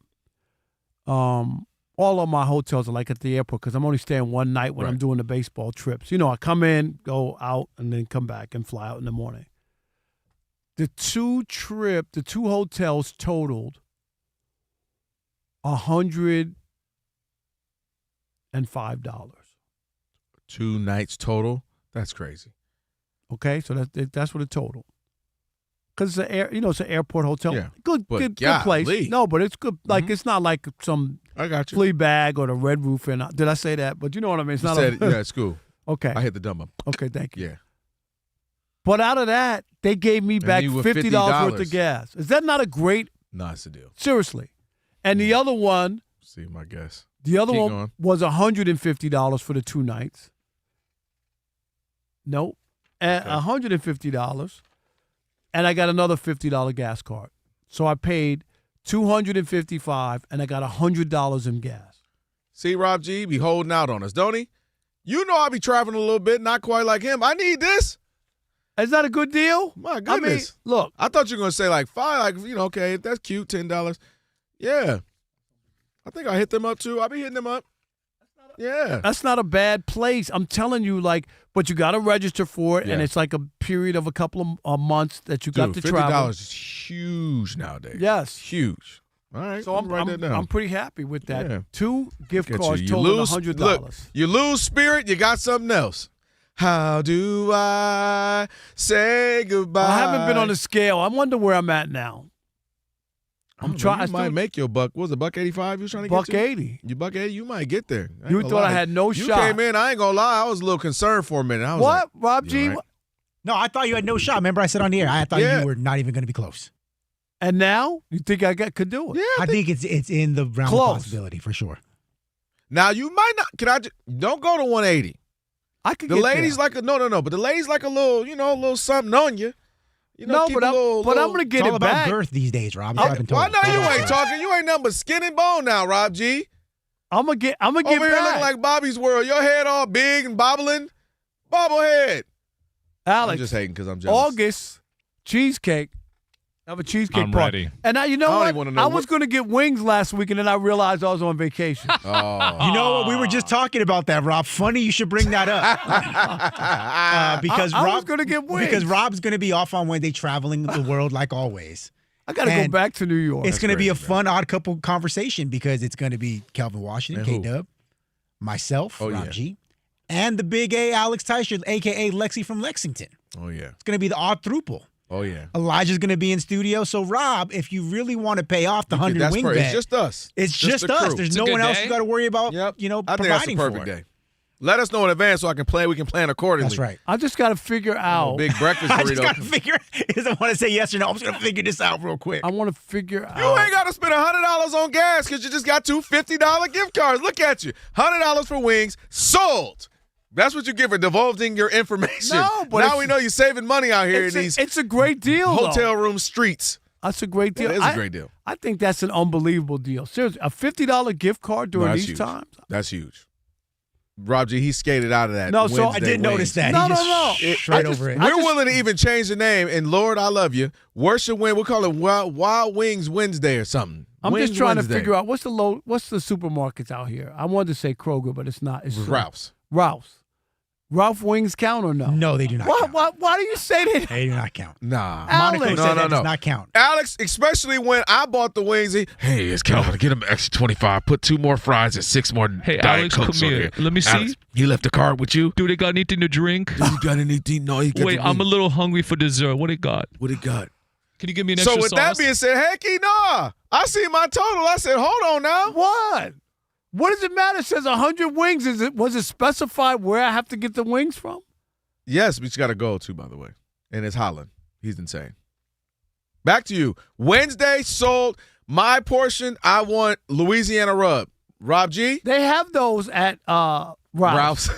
all of my hotels are like at the airport because I'm only staying one night when I'm doing the baseball trips. You know, I come in, go out, and then come back and fly out in the morning. The two hotels totaled $105. 2 nights total? That's crazy. Okay, so that's what it totaled. Because it's an airport hotel. Yeah. Good place. No, but it's good. Like it's not like some I got you. flea bag or the Red Roof Inn. Did I say that? But you know what I mean. It's not. It's cool. Okay. I hit the dumb up. Okay, thank you. Yeah. But out of that, they gave me back $50 worth of gas. Is that not a great? No, it's a deal. Seriously. And the other one. See my guess. The other one was $150 for the 2 nights. Nope. And $150. And I got another $50 gas card. So I paid $255 and I got $100 in gas. See, Rob G be holding out on us, don't he? You know I be traveling a little bit, not quite like him. I need this. Is that a good deal? My goodness. I mean, look. I thought you were going to say like $5, okay, that's cute, $10. Yeah. I think I hit them up too. I be hitting them up. Yeah. That's not a bad place. I'm telling you, but you got to register for it, and it's like a period of a couple of months that you got to travel. $50 is huge nowadays. Yes. Huge. All right. So I'm pretty happy with that. Yeah. 2 gift cards totaling $100. Look, you lose spirit, you got something else. How do I say goodbye? I haven't been on the scale. I wonder where I'm at now. I'm trying. You might make your buck. What was it, $1.85 you was trying to get to? $1.80. You $1.80? You might get there. You thought I had no shot. You came in, I ain't going to lie, I was a little concerned for a minute. I was what? Rob G? Right? No, I thought you had no shot. Remember I said on the air, I thought you were not even going to be close. And now? You think I could do it? Yeah. I think it's in the realm of possibility for sure. Now, you might not. Don't go to 180. I could the get ladies there. like a but the ladies like a little something on you. But I'm going to get it's all it about girth these days, Rob. Why no, you ain't talking. You ain't nothing but skin and bone now, Rob G. I'm gonna get Over here back. looking like Bobby's World. Your head all big and bobbling. Bobblehead. Alex, I'm just hating because I'm jealous. August cheesecake. Have a cheesecake I'm party. ready. And now you know I don't what? even wanna know I was going to get wings last week, and then I realized I was on vacation. Oh. You know what? We were just talking about that, Rob. Funny you should bring that up. Because I Rob was going to get wings. Because Rob's going to be off on Wednesday traveling the world like always. I got to go back to New York. It's going to be a fun odd couple conversation because it's going to be Kelvin Washington, K-Dub, myself, Rob G, and the big A, Alex Teicher, a.k.a. Lexi from Lexington. Oh, yeah. It's going to be the odd thruple. Oh, yeah. Elijah's going to be in studio. So, Rob, if you really want to pay off the 100 wing bet. It's just us. It's just the us. crew. There's It's no a good one else day. you got to worry about, I think that's providing the perfect for. day. Let us know in advance so I can plan. We can plan accordingly. That's right. I just got to figure out. Big breakfast I just burrito. got to figure. He doesn't want to say yes or no. I'm just going to figure this out real quick. I want to figure out. You ain't got to spend $100 on gas because you just got two $50 gift cards. Look at you. $100 for wings sold. That's what you get for divulging your information. No, but now we know you're saving money out here in it's these it's a great deal. hotel though. room streets. That's a great deal. It is a great deal. I think that's an unbelievable deal. Seriously, a $50 gift card during that's these huge. times. That's huge. Rob G, he skated out of that. No, so Wednesday I did wings. notice that. No, He just no. straight over it. We're willing to even change the name. And Lord, I love you. Worship Wing. We'll call it Wild Wings Wednesday or something. I'm Wings just trying Wednesday. to figure out what's the supermarkets out here. I wanted to say Kroger, but it's not. It's Ralph's. Ralph Wings count or no? No, they do not count. Why do you say that? They do not count. Nah. Alex. Monaco said that does not count. Alex, especially when I bought the wings, hey, it's Kelvin. Get him an extra 25. Put 2 more fries and 6 more Hey, Diet Alex, Cokes come on here. Let me see. Alex, he left the card with you? Do they got anything to drink? Do you got anything? No, he got Wait, the I'm a wings. little hungry for dessert. What it got? What he got? Can you give me an extra So with that sauce? being said, heck, nah. I see my total. I said, hold on now. What? What does it matter? It says 100 wings. Was it specified where I have to get the wings from? Yes, but you got to go too, by the way. And it's Holland. He's insane. Back to you. Wednesday sold. My portion, I want Louisiana Rub. Rob G? They have those at Ralph's.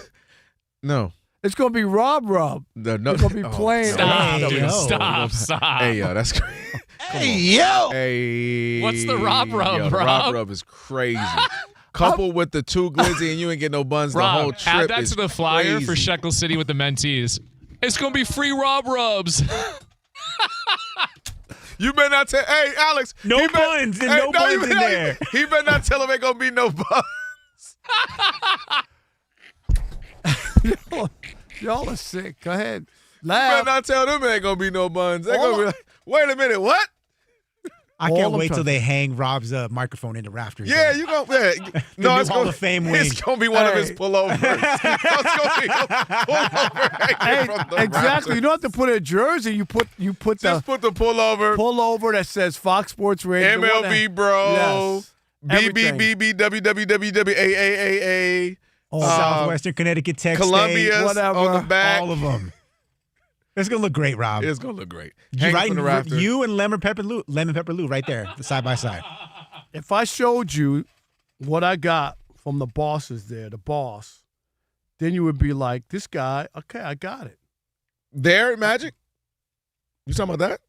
No. It's going to be Rob. No. It's going to be plain. Stop, Hey, dude. yo. Stop. Hey, yo, that's crazy. Hey, yo. Hey. What's the Rob Rub, yo, the Rob? Rob Rub is crazy. Coupled with the 2 glizzy and you ain't get no buns, Rob, the whole trip add that is to the flyer crazy. for Shekel City with the mentees. It's going to be free Rob Rubs. You better not tell. Hey, Alex. No he better- buns. There's hey, no buns you in better- there. He better not tell him ain't going to be no buns. Y'all are sick. Go ahead. You better Laugh. not tell them ain't going to be no buns. They're All going to be like, wait a minute, what? I All can't I'm wait till trying- they hang Rob's microphone in the rafters. Yeah, you going to. No, new it's Hall going of Fame wing. It's going to be one of his Hey. pullovers. It's going to be a pullover hanging from the Exactly. rafters. You don't have to put a jersey. You put Just put the pullover. pullover that says Fox Sports Radio. MLB, bro. Yes. Everything. BBBB, WWWAAAA. Southwestern Connecticut, Texas, Columbia whatever. on the back. all of them. It's gonna look great, Rob. It's going to look great. You Hanging right, from the rafter. you and Lemon Pepper Lou, right there, side by side. If I showed you what I got from the bosses there, the boss, then you would be like, this guy, okay, I got it. There, Magic? You talking about that?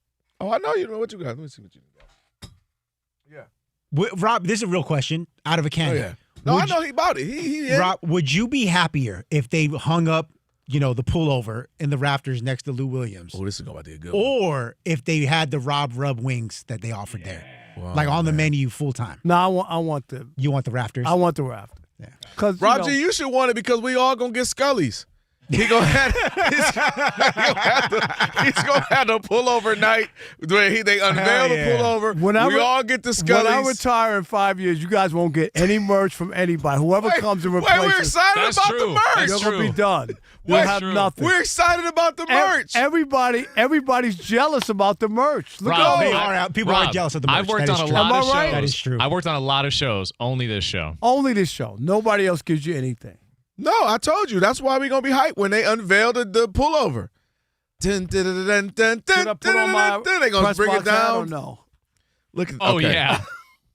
Oh, I know you know what you got. Let me see what you got. Yeah. Rob, this is a real question out of a Oh, cannon. yeah. No, I know he about it. He Rob, would you be happier if they hung up, the pullover in the rafters next to Lou Williams? Oh, this is going to be a good one. Or if they had the Rob Rub wings that they offered there, Wow, like on the menu full time. No, I want the You want the rafters? I want the raft. Yeah. Cause Rob G, you should want it because we all going to get Scullies. He gonna have he's gonna have the pullover night where they unveil the pullover. We all get the Scullies. When I retire in 5 years, you guys won't get any merch from anybody. Whoever comes and replaces. we're excited about the merch. You're gonna be done. You'll have nothing. We're excited about the merch. Everybody's jealous about the merch. Look Rob, at people are jealous of the merch. I've worked That on a is true. lot of Am I shows. right? That is true. I worked on a lot of shows. Only this show. Only this show. Nobody else gives you anything. No, I told you. That's why we're going to be hyped when they unveil the pullover. Dun, dun, dun, dun, dun, Should I put on my dun, dun. They going to press bring it box hat or down. no? Look at, Oh, okay. yeah.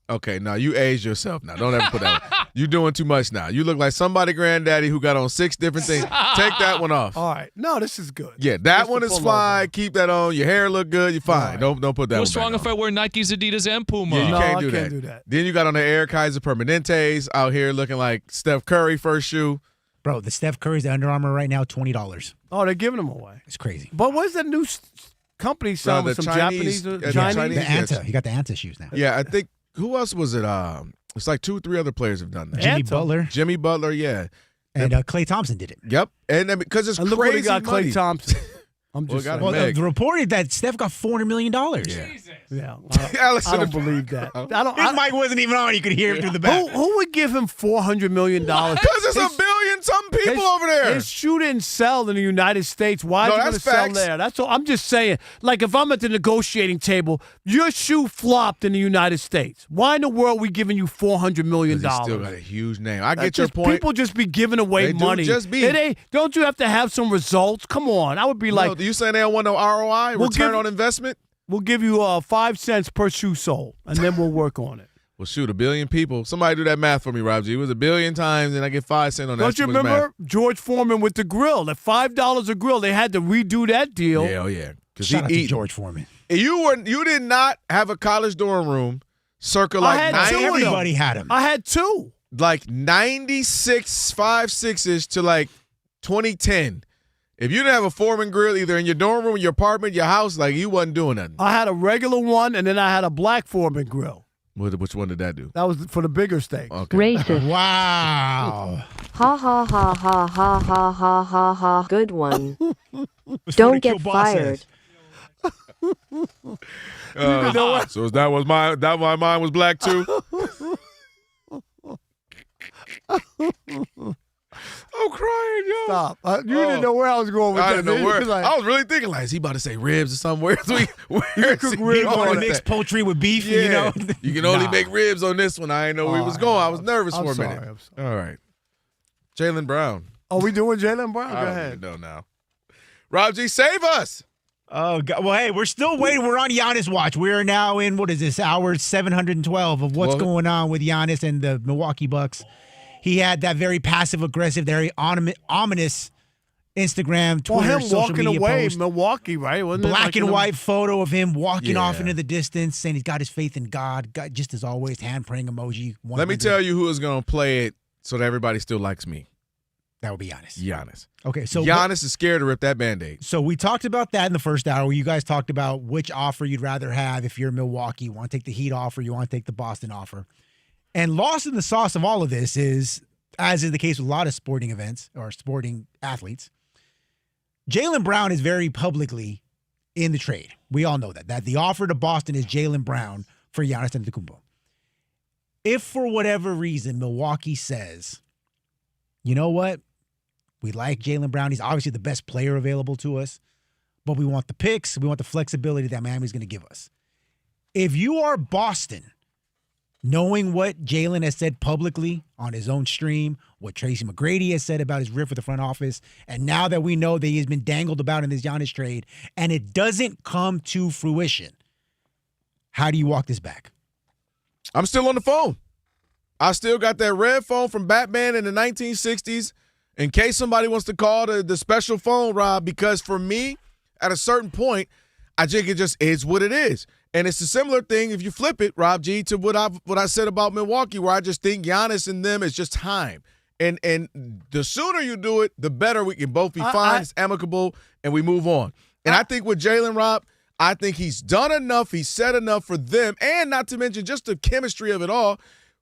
Okay, now you aged yourself now. Don't ever put that one. You're doing too much now. You look like somebody granddaddy who got on 6 different things. Take that one off. All right. No, this is good. Yeah, that one is fine. Keep that on. Your hair look good. You're fine. Right. Don't put that one What's wrong if I wear Nikes, Adidas, and Puma? Yeah, you No, can't I do can't that. do that. Then you got on the Air Kaiser Permanentes out here looking like Steph Curry first shoe. Bro, the Steph Curry's the Under Armour right now, $20. Oh, they're giving them away. It's crazy. But what's that new company selling with some Chinese, Japanese? Chinese? The Anta. You got the Anta shoes now. Yeah, I think who else was it? It's like 2 or 3 other players have done that. Jimmy Butler, yeah. And Klay Thompson did it. Yep. And because it's and look crazy what he got money. Klay Thompson. I'm just saying. Well, the reported that Steph got $400 million. Yeah. I don't believe that. His mic wasn't even on. You could hear him through the back. Who would give him $400 million? Because it's a billion some people over there. His shoe didn't sell in the United States. Why is he going to sell facts. there? That's all. I'm just saying. Like, if I'm at the negotiating table, your shoe flopped in the United States. Why in the world are we giving you $400 million? He still got a huge name. I get your point. People just be giving away They money. do just be. Don't you have to have some results? Come on. I would be like. You saying they don't want no ROI, return on investment? We'll give you 5 cents per shoe sold, and then we'll work on it. Well, shoot, 1 billion people. Somebody do that math for me, Rob G. It was 1 billion times, and I get 5 cents on that. Don't you remember George Foreman with the grill? At $5 a grill, they had to redo that deal. Yeah, oh yeah. Shout out to George Foreman. You did not have a college dorm room circa like 90. Everybody had them. I had 2. Like 96, 5.6-ish to like 2010. If you didn't have a Foreman grill either in your dorm room, your apartment, your house, like you wasn't doing nothing. I had a regular one, and then I had a black Foreman grill. Which one did that do? That was for the bigger steaks. Okay. Racist. Wow. Ha ha ha ha ha ha ha ha ha. Good one. Don't get fired. So that was why mine was black too. I'm crying, yo. Stop. You didn't know where I was going with that. I didn't know where. I was really thinking, like, is he about to say ribs or something? Where cook ribs on mixed poultry with beef, yeah. you know? You can only make ribs on this one. I didn't know where he was going. I was nervous for a minute. All right. Jaylen Brown. Are we doing Jaylen Brown? Go ahead. I don't even know now. Rob G, save us. Oh, God. Well, hey, we're still waiting. We're on Giannis watch. We're now in, what is this, hour 712 of what's going on with Giannis and the Milwaukee Bucks. He had that very passive-aggressive, very ominous Instagram, Twitter, social media walking away, post. Milwaukee, right? Wasn't Black and white photo of him walking off into the distance, saying he's got his faith in God. Just as always, hand-praying emoji. 100. Let me tell you who is going to play it so that everybody still likes me. That would be Giannis. Giannis. Okay, so Giannis is scared to rip that Band-Aid. So we talked about that in the first hour where you guys talked about which offer you'd rather have if you're Milwaukee. You want to take the Heat offer, you want to take the Boston offer. And lost in the sauce of all of this is, as is the case with a lot of sporting events or sporting athletes, Jaylen Brown is very publicly in the trade. We all know that the offer to Boston is Jaylen Brown for Giannis Antetokounmpo. If for whatever reason Milwaukee says, you know what, we like Jaylen Brown, he's obviously the best player available to us, but we want the picks, we want the flexibility that Miami's going to give us. If you are Boston, knowing what Jaylen has said publicly on his own stream, what Tracy McGrady has said about his rift with the front office, and now that we know that he's been dangled about in this Giannis trade, and it doesn't come to fruition, how do you walk this back? I'm still on the phone. I still got that red phone from Batman in the 1960s in case somebody wants to call the special phone, Rob, because for me, at a certain point, I think it just is what it is. And it's a similar thing if you flip it, Rob G, to what I said about Milwaukee, where I just think Giannis and them is just time. And the sooner you do it, the better we can both be fine, it's amicable, and we move on. And I think with Jaylen, Rob, I think he's done enough, he's said enough for them, and not to mention just the chemistry of it all.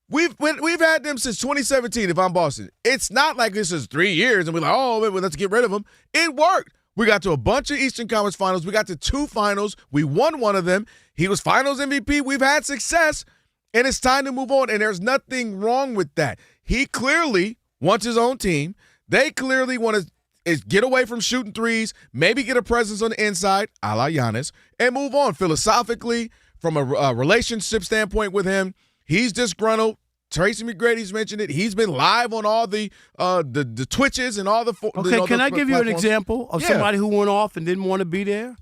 We've had them since 2017 if I'm Boston. It's not like this is 3 years and we're like, oh, well, let's get rid of them. It worked. We got to a bunch of Eastern Conference finals. We got to 2 finals. We won one of them. He was finals MVP. We've had success, and it's time to move on, and there's nothing wrong with that. He clearly wants his own team. They clearly want to get away from shooting threes, maybe get a presence on the inside, a la Giannis, and move on philosophically from a relationship standpoint with him. He's disgruntled. Tracy McGrady's mentioned it. He's been live on all the Twitches and all the. Okay, can I give you an example of somebody who went off and didn't want to be there?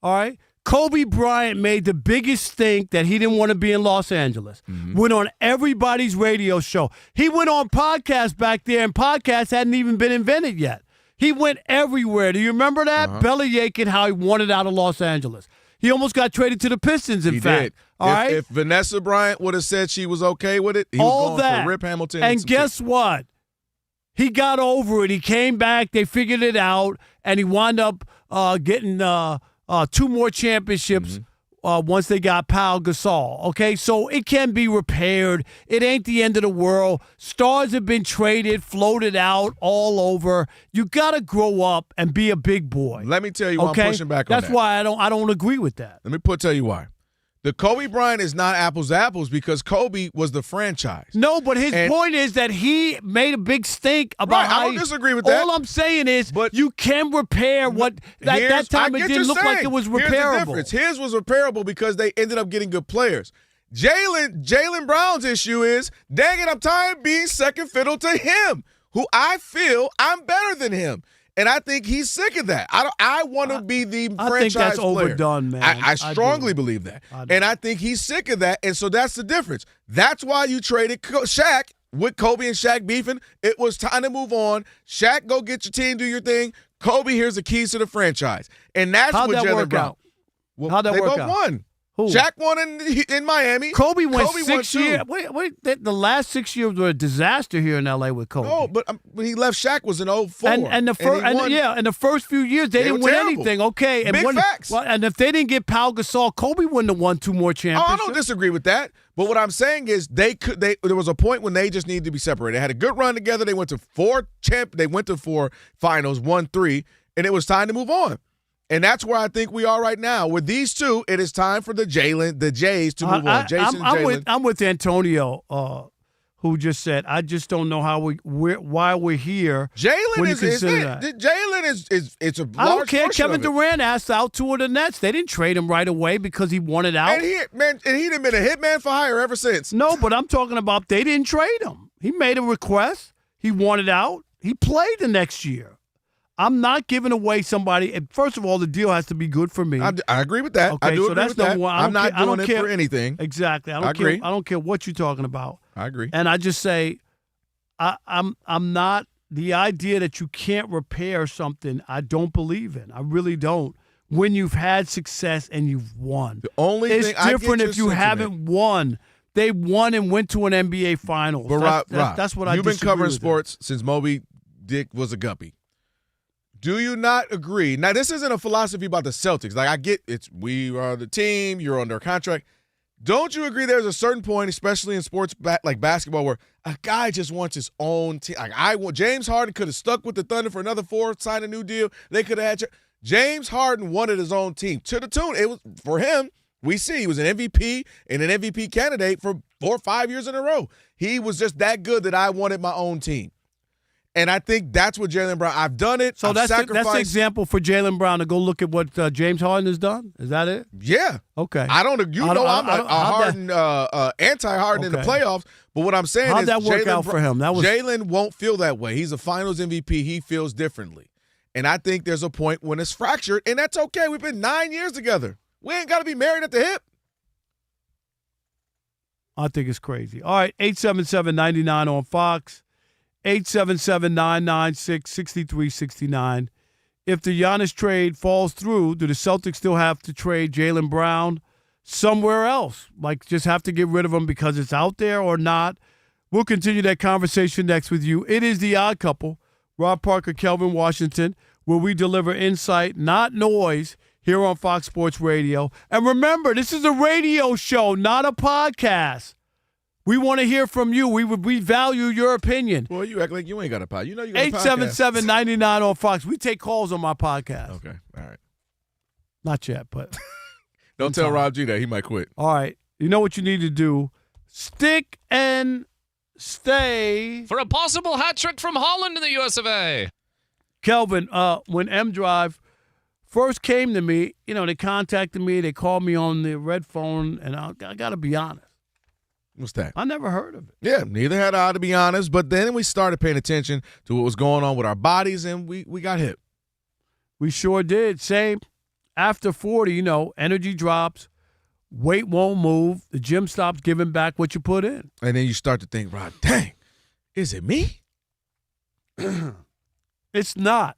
All right, Kobe Bryant made the biggest stink that he didn't want to be in Los Angeles. Went on everybody's radio show. He went on podcasts back there, and podcasts hadn't even been invented yet. He went everywhere. Do you remember that? Belly aching how he wanted out of Los Angeles. He almost got traded to the Pistons, in fact. Did. All right? If Vanessa Bryant would have said she was okay with it, he was going for Rip Hamilton. And guess what? He got over it. He came back. They figured it out, and he wound up getting 2 more championships once they got Pau Gasol. Okay, so it can be repaired. It ain't the end of the world. Stars have been traded, floated out all over. You got to grow up and be a big boy. Let me tell you why I'm pushing back on that. That's why I don't agree with that. Let me tell you why. The Kobe Bryant is not apples to apples because Kobe was the franchise. No, but his point is that he made a big stink about how I don't disagree with that. All I'm saying is you can repair what that time it didn't look like it was repairable. Here's the difference. His was repairable because they ended up getting good players. Jaylen Brown's issue is, dang it, I'm tired of being second fiddle to him, who I feel I'm better than him. And I think he's sick of that. I want to be the franchise player. I think that's overdone, man. I strongly believe that. And I think he's sick of that. And so that's the difference. That's why you traded Shaq with Kobe and Shaq beefing. It was time to move on. Shaq, go get your team, do your thing. Kobe, here's the keys to the franchise. And that's what Jaylen Brown. Well, how'd that work out? They both won. Who? Shaq won in Miami. Kobe went 6 years. Wait, the last 6 years were a disaster here in L.A. with Kobe. No, but when he left, Shaq was in 04. And the first few years they didn't win anything. Okay, and big facts. And if they didn't get Pau Gasol, Kobe wouldn't have won 2 more championships. Oh, I don't disagree with that. But what I'm saying is there was a point when they just needed to be separated. They had a good run together. They went to 4 finals, won 3, and it was time to move on. And that's where I think we are right now. With these two, it is time for the Jays to move on. Jason and Jaylen. I'm with Antonio, who just said, I just don't know why we're here. Jaylen is it's a large I don't care. portion Kevin of it. Durant asked out 2 of the Nets. They didn't trade him right away because he wanted out. And he'd been a hitman for hire ever since. No, but I'm talking about they didn't trade him. He made a request. He wanted out. He played the next year. I'm not giving away somebody. And first of all, the deal has to be good for me. I agree with that. Okay, I do so agree that's with that. number one. I'm not doing it for anything. Exactly. I agree. I don't care what you're talking about. I agree. And I just say, I'm not the idea that you can't repair something. I don't believe in. I really don't. When you've had success and you've won, the only it's thing different if you haven't won. They won and went to an NBA Finals. But that's what I. You've been covering sports since Moby Dick was a guppy. Do you not agree? Now, this isn't a philosophy about the Celtics. Like, I get we are the team, you're under contract. Don't you agree there's a certain point, especially in sports like basketball, where a guy just wants his own team? Like, James Harden could have stuck with the Thunder for another 4, signed a new deal. They could have had James Harden wanted his own team to the tune. It was for him. We see he was an MVP and an MVP candidate for 4 or 5 years in a row. He was just that good that I wanted my own team. And I think that's what Jaylen Brown. I've done it. So that's the example for Jaylen Brown to go look at what James Harden has done. Is that it? Yeah. Okay. I'm anti-Harden in the playoffs. But what I'm saying is, how'd that work out for him? Jaylen won't feel that way. He's a Finals MVP. He feels differently, and I think there's a point when it's fractured, and that's okay. We've been 9 years together. We ain't got to be married at the hip. I think it's crazy. All right, 877-99 on Fox. 877-996-6369. If the Giannis trade falls through, do the Celtics still have to trade Jaylen Brown somewhere else? Like, just have to get rid of him because it's out there or not? We'll continue that conversation next with you. It is The Odd Couple, Rob Parker, Kelvin Washington, where we deliver insight, not noise, here on Fox Sports Radio. And remember, this is a radio show, not a podcast. We want to hear from you. We value your opinion. Well, you act like you ain't got a podcast. You know you got a podcast. 877-99 on Fox. We take calls on my podcast. Okay. All right. Not yet, but. Don't tell Rob G that. He might quit. All right. You know what you need to do? Stick and stay. For a possible hat trick from Holland in the US of A. Kelvin, when M Drive first came to me, they contacted me. They called me on the red phone, and I got to be honest. What's that? I never heard of it. Yeah, neither had I, to be honest. But then we started paying attention to what was going on with our bodies, and we got hit. We sure did. Same. after 40, energy drops, weight won't move, the gym stops giving back what you put in. And then you start to think, Rod, dang, is it me? It's not.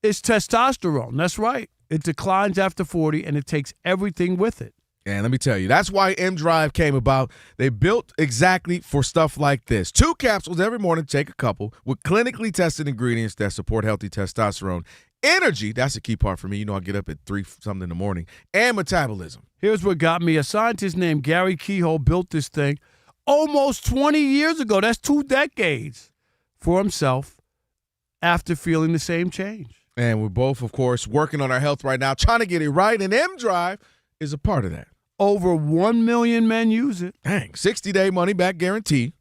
It's testosterone. That's right. It declines after 40, and it takes everything with it. And let me tell you, that's why M Drive came about. They built exactly for stuff like this. 2 capsules every morning, take a couple, with clinically tested ingredients that support healthy testosterone. Energy, that's the key part for me. I get up at 3-something in the morning. And metabolism. Here's what got me. A scientist named Gary Kehoe built this thing almost 20 years ago. That's 2 decades for himself after feeling the same change. And we're both, of course, working on our health right now, trying to get it right. And M Drive is a part of that. Over 1 million men use it. Dang, 60-day money-back guarantee.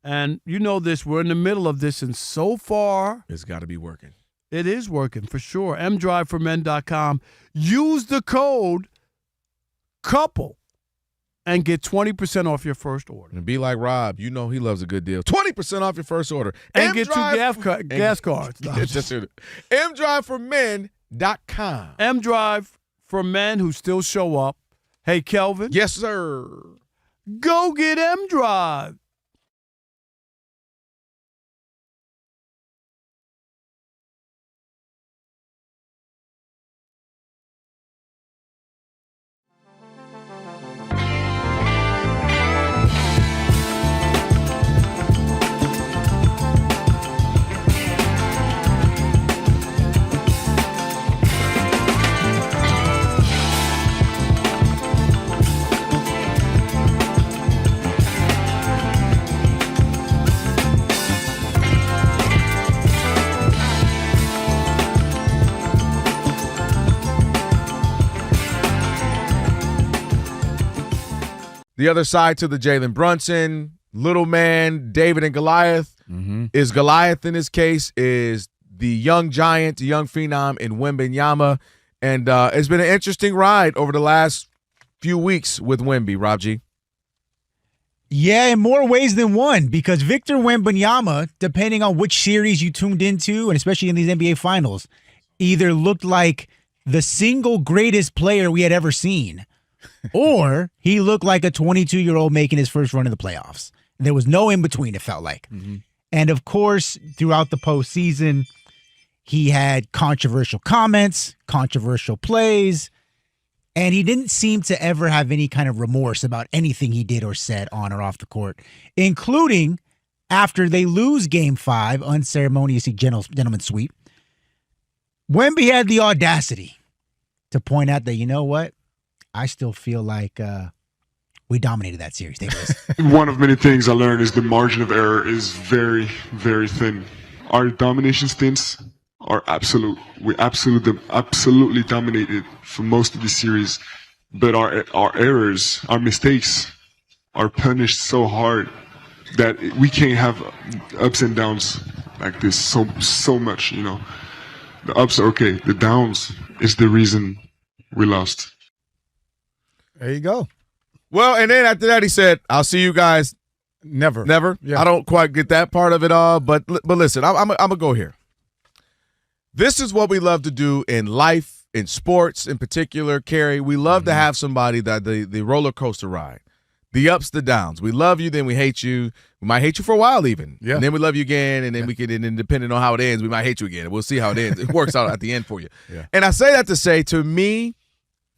And you know this, we're in the middle of this, and so far, it's got to be working. It is working, for sure. mdriveformen.com. Use the code COUPLE and get 20% off your first order. And be like Rob. You know he loves a good deal. 20% off your first order. And get 2 gas cards. mdriveformen.com. mdrive for men who still show up. Hey, Kelvin. Yes, sir. Go get M-Drive. The other side to the Jalen Brunson, little man, David and Goliath. Is Goliath in this case is the young giant, the young phenom in Wembanyama. And it's been an interesting ride over the last few weeks with Wemby, Rob G. Yeah, in more ways than one, because Victor Wembanyama, depending on which series you tuned into, and especially in these NBA Finals, either looked like the single greatest player we had ever seen, or he looked like a 22-year-old making his first run in the playoffs. There was no in-between, it felt like. And, of course, throughout the postseason, he had controversial comments, controversial plays, and he didn't seem to ever have any kind of remorse about anything he did or said on or off the court, including after they lose Game 5, unceremoniously gentleman's sweep. Wemby had the audacity to point out that, you know what? I still feel like we dominated that series. One of many things I learned is the margin of error is very, very thin. Our domination stints are absolute. We absolutely dominated for most of the series, but our errors, our mistakes, are punished so hard that we can't have ups and downs like this so much. You know, the ups are okay. The downs is the reason we lost. There you go. Well, and then after that, he said, "I'll see you guys never." Yeah. I don't quite get that part of it all, but listen, I'm gonna go here. This is what we love to do in life, in sports in particular, Kerry. We love to have somebody that the roller coaster ride, the ups, the downs. We love you, then we hate you. We might hate you for a while even. Yeah. And then we love you again, and then we can, and then depending on how it ends, we might hate you again. We'll see how it ends. It works out at the end for you. Yeah. And I say that to say, to me,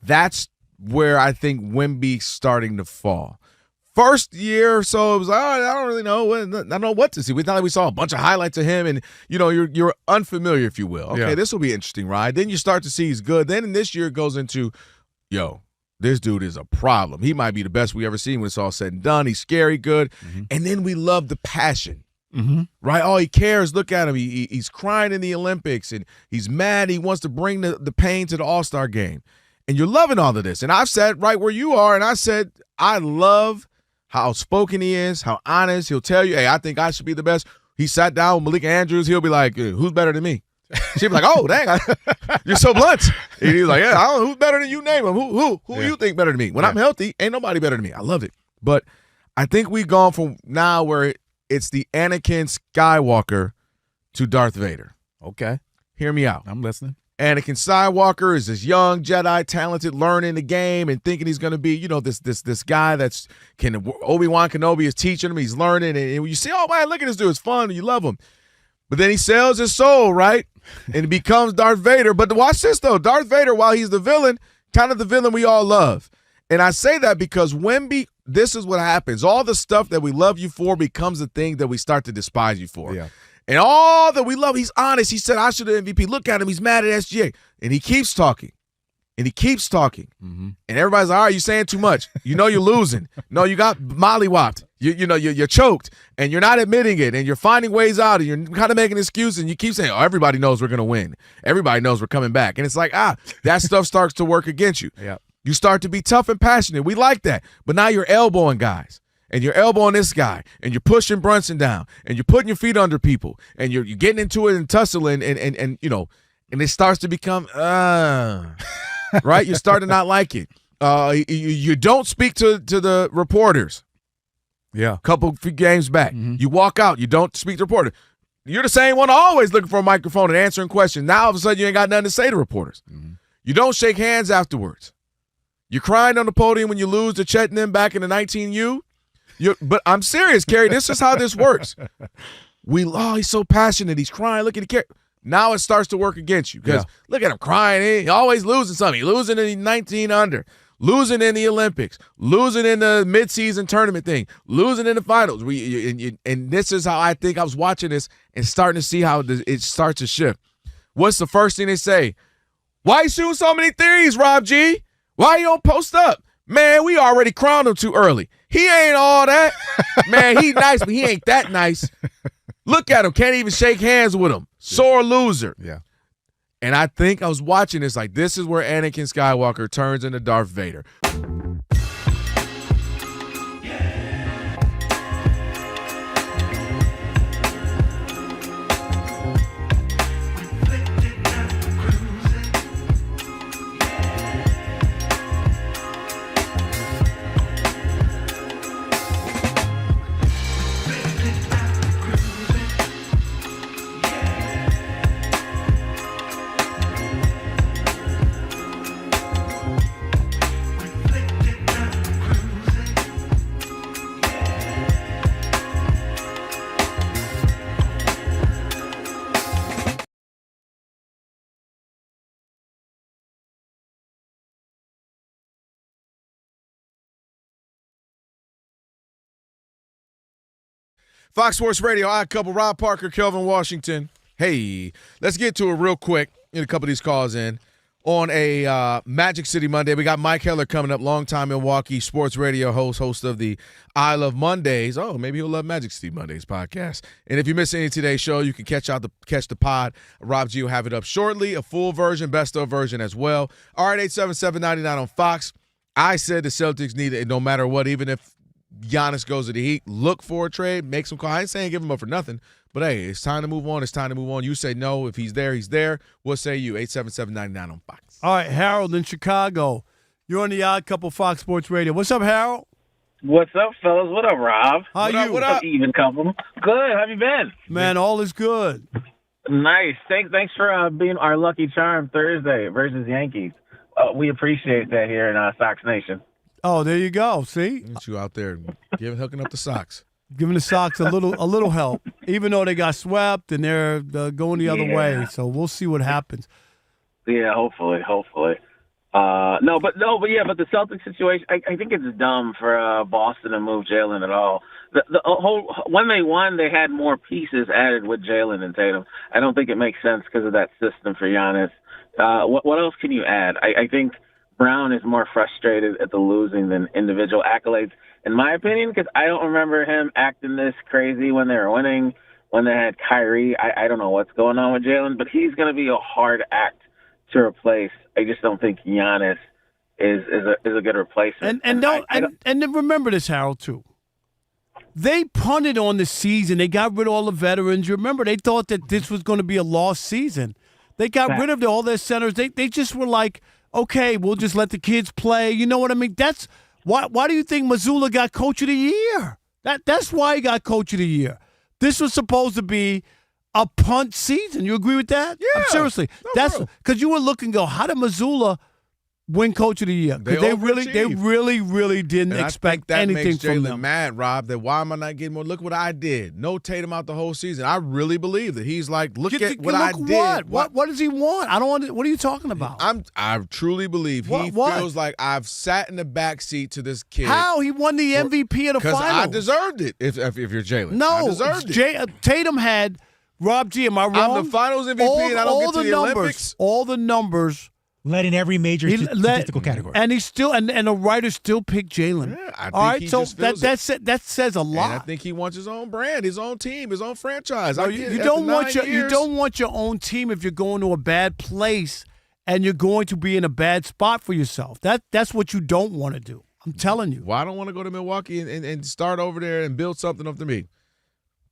that's where I think Wemby's starting to fall. First year or so, it was like, I don't really know. I don't know what to see. We thought we saw a bunch of highlights of him, and you're unfamiliar, if you will. Okay, This will be an interesting ride. Then you start to see he's good. Then in this year it goes into, this dude is a problem. He might be the best we ever seen when it's all said and done. He's scary good. And then we love the passion. Right? Oh, he cares. Look at him. He's crying in the Olympics, and he's mad. He wants to bring the pain to the All-Star game. And you're loving all of this. And I've said right where you are, and I said, I love how outspoken he is, how honest. He'll tell you, hey, I think I should be the best. He sat down with Malika Andrews. He'll be like, who's better than me? She'll be like, oh, dang, you're so blunt. And he's like, yeah, I don't know, who's better than you? Name him. Who you think better than me? When I'm healthy, ain't nobody better than me. I love it. But I think we've gone from now where it's the Anakin Skywalker to Darth Vader. Okay. Hear me out. I'm listening. Anakin Skywalker is this young Jedi, talented, learning the game and thinking he's going to be, this guy that's Obi-Wan Kenobi is teaching him. He's learning, and you see, oh man, look at this dude, it's fun, you love him. But then he sells his soul, right, and he becomes Darth Vader. But watch this though, Darth Vader, while he's the villain, kind of the villain we all love. And I say that because this is what happens. All the stuff that we love you for becomes the thing that we start to despise you for. Yeah. And all that we love, he's honest. He said, I should have MVP. Look at him. He's mad at SGA. And he keeps talking. And he keeps talking. Mm-hmm. And everybody's like, all right, you're saying too much. You know you're losing. No, you got mollywopped. You're choked. And you're not admitting it. And you're finding ways out. And you're kind of making excuses. And you keep saying, oh, everybody knows we're going to win. Everybody knows we're coming back. And it's like, that stuff starts to work against you. Yeah. You start to be tough and passionate. We like that. But now you're elbowing guys. And you're elbowing this guy, and you're pushing Brunson down, and you're putting your feet under people, and you're getting into it and tussling, and it starts to become right. You start to not like it. You don't speak to the reporters. Yeah, couple games back, you walk out. You don't speak to reporters. You're the same one always looking for a microphone and answering questions. Now all of a sudden you ain't got nothing to say to reporters. Mm-hmm. You don't shake hands afterwards. You're crying on the podium when you lose to Chet and them back in the 19U. But I'm serious, Kerry. This is how this works. He's so passionate. He's crying. Look at the Now it starts to work against you because look at him crying. He always losing something. He's losing in the 19 under, losing in the Olympics, losing in the midseason tournament thing, losing in the finals. And this is how I think I was watching this and starting to see how it starts to shift. What's the first thing they say? Why you shooting so many threes, Rob G? Why you don't post up? Man, we already crowned him too early. He ain't all that. Man, he nice, but he ain't that nice. Look at him. Can't even shake hands with him. Sore loser. Yeah. And I think I was watching this like this is where Anakin Skywalker turns into Darth Vader. Fox Sports Radio, Odd Couple, Rob Parker, Kelvin Washington. Hey, let's get to it real quick. Get a couple of these calls in. On a Magic City Monday, we got Mike Heller coming up, longtime Milwaukee sports radio host of the I Love Mondays. Oh, maybe he'll love Magic City Mondays podcast. And if you miss any of today's show, you can catch the pod. Rob G will have it up shortly, a full version, best of version as well. All right, 877-99 on Fox. I said the Celtics need it no matter what, even if Giannis goes to the Heat, look for a trade, make some call. I ain't saying give him up for nothing, but hey, it's time to move on. It's time to move on. You say no. If he's there, he's there. What say you? 877-99 on Fox. All right, Harold in Chicago. You're on the Odd Couple Fox Sports Radio. What's up, Harold? What's up, fellas? What up, Rob? How you? What up, even couple? Good. How you been? Man, all is good. Nice. Thanks for being our lucky charm Thursday versus Yankees. We appreciate that here in Sox Nation. Oh, there you go. See? Get you out there hooking up the Sox. Giving the Sox a little help, even though they got swept and they're going the other way. So we'll see what happens. Yeah, hopefully. But the Celtics situation, I think it's dumb for Boston to move Jaylen at all. The whole when they won, they had more pieces added with Jaylen and Tatum. I don't think it makes sense because of that system for Giannis. What else can you add? I think Brown is more frustrated at the losing than individual accolades, in my opinion, because I don't remember him acting this crazy when they were winning, when they had Kyrie. I don't know what's going on with Jaylen, but he's going to be a hard act to replace. I just don't think Giannis is a good replacement. And then remember this, Harold, too. They punted on the season. They got rid of all the veterans. Remember, they thought that this was going to be a lost season. They got rid of all their centers. They just were like, okay, we'll just let the kids play. You know what I mean? That's why do you think Mazzulla got Coach of the Year? That's why he got Coach of the Year. This was supposed to be a punt season. You agree with that? Yeah. Seriously. That's because you were looking, how did Missoula win Coach of the Year? Because they really didn't expect anything from them. That makes Jaylen mad, Rob, that why am I not getting more? Look what I did. No Tatum out the whole season. I really believe that he's like, look at what I did. What does he want? I don't want. What are you talking about? I truly believe he feels like I've sat in the back seat to this kid. How? He won the MVP of the finals. Because I deserved it. If you're Jaylen, no, I deserved it. Tatum had Rob G. Am I wrong? I'm the Finals MVP, and I don't get to the Olympics. All the numbers. Led in every major statistical category. And he's still and the writers still pick Jaylen. Yeah, I think all right, he so just feels that says a lot. And I think he wants his own brand, his own team, his own franchise. No, you don't want your own team if you're going to a bad place and you're going to be in a bad spot for yourself. That's what you don't want to do. I'm telling you. Well, I don't want to go to Milwaukee and start over there and build something up to me.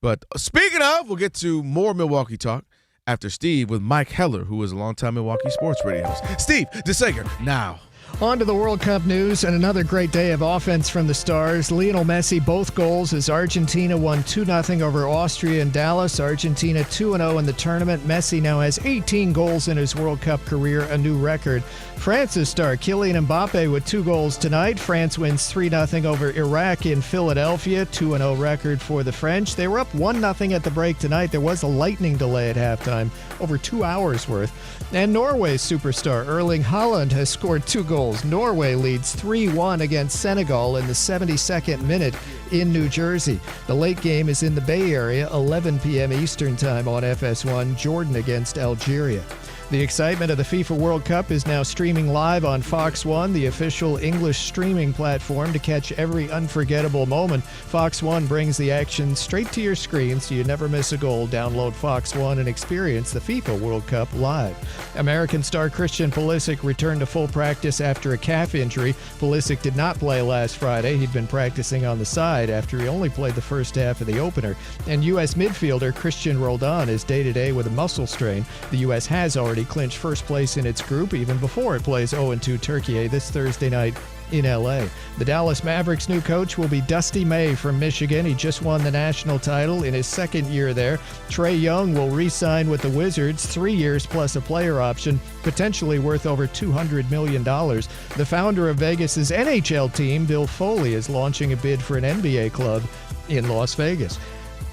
But speaking of, we'll get to more Milwaukee talk after Steve with Mike Heller, who is a longtime Milwaukee sports radio host. Steve DeSager, now. On to the World Cup news and another great day of offense from the Stars. Lionel Messi, both goals as Argentina won 2-0 over Austria in Dallas. Argentina 2-0 in the tournament. Messi now has 18 goals in his World Cup career, a new record. France's star Kylian Mbappe with 2 goals tonight. France wins 3-0 over Iraq in Philadelphia, 2-0 record for the French. They were up 1-0 at the break tonight. There was a lightning delay at halftime, over 2 hours worth. And Norway's superstar Erling Haaland has scored 2 goals. Norway leads 3-1 against Senegal in the 72nd minute in New Jersey. The late game is in the Bay Area, 11 p.m. Eastern Time on FS1, Jordan against Algeria. The excitement of the FIFA World Cup is now streaming live on Fox One, the official English streaming platform to catch every unforgettable moment. Fox One brings the action straight to your screen so you never miss a goal. Download Fox One and experience the FIFA World Cup live. American star Christian Pulisic returned to full practice after a calf injury. Pulisic did not play last Friday. He'd been practicing on the side after he only played the first half of the opener. And U.S. midfielder Christian Roldan is day-to-day with a muscle strain. The U.S. has already clinched first place in its group even before it plays 0-2 Turkey this Thursday night in L.A. The Dallas Mavericks' new coach will be Dusty May from Michigan. He just won the national title in his second year there. Trae Young will re-sign with the Wizards, 3 years plus a player option, potentially worth over $200 million. The founder of Vegas's NHL team, Bill Foley, is launching a bid for an NBA club in Las Vegas.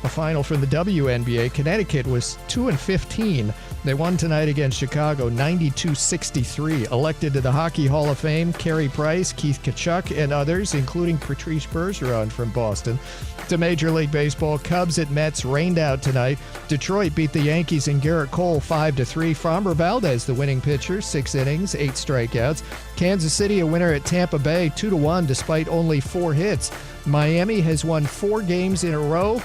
A final from the WNBA, Connecticut was 2-15. They won tonight against Chicago, 92-63. Elected to the Hockey Hall of Fame, Carey Price, Keith Tkachuk, and others, including Patrice Bergeron from Boston. To Major League Baseball, Cubs at Mets rained out tonight. Detroit beat the Yankees and Garrett Cole 5-3. Framber Valdez, the winning pitcher, 6 innings, 8 strikeouts. Kansas City a winner at Tampa Bay, 2-1, despite only 4 hits. Miami has won 4 games in a row.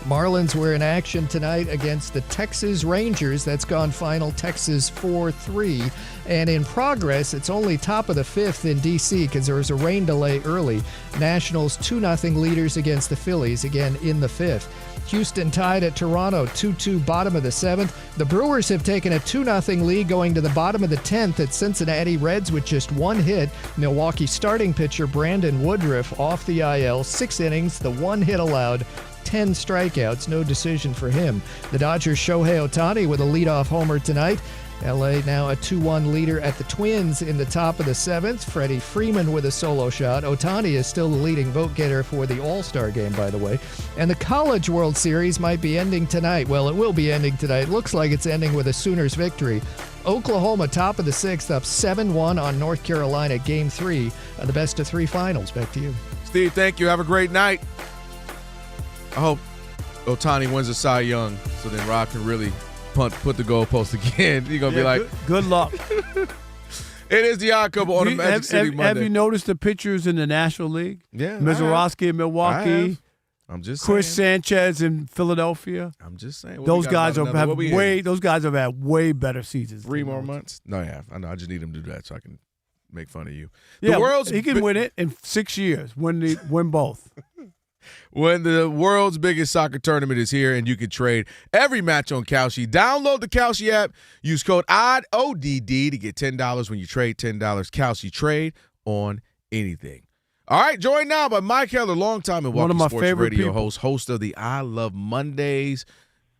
Marlins were in action tonight against the Texas Rangers. That's gone final Texas 4-3. And in progress, it's only top of the 5th in D.C. because there was a rain delay early. Nationals 2-0 leaders against the Phillies, again in the 5th. Houston tied at Toronto 2-2 bottom of the 7th. The Brewers have taken a 2-0 lead going to the bottom of the 10th at Cincinnati Reds with just 1 hit. Milwaukee starting pitcher Brandon Woodruff off the IL, 6 innings, the 1 hit allowed. 10 strikeouts, no decision for him. The Dodgers' Shohei Ohtani with a leadoff homer tonight. LA now a 2-1 leader at the Twins in the top of the 7th. Freddie Freeman with a solo shot. Ohtani is still the leading vote getter for the All-Star game, by the way. And the College World Series might be ending tonight. Well, it will be ending tonight. It looks like it's ending with a Sooners victory. Oklahoma, top of the 6th, up 7-1 on North Carolina, Game 3 of the best-of-3 finals. Back to you. Steve, thank you. Have a great night. I hope Ohtani wins a Cy Young so then Rob can really put the goalpost again. You're going to be like, good luck. It is the Odd Couple on the Magic City Monday. Have you noticed the pitchers in the National League? Yeah. Mizorowski in Milwaukee. I'm just Chris saying. Sanchez in Philadelphia. I'm just saying. Those guys have had way better seasons. 3 more months? No, yeah. I know. I just need him to do that so I can make fun of you. He can win it in 6 years. Win both. When the world's biggest soccer tournament is here and you can trade every match on Kalshi. Download the Kalshi app. Use code ODD to get $10 when you trade $10. Kalshi, trade on anything. All right, joined now by Mike Heller, longtime Milwaukee sports radio host of the I Love Mondays.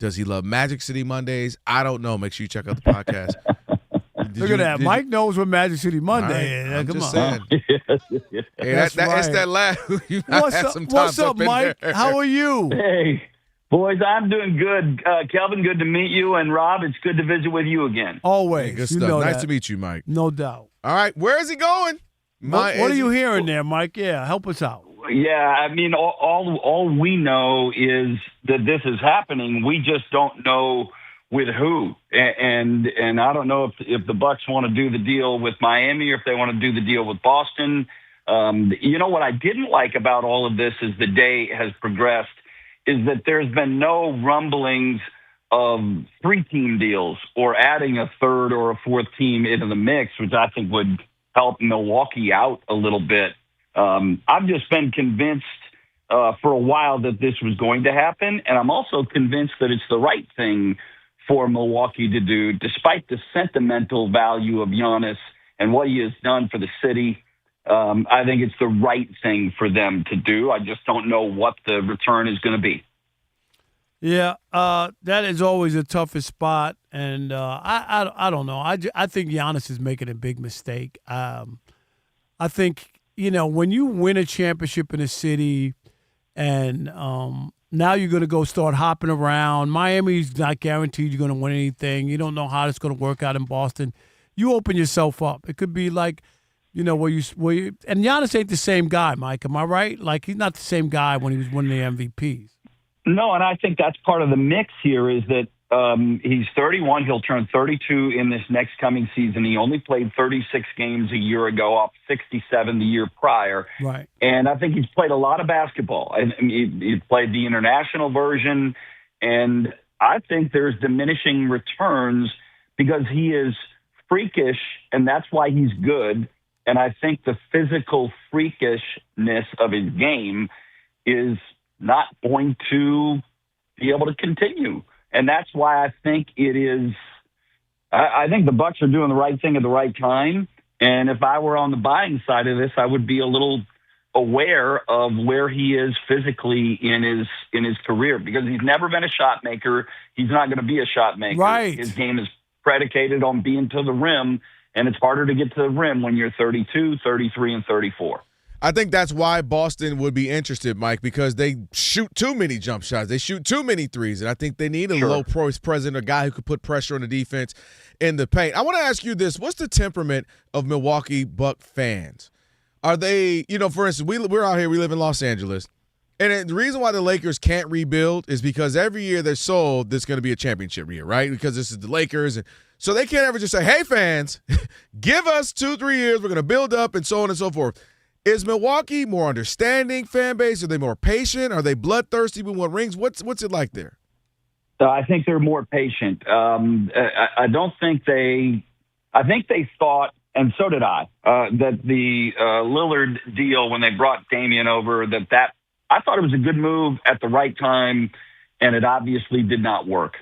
Does he love Magic City Mondays? I don't know. Make sure you check out the podcast. Look at that. Mike knows what Magic City Monday is. I'm Come just on. saying. Hey, That's it's right. that last. What's up, Mike? How are you? Hey, boys, I'm doing good. Kelvin, good to meet you. And Rob, it's good to visit with you again. Always. Hey, good You stuff. know Nice that. to meet you, Mike. No doubt. All right, where is he going? What are you hearing there, Mike? Yeah, help us out. Yeah, I mean, all we know is that this is happening. We just don't know with who. And I don't know if the Bucks want to do the deal with Miami or if they want to do the deal with Boston. You know what I didn't like about all of this as the day has progressed is that there's been no rumblings of 3-team deals or adding a third or a fourth team into the mix, which I think would help Milwaukee out a little bit. I've just been convinced for a while that this was going to happen, and I'm also convinced that it's the right thing for Milwaukee to do, despite the sentimental value of Giannis and what he has done for the city. I think it's the right thing for them to do. I just don't know what the return is going to be. Yeah, that is always the toughest spot, and I don't know. I think Giannis is making a big mistake. I think, when you win a championship in a city and now you're going to go start hopping around. Miami's not guaranteed you're going to win anything. You don't know how it's going to work out in Boston. You open yourself up. It could be like, where you and Giannis ain't the same guy, Mike. Am I right? Like, he's not the same guy when he was winning the MVPs. No, and I think that's part of the mix here is that he's 31. He'll turn 32 in this next coming season. He only played 36 games a year ago, off 67 the year prior. Right. And I think he's played a lot of basketball. And he played the international version. And I think there's diminishing returns because he is freakish, and that's why he's good. And I think the physical freakishness of his game is not going to be able to continue. And that's why I think it is – I think the Bucks are doing the right thing at the right time. And if I were on the buying side of this, I would be a little aware of where he is physically in his career because he's never been a shot maker. He's not going to be a shot maker. Right. His game is predicated on being to the rim, and it's harder to get to the rim when you're 32, 33, and 34. I think that's why Boston would be interested, Mike, because they shoot too many jump shots. They shoot too many threes, and I think they need a low-price presence, a guy who could put pressure on the defense in the paint. I want to ask you this. What's the temperament of Milwaukee Buck fans? Are they, for instance, we're out here, we live in Los Angeles, and the reason why the Lakers can't rebuild is because every year they're sold there's going to be a championship year, right? Because this is the Lakers, and so they can't ever just say, hey, fans, give us 2-3 years, we're going to build up, and so on and so forth. Is Milwaukee more understanding fan base? Are they more patient? Are they bloodthirsty? We want rings. What's it like there? I think they're more patient. I don't think they. I think they thought, and so did I, that the Lillard deal when they brought Damian over, that I thought it was a good move at the right time, and it obviously did not work.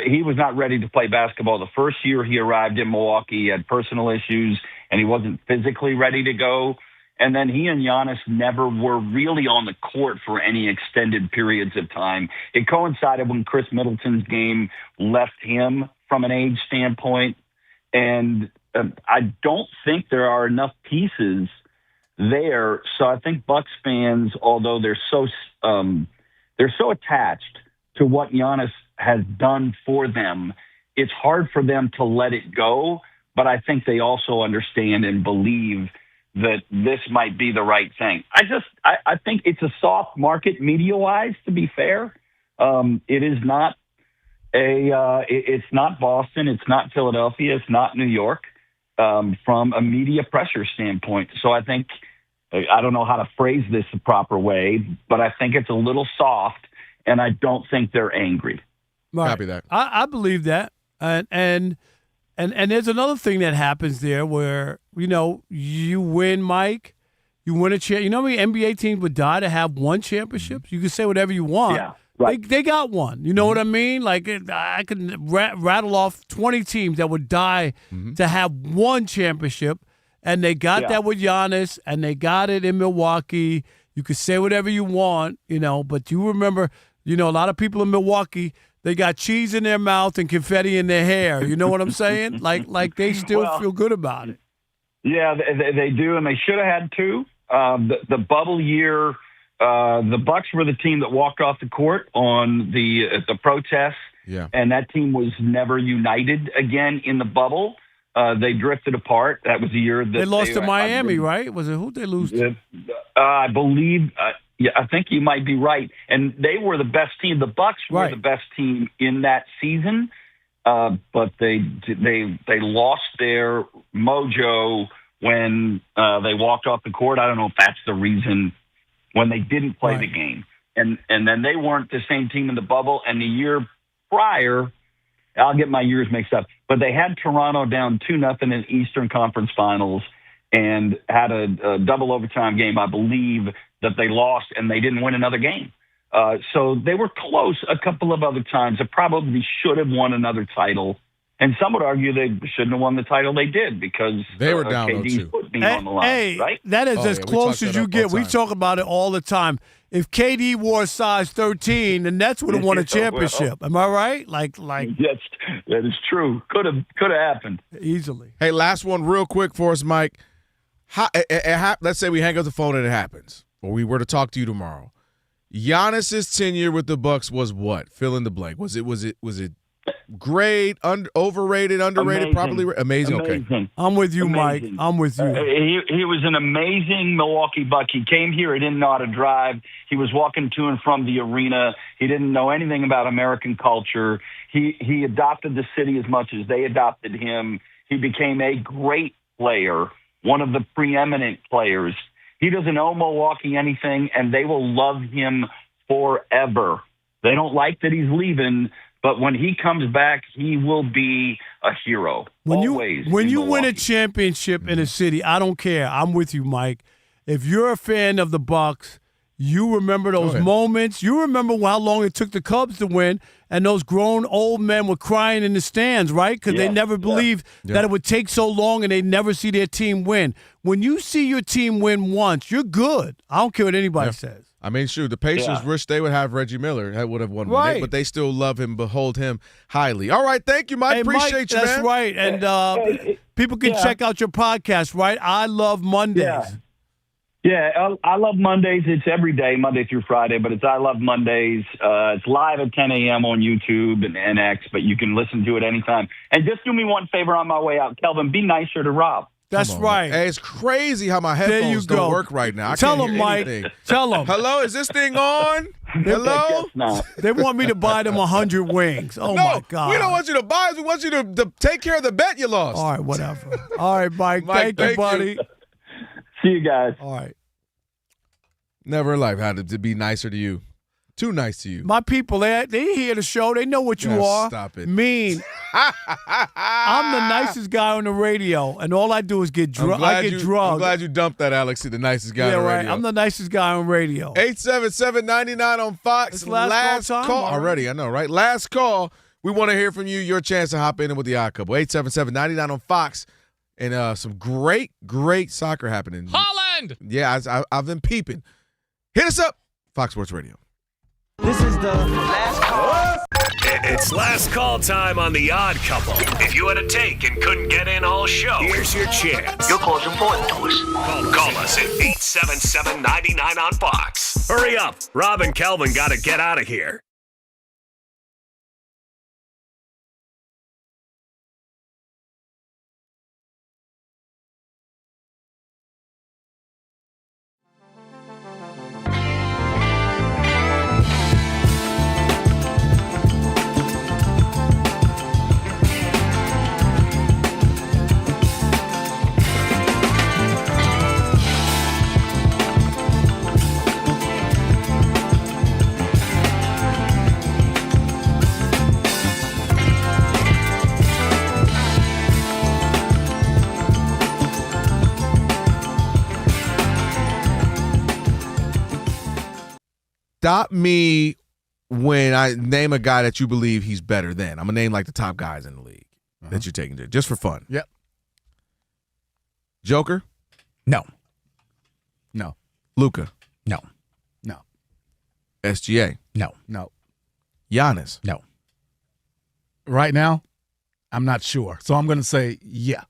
He was not ready to play basketball the first year he arrived in Milwaukee. He had personal issues, and he wasn't physically ready to go. And then he and Giannis never were really on the court for any extended periods of time. It coincided when Chris Middleton's game left him from an age standpoint. And I don't think there are enough pieces there. So I think Bucks fans, although they're so attached to what Giannis has done for them, it's hard for them to let it go. But I think they also understand and believe that this might be the right thing. I think it's a soft market media-wise, to be fair. It is not it's not Boston, it's not Philadelphia, it's not New York from a media pressure standpoint. So I think, I don't know how to phrase this the proper way, but I think it's a little soft, and I don't think they're angry. Right. Copy that. I believe that. And there's another thing that happens there where, you win, Mike, you win a champ. You know how many NBA teams would die to have one championship? You can say whatever you want. Yeah, right. They got one. You know what I mean? Like, I can rattle off 20 teams that would die to have one championship, and they got that with Giannis, and they got it in Milwaukee. You could say whatever you want, but you remember You know, a lot of people in Milwaukee, they got cheese in their mouth and confetti in their hair. You know what I'm saying? Like they still feel good about it. Yeah, they do, and they should have had two. The bubble year, the Bucks were the team that walked off the court on the protests, and that team was never united again in the bubble. They drifted apart. That was the year that they lost to Miami, right? Was it who they lose to? I believe. I think you might be right. And they were the best team. The Bucks were the best team in that season, but they lost their mojo when they walked off the court. I don't know if that's the reason when they didn't play the game. And then they weren't the same team in the bubble. And the year prior, I'll get my years mixed up, but they had Toronto down 2-0 in Eastern Conference Finals and had a double overtime game, I believe, that they lost, and they didn't win another game. So they were close a couple of other times. They probably should have won another title. And some would argue they shouldn't have won the title they did because they were down KD's foot being on the line, right? That is as close as you get. We talk about it all the time. If KD wore size 13, the Nets would have won a championship. Am I right? Like that is true. Could have happened easily. Hey, last one real quick for us, Mike. Let's say we hang up the phone and it happens, or we were to talk to you tomorrow. Giannis's tenure with the Bucks was what? Fill in the blank. Was it great, overrated, underrated, amazing. probably amazing? Okay. I'm with you, Mike. I'm with you. He was an amazing Milwaukee Buck. He came here. He didn't know how to drive. He was walking to and from the arena. He didn't know anything about American culture. He adopted the city as much as they adopted him. He became a great player, one of the preeminent players. He doesn't owe Milwaukee anything, and they will love him forever. They don't like that he's leaving, but when he comes back, he will be a hero. When you win a championship in a city, I don't care. I'm with you, Mike. If you're a fan of the Bucks, you remember those moments. You remember how long it took the Cubs to win, and those grown old men were crying in the stands, right? Because they never believed that it would take so long and they'd never see their team win. When you see your team win once, you're good. I don't care what anybody says. I mean, shoot, the Pacers wish they would have Reggie Miller. That would have won, but they still love him, behold him highly. All right, thank you, Mike. Appreciate you, man. That's right. And people can check out your podcast, right? I Love Mondays. Yeah, I Love Mondays. It's every day, Monday through Friday, but it's I Love Mondays. It's live at 10 a.m. on YouTube and X, but you can listen to it anytime. And just do me one favor on my way out, Kelvin. Be nicer to Rob. That's right. Hey, it's crazy how my headphones don't work right now. Tell him, Mike. Tell him. Hello, is this thing on? Hello? They want me to buy them 100 wings. Oh, my God. We don't want you to buy it. We want you to take care of the bet you lost. All right, whatever. All right, Mike. Thank you, buddy. See you guys. All right. Never in life had to be nicer to you. Too nice to you. My people, they hear the show. They know what you are. Stop it. Mean. I'm the nicest guy on the radio, and all I do is get drugged. I get drugged. I'm glad you dumped that, Alex, the nicest guy on the radio. I'm the nicest guy on radio. 877-99 on Fox. Last call. Already, I know, right? Last call. We want to hear from you. Your chance to hop in with the Odd Couple. 877-99 on Fox. And some great soccer happening. Holland! Yeah, I've been peeping. Hit us up. Fox Sports Radio. This is the last call. It's last call time on The Odd Couple. If you had a take and couldn't get in all show, here's your chance. Your call's important to us. Call us at 877-99 on Fox. Hurry up. Rob and Kelvin got to get out of here. Stop me when I name a guy that you believe he's better than. I'm going to name like the top guys in the league that you're taking to, just for fun. Yep. Joker? No. Luka? No. SGA? No. Giannis. No. Right now, I'm not sure. So I'm going to say yeah.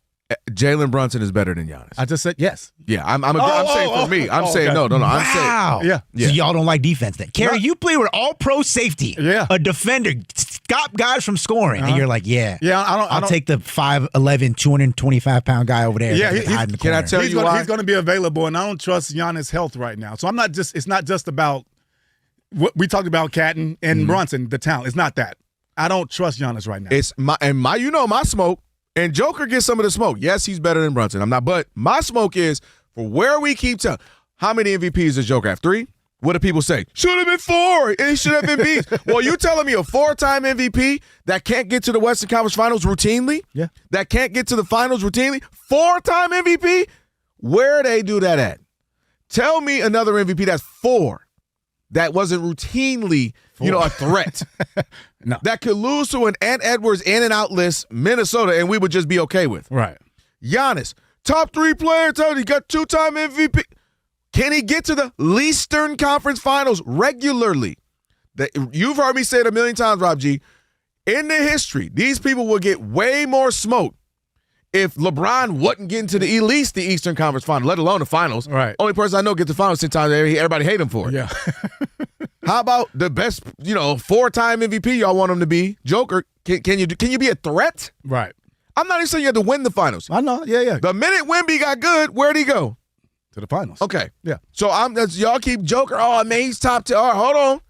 Jaylen Brunson is better than Giannis. I just said yes. Yeah, I'm saying for me. I'm saying okay. no. Wow. I'm saying yeah. So y'all don't like defense then. Kerry, you play with all-pro safety. Yeah. A defender. Stop guys from scoring. And you're like, yeah. Yeah, I'll take the 5'11", 225-pound guy over there. Yeah, hide in the corner. I tell you why? He's going to be available, and I don't trust Giannis' health right now. So it's not just about what we talked about, Catton and Brunson, the talent. It's not that. I don't trust Giannis right now. It's my smoke, and Joker gets some of the smoke. Yes, he's better than Brunson. I'm not, but my smoke is for where we keep telling. How many MVPs does Joker have? 3? What do people say? Should have been 4. It should have been beast. Well, you telling me a 4-time MVP that can't get to the Western Conference Finals routinely? Yeah. That can't get to the finals routinely? 4-time MVP? Where they do that at? Tell me another MVP that's 4 that wasn't routinely, a threat. No. That could lose to an Ant Edwards in and out list, Minnesota, and we would just be okay with. Right. Giannis, top 3 player, he got 2-time MVP. Can he get to the Eastern Conference Finals regularly? You've heard me say it a million times, Rob G. In the history, these people will get way more smoke if LeBron wasn't getting to the Eastern Conference Final, let alone the finals. Right. Only person I know get to the finals 10 times. Everybody hate him for it. Yeah. How about the best, 4-time MVP y'all want him to be? Joker, can you be a threat? Right. I'm not even saying you have to win the finals. I know. Yeah. The minute Wemby got good, where'd he go? To the finals. Okay. Yeah. So y'all keep Joker. Oh, man, he's top 10. All right, hold on.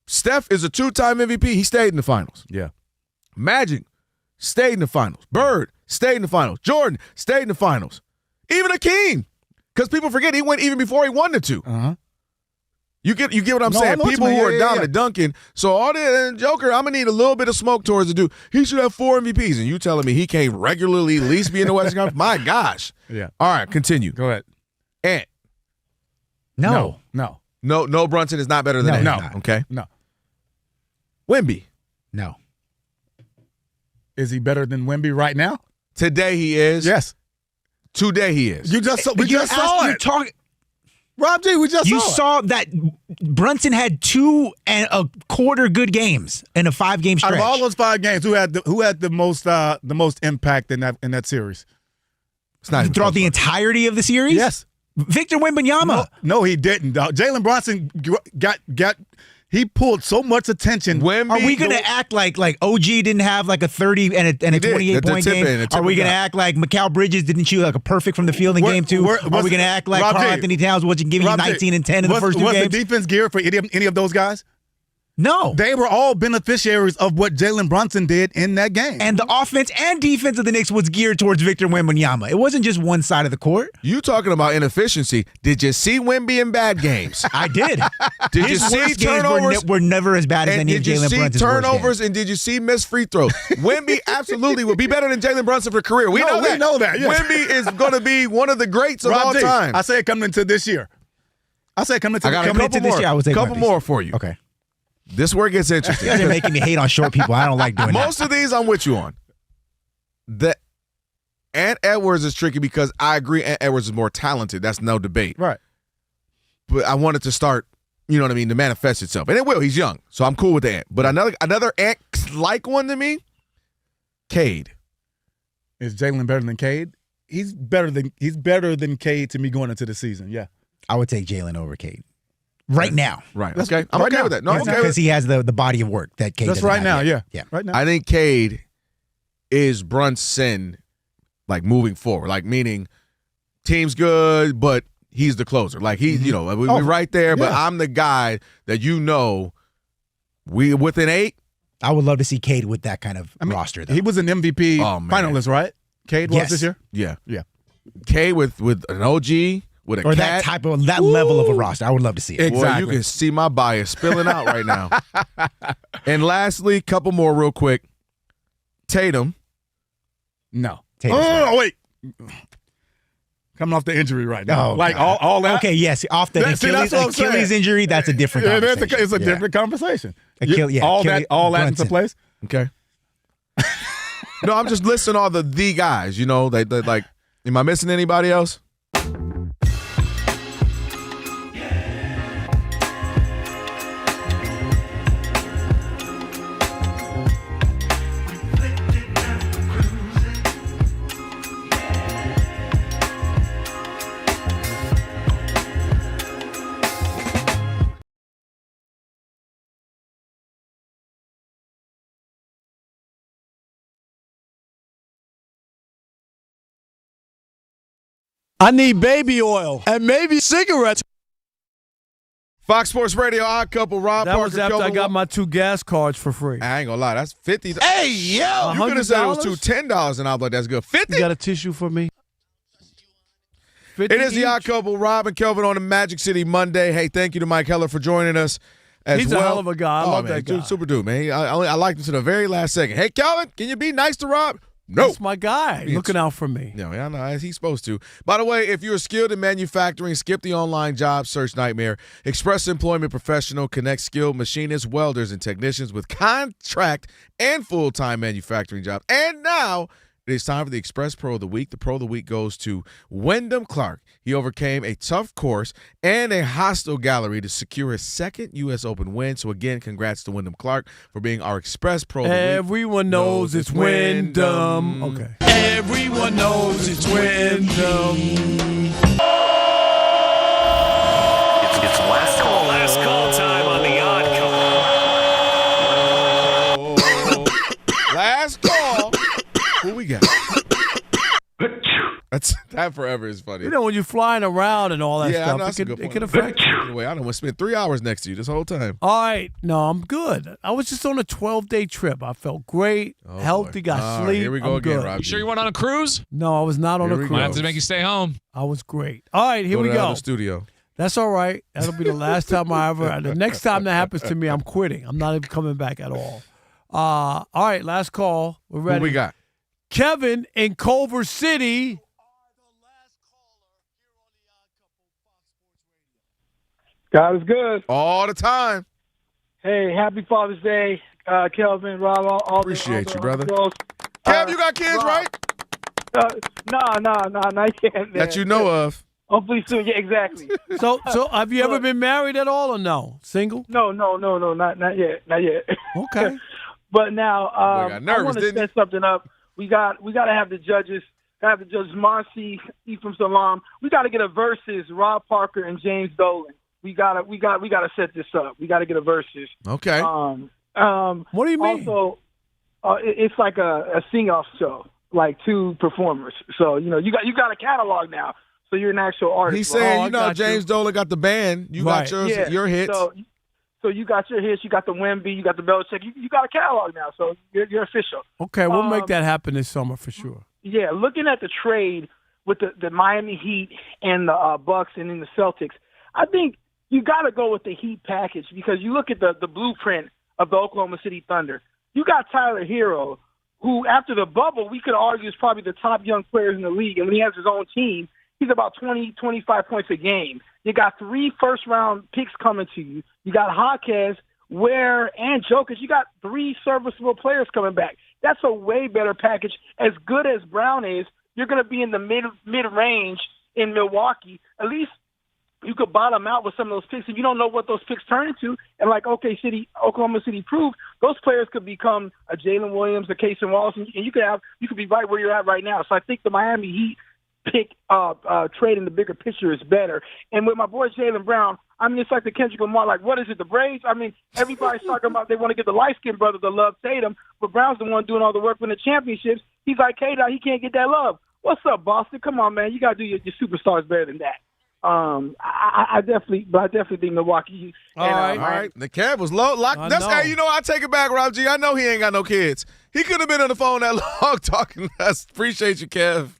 Steph is a 2-time MVP. He stayed in the finals. Yeah. Magic stayed in the finals. Bird stayed in the finals. Jordan stayed in the finals. Even Akeem. Because people forget he went even before he won the 2. Uh-huh. You get what I'm saying? People who are dominant dunking. So all the Joker, I'm going to need a little bit of smoke towards the dude. He should have 4 MVPs. And you telling me he can't regularly at least be in the Western Conference? My gosh. Yeah. All right, continue. Go ahead. Ant. No. No, Brunson is not better than Ant. No. Okay. No. Wemby. No. Is he better than Wemby right now? Today he is. Yes. Today he is. We just saw it. Rob G, we just saw it. You saw that Brunson had 2 1/4 good games in a 5-game stretch. Out of all those 5 games, who had the most impact in that series? It's not throughout the entirety of the series? Yes. Victor Wembanyama. No, he didn't. Jaylen Brunson got he pulled so much attention. Are we going to act like OG didn't have like a 30 and a 28-point game? Are we going to act like Mikal Bridges didn't shoot like a perfect from the field in game 2? Are we going to act like Karl-Anthony Towns wasn't giving you 19 and 10 in the first 2 games? Was the defense geared for any of those guys? No. They were all beneficiaries of what Jaylen Brunson did in that game. And the offense and defense of the Knicks was geared towards Victor Wembanyama. It wasn't just one side of the court. You talking about inefficiency. Did you see Wemby in bad games? I did. Did His you see worst games turnovers? were never as bad as any of Jaylen Brunson's Did you see turnovers worst games. and did you see missed free throws? Wemby absolutely will be better than Jaylen Brunson for career. We know that. Yes. Wemby is going to be one of the greats of all time. I say it coming into this year. I got a couple more for you. Okay. This is where it gets interesting. You guys are making me hate on short people. I don't like doing that. Most of these I'm with you on. The Ant Edwards is tricky because I agree Ant Edwards is more talented. That's no debate. Right. But I want it to start, to manifest itself. And it will. He's young. So I'm cool with the Ant. But another Ant-like one to me, Cade. Is Jaylen better than Cade? He's better than Cade to me going into the season. Yeah. I would take Jaylen over Cade. Right now. Right. Okay. I'm okay with that. No, I'm okay. Because he has the body of work that Cade That's doesn't right have now, yet. yeah. Right now. I think Cade is Brunson, like, moving forward. Like, meaning team's good, but he's the closer. Like, he's, we're right there, but I'm the guy that we within 8. I would love to see Cade with that kind of roster, though. He was an MVP finalist, right? Cade was this year? Yeah. Yeah. Cade with an OG. With a or cat. that level of a roster. I would love to see it. Exactly. Boy, you can see my bias spilling out right now. And couple more real quick. Tatum. No. Tatum's wait. Coming off the injury right now. Oh, all that. Okay, yes. Off the Achilles injury, that's a different conversation. It's a different conversation. All that into place. Okay. No, I'm just listing all the guys, they like, am I missing anybody else? I need baby oil and maybe cigarettes. Fox Sports Radio, Odd Couple, Rob That Parker. was after I got my 2 gas cards for free. I ain't gonna lie, that's $50. Hey, yo! You could have said it was $10, and I was like, that's good. $50? You got a tissue for me? It is the Odd Couple, Rob and Kelvin on the Magic City Monday. Hey, thank you to Mike Heller for joining us as He's well. a hell of a guy. I love man, that guy. Super dude, man. I liked him to the very last second. Hey, Kelvin, can you be nice to Rob? No. That's my guy, looking out for me. No, I know. He's supposed to. By the way, if you're skilled in manufacturing, skip the online job search nightmare. Express Employment Professional connects skilled machinists, welders, and technicians with contract and full-time manufacturing jobs. And now it is time for the Express Pro of the Week. The Pro of the Week goes to Wyndham Clark. He overcame a tough course and a hostile gallery to secure his second U.S. Open win. So, again, congrats to Wyndham Clark for being our Express Pro of the Week. Everyone knows it's Wyndham. Okay. Everyone knows it's Wyndham. It's last call. Last call time on the Odd Couple. Last call. Who we got? That forever is funny. You know, when you're flying around and all that Yeah, I know, stuff, that's it can affect you. Anyway, I don't want to spend 3 hours next to you this whole time. All right. No, I'm good. I was just on a 12-day trip. I felt great, healthy, got All right, sleep. here we go I'm again, good. Rob. You sure you went on a cruise? No, I was not on a cruise. Might have to make you stay home. I was great. All right, here Go we to the go. other studio. That's all right. That'll be the last time I ever. The next time that happens to me, I'm quitting. I'm not even coming back at all. All right, last call. We're ready. Who we got? Kevin in Culver City. God is good. All the time. Hey, happy Father's Day, Kelvin, Rob. All Appreciate you, brother. Girls. Kev, you got kids, Rob, right? No, not yet. Man. That you know of. Hopefully soon. Yeah, exactly. So have you ever been married at all or no? Single? No, not yet. Okay. But now got nervous, I want to didn't set something up. We got to have the judges. Have the judges Marcy, Ephraim Salam. We got to get a versus Rob Parker and James Dolan. We gotta set this up. We gotta get a versus. Okay. What do you mean? Also, it's like a sing-off show, like 2 performers. So you got a catalog now. So you're an actual artist. He's saying, James Dolan got the band. You got yours, your hits. So you got your hits. You got the Wemby. You got the Belichick. You got a catalog now. So you're official. Okay, we'll make that happen this summer for sure. Yeah, looking at the trade with the Miami Heat and the Bucks and then the Celtics, I think you got to go with the Heat package because you look at the blueprint of the Oklahoma City Thunder. You got Tyler Hero, who after the bubble, we could argue is probably the top young players in the league. And when he has his own team, he's about 20, 25 points a game. You got 3 first-round picks coming to you. You got Jaquez, Ware, and Jokic. You got 3 serviceable players coming back. That's a way better package. As good as Brown is, you're going to be in the mid-range in Milwaukee. At least you could bottom out with some of those picks, and you don't know what those picks turn into. And like Oklahoma City proved, those players could become a Jalen Williams, a Casey Wallace, and you could be right where you're at right now. So I think the Miami Heat pick trade in the bigger picture is better. And with my boy Jaylen Brown, I mean, it's like the Kendrick Lamar, like, what is it, the Braves? I mean, everybody's talking about they want to get the light-skinned brother to love Tatum, but Brown's the one doing all the work with the championships. He's like, K-Dot, he can't get that love. What's up, Boston? Come on, man. You got to do your superstars better than that. I definitely think Milwaukee. All right. The Kev was low. I take it back, Rob G. I know he ain't got no kids. He could have been on the phone that long talking to us. Appreciate you, Kev.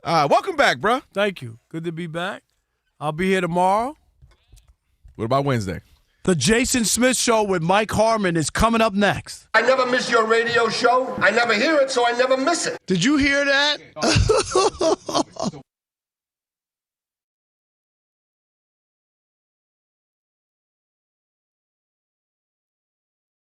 Welcome back, bro. Thank you. Good to be back. I'll be here tomorrow. What about Wednesday? The Jason Smith Show with Mike Harmon is coming up next. I never miss your radio show. I never hear it, so I never miss it. Did you hear that?